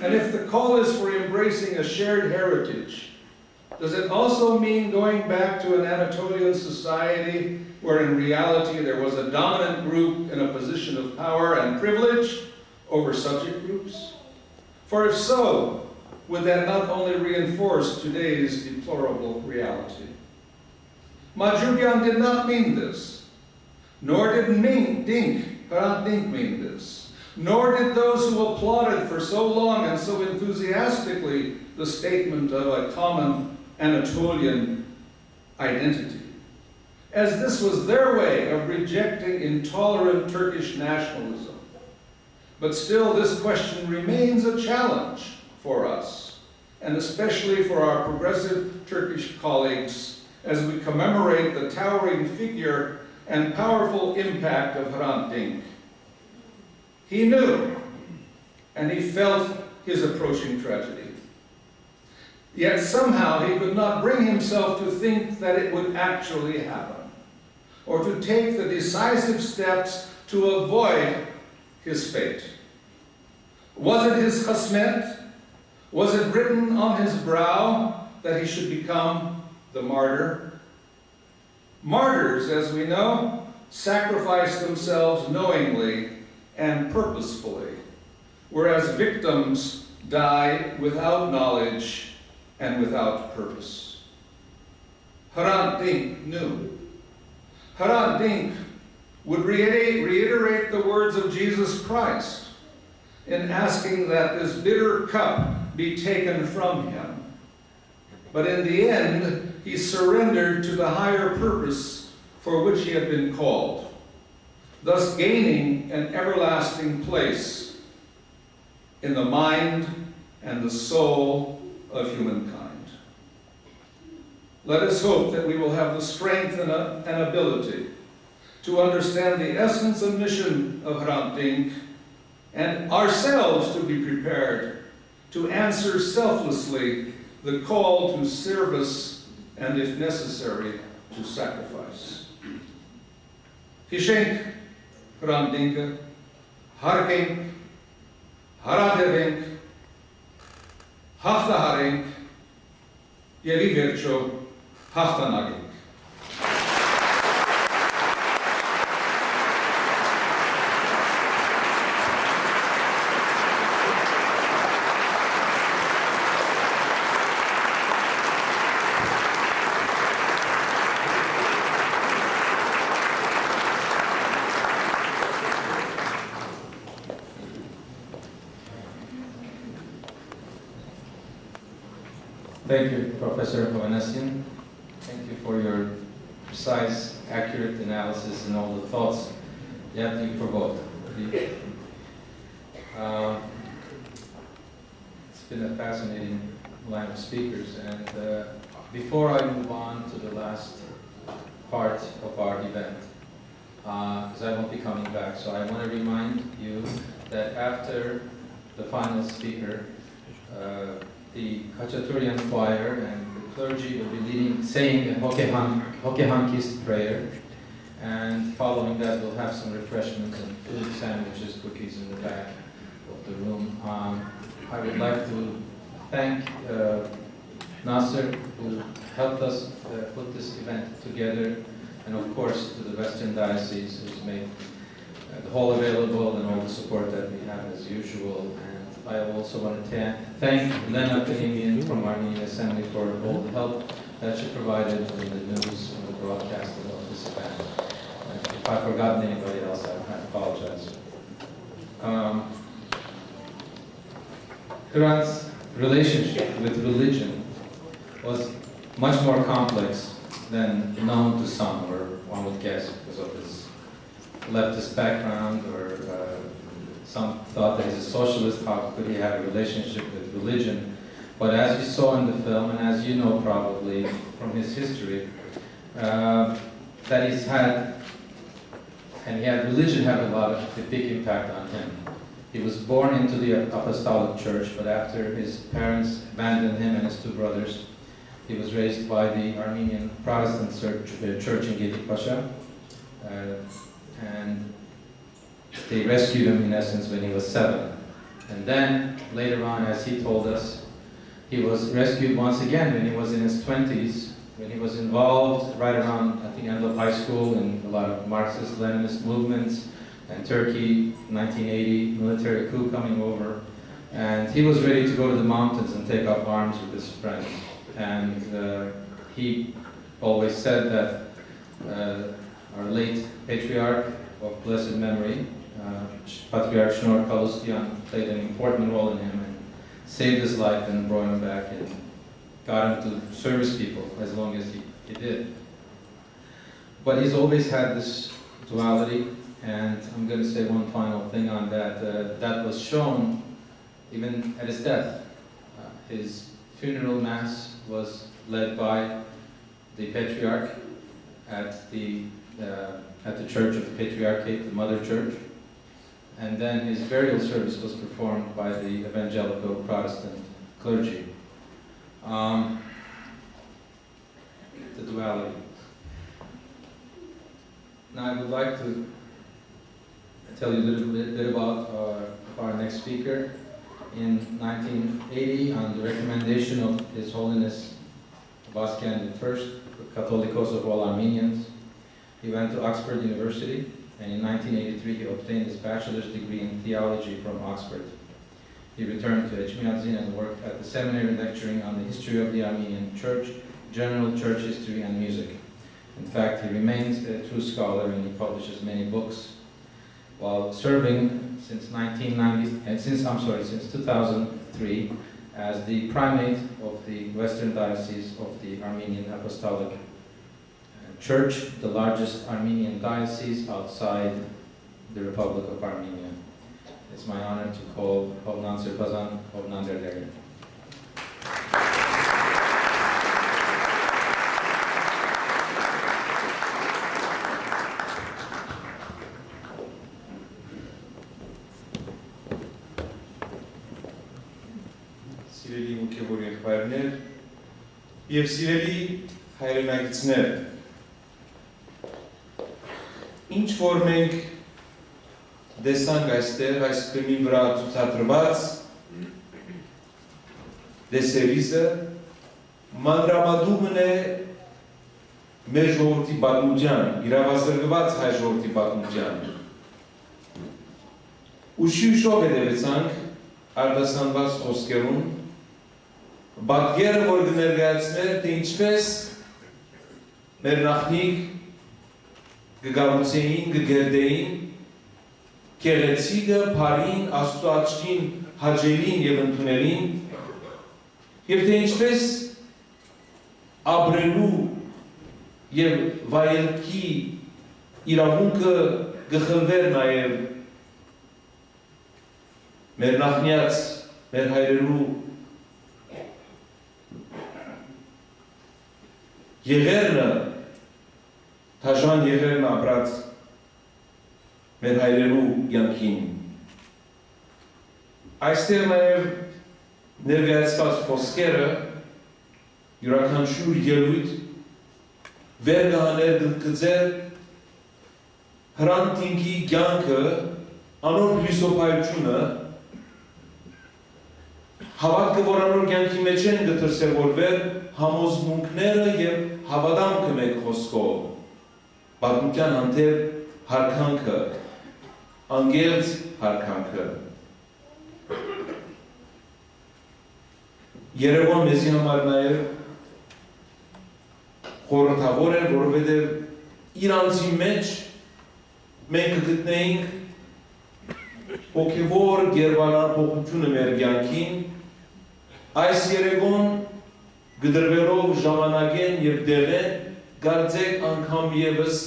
And if the call is for embracing a shared heritage, does it also mean going back to an Anatolian society where in reality there was a dominant group in a position of power and privilege over subject groups? For if so, would that not only reinforce today's deplorable reality? Majuryan did not mean this, nor did HRANT Dink mean this, nor did those who applauded for so long and so enthusiastically the statement of a common Anatolian identity, as this was their way of rejecting intolerant Turkish nationalism. But still, this question remains a challenge for us, and especially for our progressive Turkish colleagues, as we commemorate the towering figure and powerful impact of HRANT Dink. He knew, and he felt his approaching tragedy. Yet somehow he could not bring himself to think that it would actually happen, or to take the decisive steps to avoid his fate. Was it his chasmet? Was it written on his brow that he should become the martyr? Martyrs, as we know, sacrifice themselves knowingly and purposefully, whereas victims die without knowledge and without purpose. HRANT Dink knew. HRANT Dink would reiterate the words of Jesus Christ in asking that this bitter cup be taken from him. But in the end, he surrendered to the higher purpose for which he had been called, thus gaining an everlasting place in the mind and the soul of humankind. Let us hope that we will have the strength and ability to understand the essence and mission of HRANT Dink, and ourselves to be prepared to answer selflessly the call to service and, if necessary, to sacrifice. Geschenk HRANT Dinke, Harkink, Haradevink, Haftaharink, Yevivercho, Haftanagink. Thank you, Professor Hovannessian. Thank you for your precise, accurate analysis and all the thoughts that you provoked. It's been a fascinating line of speakers, and before I move on to the last part of our event, because I won't be coming back, so I want to remind you that after the final speaker, the Khachaturian choir and the clergy will be saying a Hokehankist prayer, and following that we'll have some refreshments and food, sandwiches, cookies in the back of the room. I would like to thank Nasser, who helped us put this event together, and of course to the Western Diocese, who's made the hall available and all the support that we have as usual. I also want to thank Lena Kanemian from Armenian Assembly for all the help that she provided in the news and the broadcasting of this event. If I've forgotten anybody else, I apologize. HRANT's relationship with religion was much more complex than known to some, or one would guess, because of his leftist background, or some thought that he's a socialist. How could he have a relationship with religion? But as you saw in the film, and as you know probably from his history, that he's had, and religion had a big impact on him. He was born into the Apostolic Church, but after his parents abandoned him and his two brothers, he was raised by the Armenian Protestant church in Gedikpaşa, and they rescued him in essence when he was 7. And then later on, as he told us, he was rescued once again when he was in his 20s, when he was involved right around, I think, end of high school in a lot of Marxist-Leninist movements, and Turkey, 1980, military coup coming over. And he was ready to go to the mountains and take up arms with his friends. And he always said that our late patriarch of blessed memory, Patriarch Shneur Kalustian, played an important role in him and saved his life and brought him back and got him to service people as long as he did. But he's always had this duality, and I'm going to say one final thing on that. That was shown even at his death. His funeral mass was led by the patriarch at the church of the Patriarchate, the Mother Church, and then his burial service was performed by the evangelical Protestant clergy. The duality. Now I would like to tell you a little bit about our next speaker. In 1980, on the recommendation of His Holiness Vaskian I, Catholicos of all Armenians, he went to Oxford University, and in 1983 he obtained his bachelor's degree in theology from Oxford. He returned to Echmiadzin and worked at the seminary lecturing on the history of the Armenian Church, general church history, and music. In fact, he remains a true scholar and he publishes many books. While serving since 2003 as the primate of the Western Diocese of the Armenian Apostolic Church, the largest Armenian diocese outside the Republic of Armenia. It's my honor to call Hovnan Sirpazan Hovnan Derleri. Սիրելի ոգևոր եղբայրներ եւ սիրելի հայրենակիցներ, ինչ որ մենք դեսանք այստեղ այս բեմի վրա ցուցադրված դեսերիզը մանրամատումն է մեր ժողովրդի պատմության, իրավասրգված հայ ժողովրդի պատմության։ Ուշիուշով հետևեցանք արդասանված խոսքերուն, բատգերը, որ կներկայացներ, թե ինչպես մեր նախնիկ կգառուցեին, կգերդեին, կեղեցիկը, փարին, Աստծո աչքին հաճելին եւ ընդուներին, եւ թե ինչպես ապրելու եւ վայելքի իրավունքը կխլվեր նաեւ մեր նախնյաց, մեր հայրերու եղերնը, թաժան եղերնը ապրած մեր հայրերու յանքին։ Այստեղ նաև ներկայացված խոսքերը յուրաքանչյուր ելույթ վեր կհաներ կգծեր Հրանտ Դինքի կյանքը, անոր փիլիսոփայությունը, հավատքը, որ անոր կյանքի մեջ են կդրսևորվեր համոզմունքները եւ հավատամքը մեկ խոսքով, պատմության հանդեպ հարկանքը, անգերց հարկանքը։ Երևան մեզի համար նաև խորհրդավոր էր, որովհետև իր անձի մեջ մենք կգտնեինք հոգևոր գերբանափոխությունը մեր կյանքին, այս երեգոն գդրվելով ժամանակեն և դեղեն, կարծեք անգամ եվս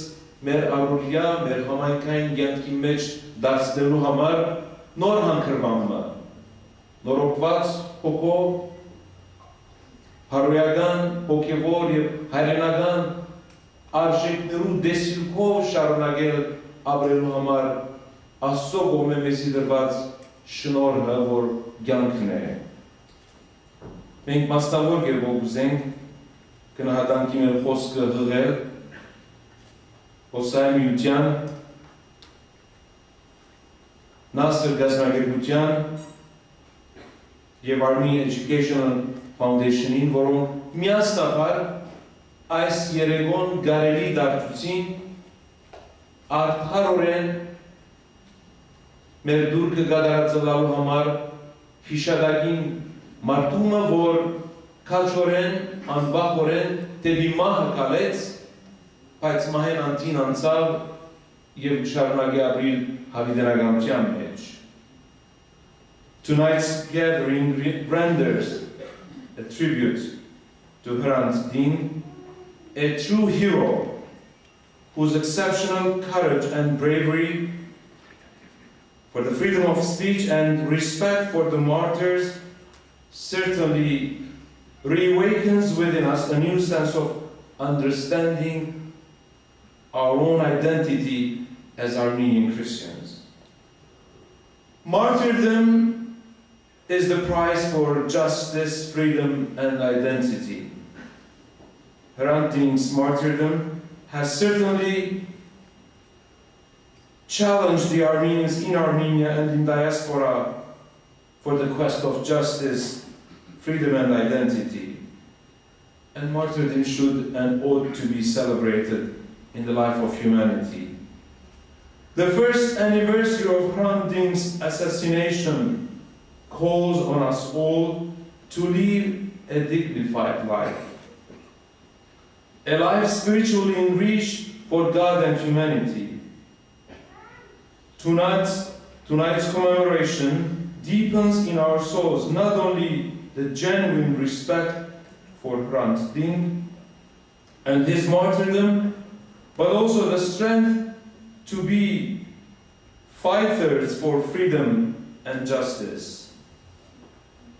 մեր առօրյա, մեր համայնքային կյանքի մեջ դարձնելու համար նոր հանքրվանմը, նորոգված հոգով, հարոյական, հոգևոր և հայրենական արժեքներու դեսիլքով շարունակել ապրելու համար Աստծո կողմէ մեզի դրված շնորհը, որ կյանքն է։ Մենք մասնավոր կերպով ուզենք գնահատանքի մեր խոսքը հղել Հոսայի միության, Նասր գազնագերգության և Army Educational Foundation-ին, որոնք միասնաբար այս երեգոն գարելի դարձուցին արդարորեն մեր դուրքը գադարածլալու համար հիշադակին մարդումը, որ քաջորեն, անվախորեն դեպի մահը կալեց, բայց մահեն անտին անցավ և շարունակի ապրիլ հավիտենականության մեջ։ Tonight's gathering renders a tribute to HRANT DINK, a true hero whose exceptional courage and bravery for the freedom of speech and respect for the martyrs certainly reawakens within us a new sense of understanding our own identity as Armenian Christians. Martyrdom is the price for justice, freedom, and identity. HRANT DINK's martyrdom has certainly challenged the Armenians in Armenia and in diaspora for the quest of justice, freedom, and identity. And martyrdom should and ought to be celebrated in the life of humanity. The first anniversary of HRANT DINK's assassination calls on us all to live a dignified life, a life spiritually enriched for God and humanity. Tonight's commemoration deepens in our souls not only the genuine respect for HRANT DINK and his martyrdom, but also the strength to be fighters for freedom and justice.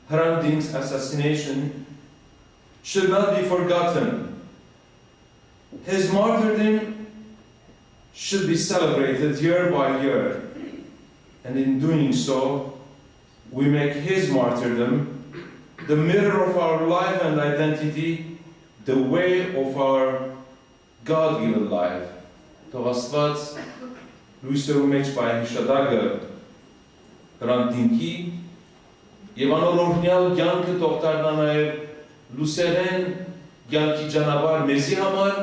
HRANT DINK's assassination should not be forgotten. His martyrdom should be celebrated year by year, and in doing so, we make his martyrdom the mirror of our life and identity, the way of our God-given life. Թող Աստված լույսերու մեջ բայ հիշադակը HRANT DINK-ի և անորորհնյալ կյանքը թող դառնա նաև լուսերեն կյանքի ճանապարհ մեզի համար,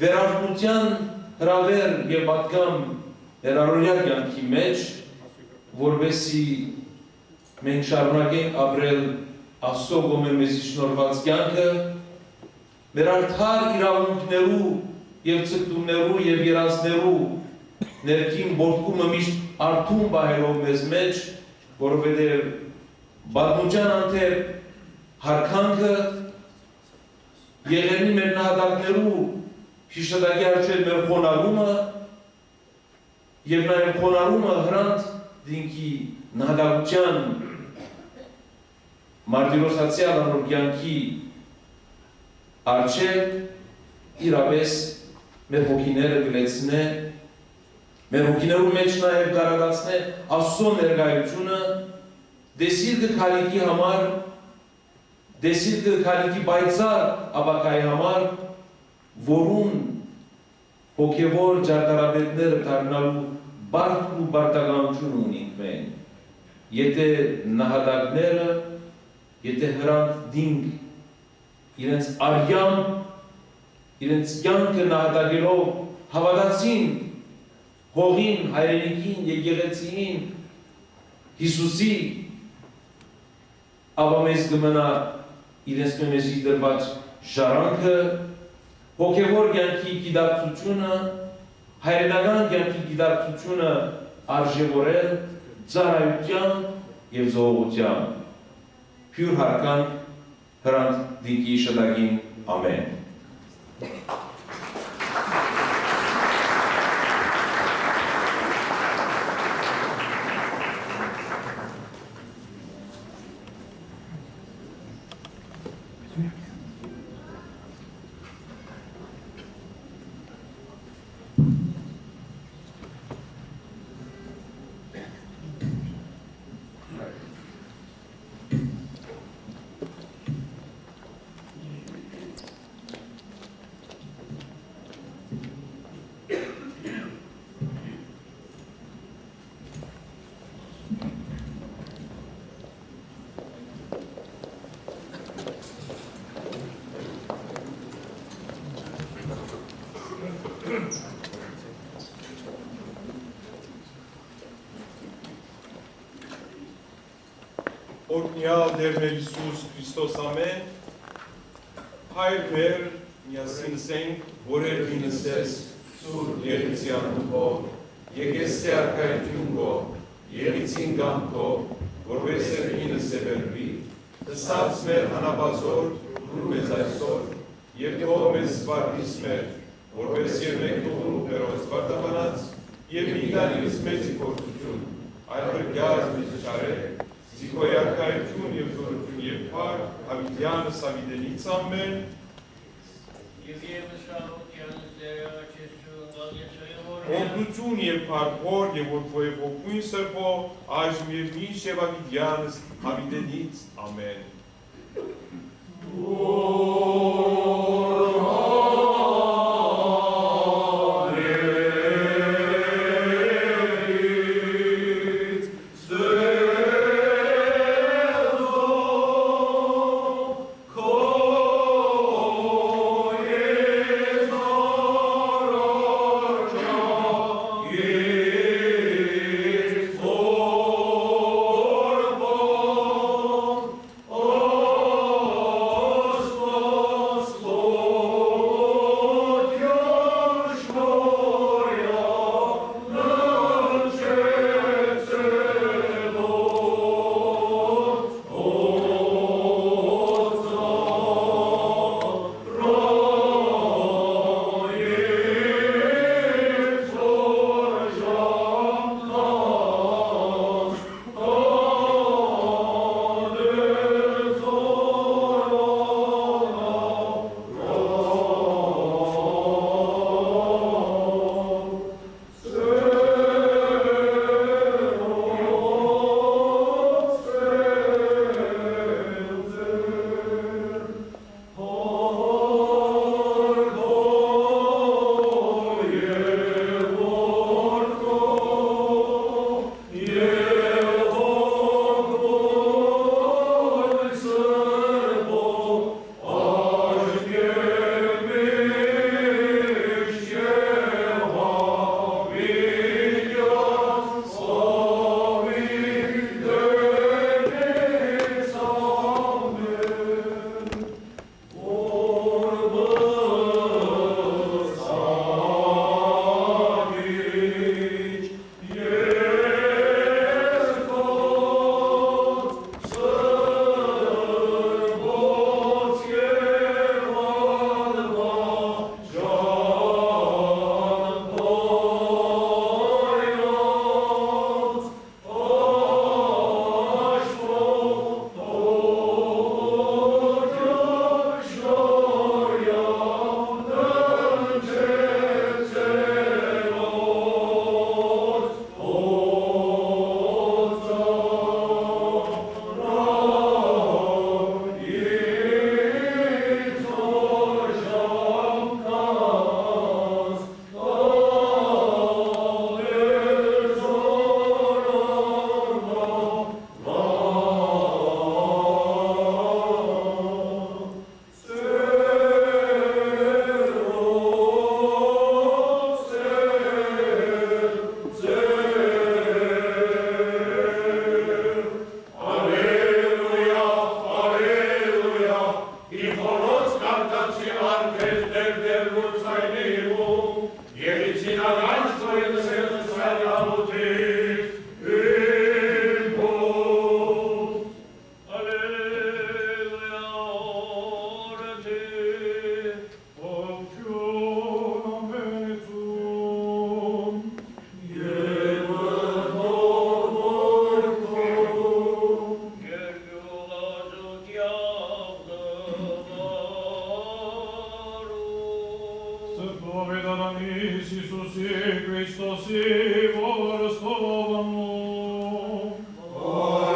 վերարտության հրավեր և պատգամ ներառօրյա կյանքի մեջ, որպեսզի մենք շարունակենք ապրել Աստծո կողմէ մեզի շնորհված կյանքը, մեր արդար իրավունքներու և ցկտումներու և երազներու ներքին բորտկումը միշտ արթուն պահելով մեզ մեջ, որովհետև պատմության անթև հարկանքը եղերնի մեր նահատակներու հիշադակի առջև մեր խոնարհումը և նաև խոնարհումը HRANT DINK-ի նահատակության մարտիրոսացիալ անոր կյանքի առջև իրապես մեր հոգիները գլեցնե, մեր հոգիներու մեջ նաև կարողացնե Աստծո ներկայությունը դեսիլքը քալիքի համար, դեսիլքը քալիքի պայծառ ապակայի համար, որուն հոգևոր ճարտարապետները դառնալու բարդ ու բարդականություն ունենք մենք։ Եթե նահատակները, եթե HRANT DINK իրենց արյամ, իրենց կյանքը նահատակելով հավատացին հողին, հայրենիքին, եկեղեցին, Հիսուսի, ապա մեզ կմնա իրենց մեզի դրված շարանքը, հոգևոր կյանքի գիտակցությունը, հայրենական կյանքի գիտակցությունը արժևորել ծառայության և զոհության։ Փյուր հարքան Հրանտ դինքի շտագին ամեն։ Օրհնյալ Տեր մեր Հիսուս Քրիստոս ամեն, Հայր մեր, միասին ասենք, որ երգինս ես, Սուրբ Եղիցյան Տուխով, եկես թե արքայություն Քո, Եղիցին գամ Քո, որպես երգինս է բերվի, դսած մեր հանապազոր, դուր մեզ այսօր, և թող մեզ սպարտիս մեր, որպես և մեկ տուղն ու պերոս վարտավանած, և մի դանիրս մեծի կործություն, այլ հրգյազ մեզ չարեք, Զիքոյ արքայություն և զորություն և փառք Հավիտյանս Հավիտենից ամեն։ Օրհնություն և փառք Հոր և Որդու և Հոգու Սրբո, այժմ և միշտ և Հավիտյանս Հավիտենից ամեն։ Adamis Iisusi Christosi vorstovamu. Oh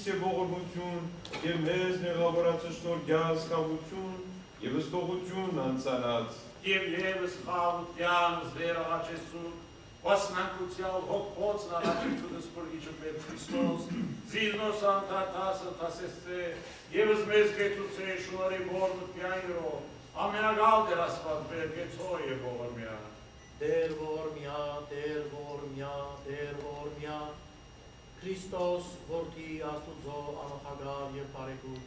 է ողորմություն և մեզ նեղավորացը շնորհյաս խաղություն և ըստողություն անցանած։ Եվ ևս խաղության զվերաղաչեսուն, Վասնանկության հոգոծն առաջությունս պրգիչը մեր Քրիստոս, զիզնոս անթատասը թասեսցե, ևս մեզ գեցուցե շնորի բորդը պյայնրո, ամենագալ դեր ասված բեր գեցո և ողորմյա։ Դեր ողորմյա, դեր ողորմյա, դեր ողորմյա, Քրիստոս որդի Աստուծո անոխագալ և բարեկուր,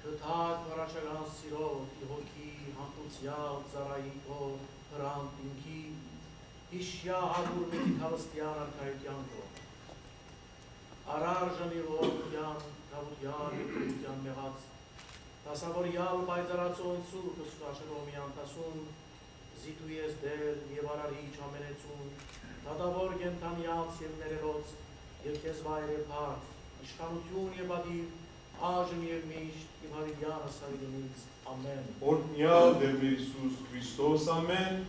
կթակ վարաշական սիրոտ, իհոգի հանդուցյալ ծարայի քո հրանտ դինքի, Իշյա հագուր մետի քավստյան արքայության քո, առարժն և ողորմյան, կավության և կրության մեղած, տասավորյալ բայձարացոն սուրբ ըսկաշրոմյան տասուն, զիտու ես դեր և արարիչ ամենեցուն, տադավոր գենտանյաց և ներերոց, և կեզ վայր և հարդ, իշխանություն և ադիվ, այժմ և միշտ և հավիդյանս հավիդենից, ամեն։ Օրհնյալ դեր մեր Հիսուս Քրիստոս, ամեն։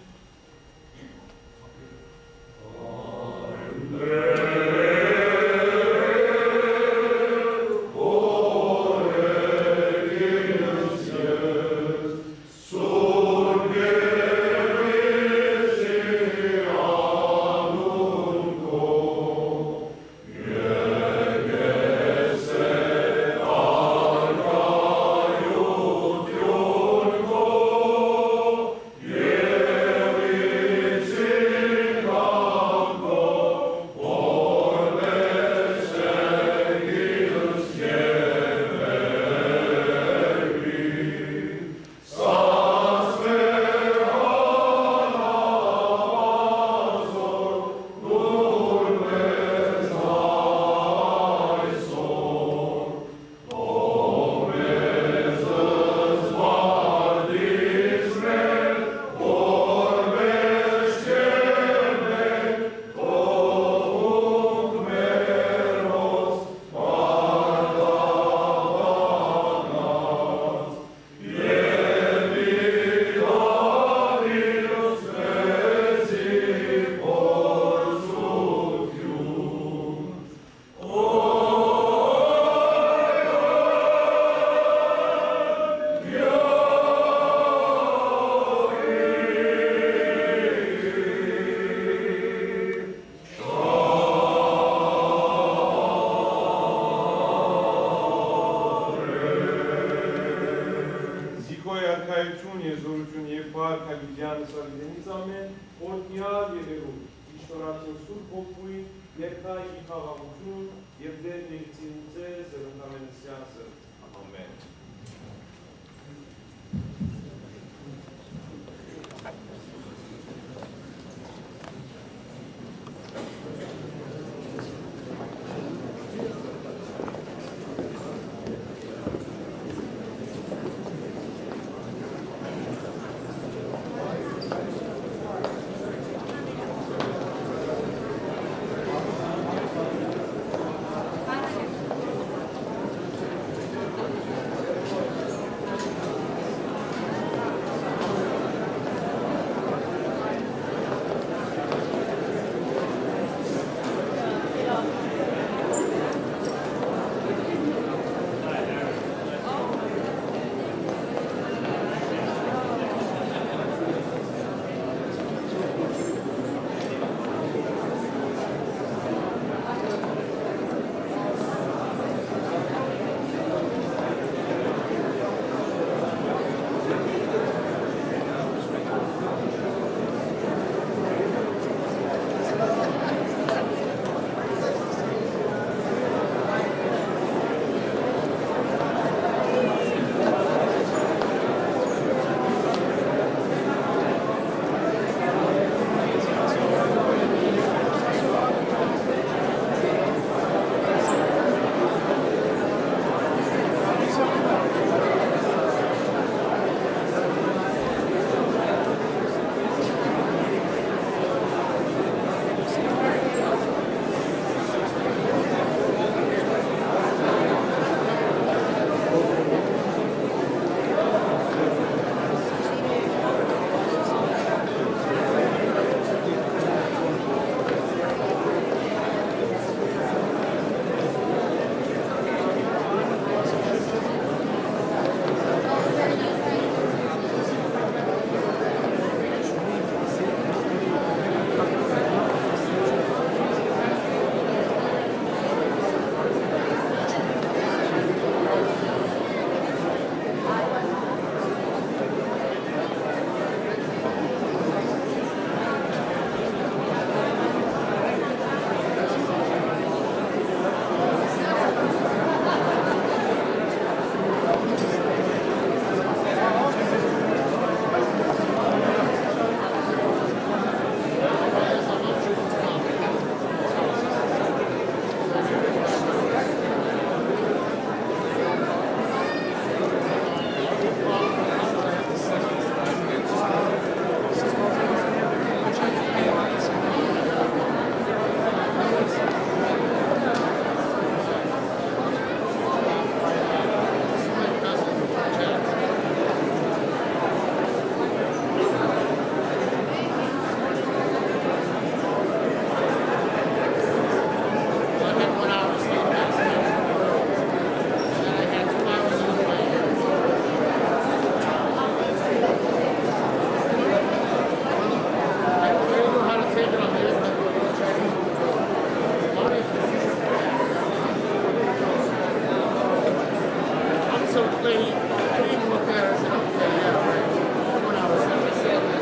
so clean. I didn't look at it and say, okay, yeah, right. When I was in the cell,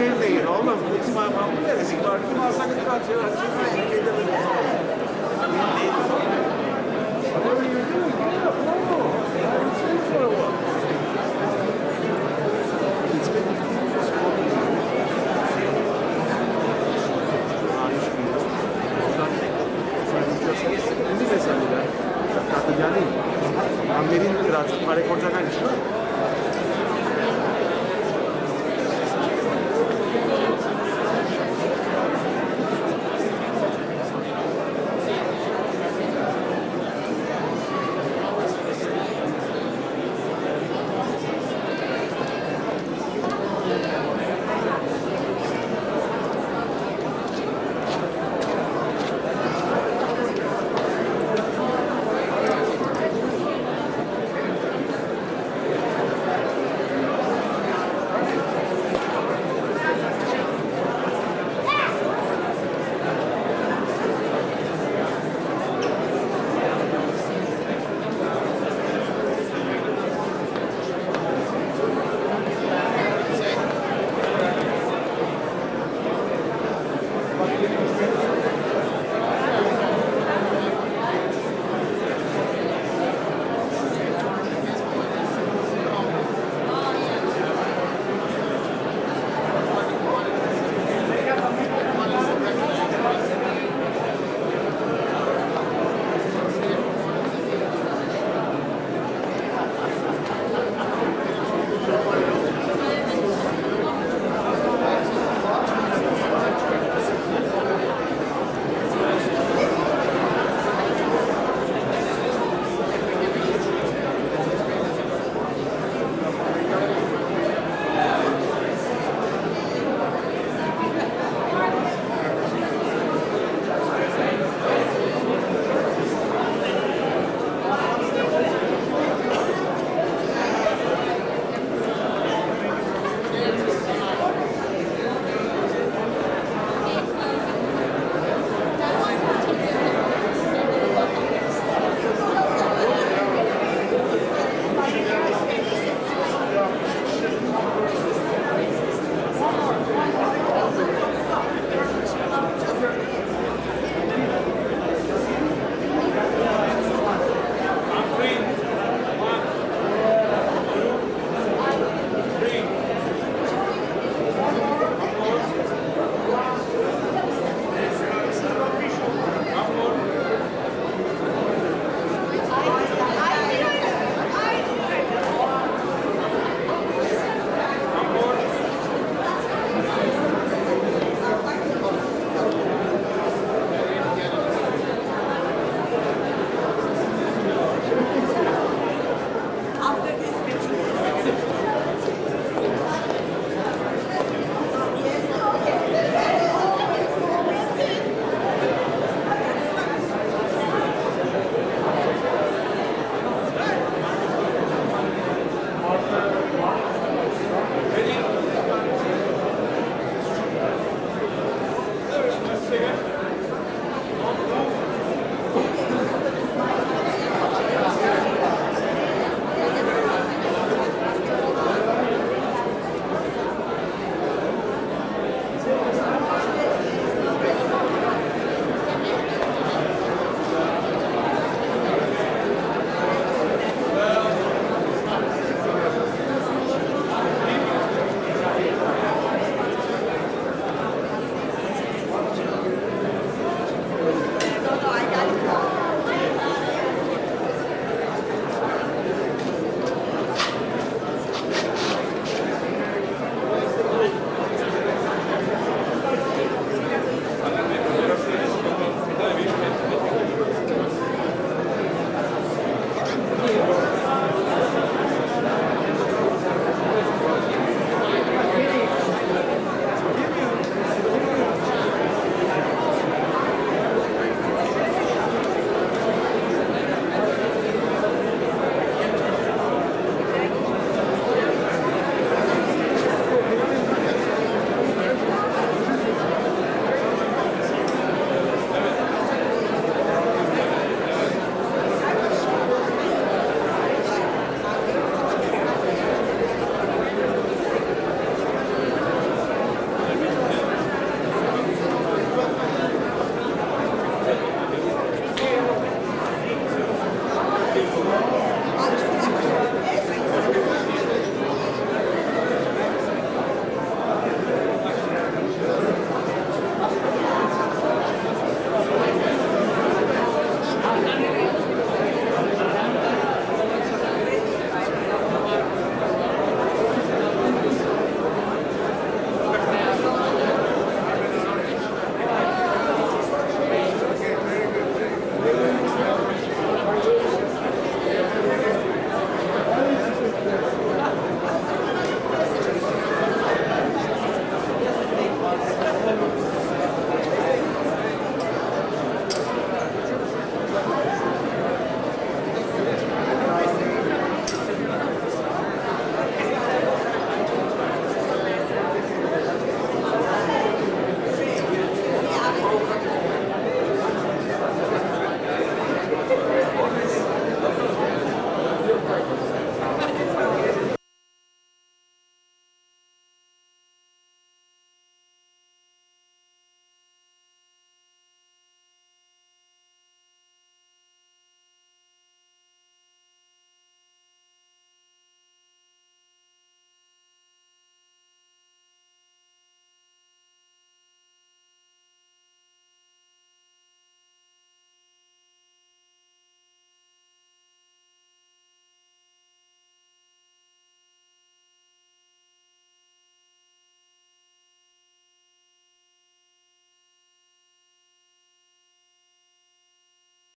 scendere, no? Ma pure si guarda, ma sa che faccio la cena che deve Am venit, grazie, mare corza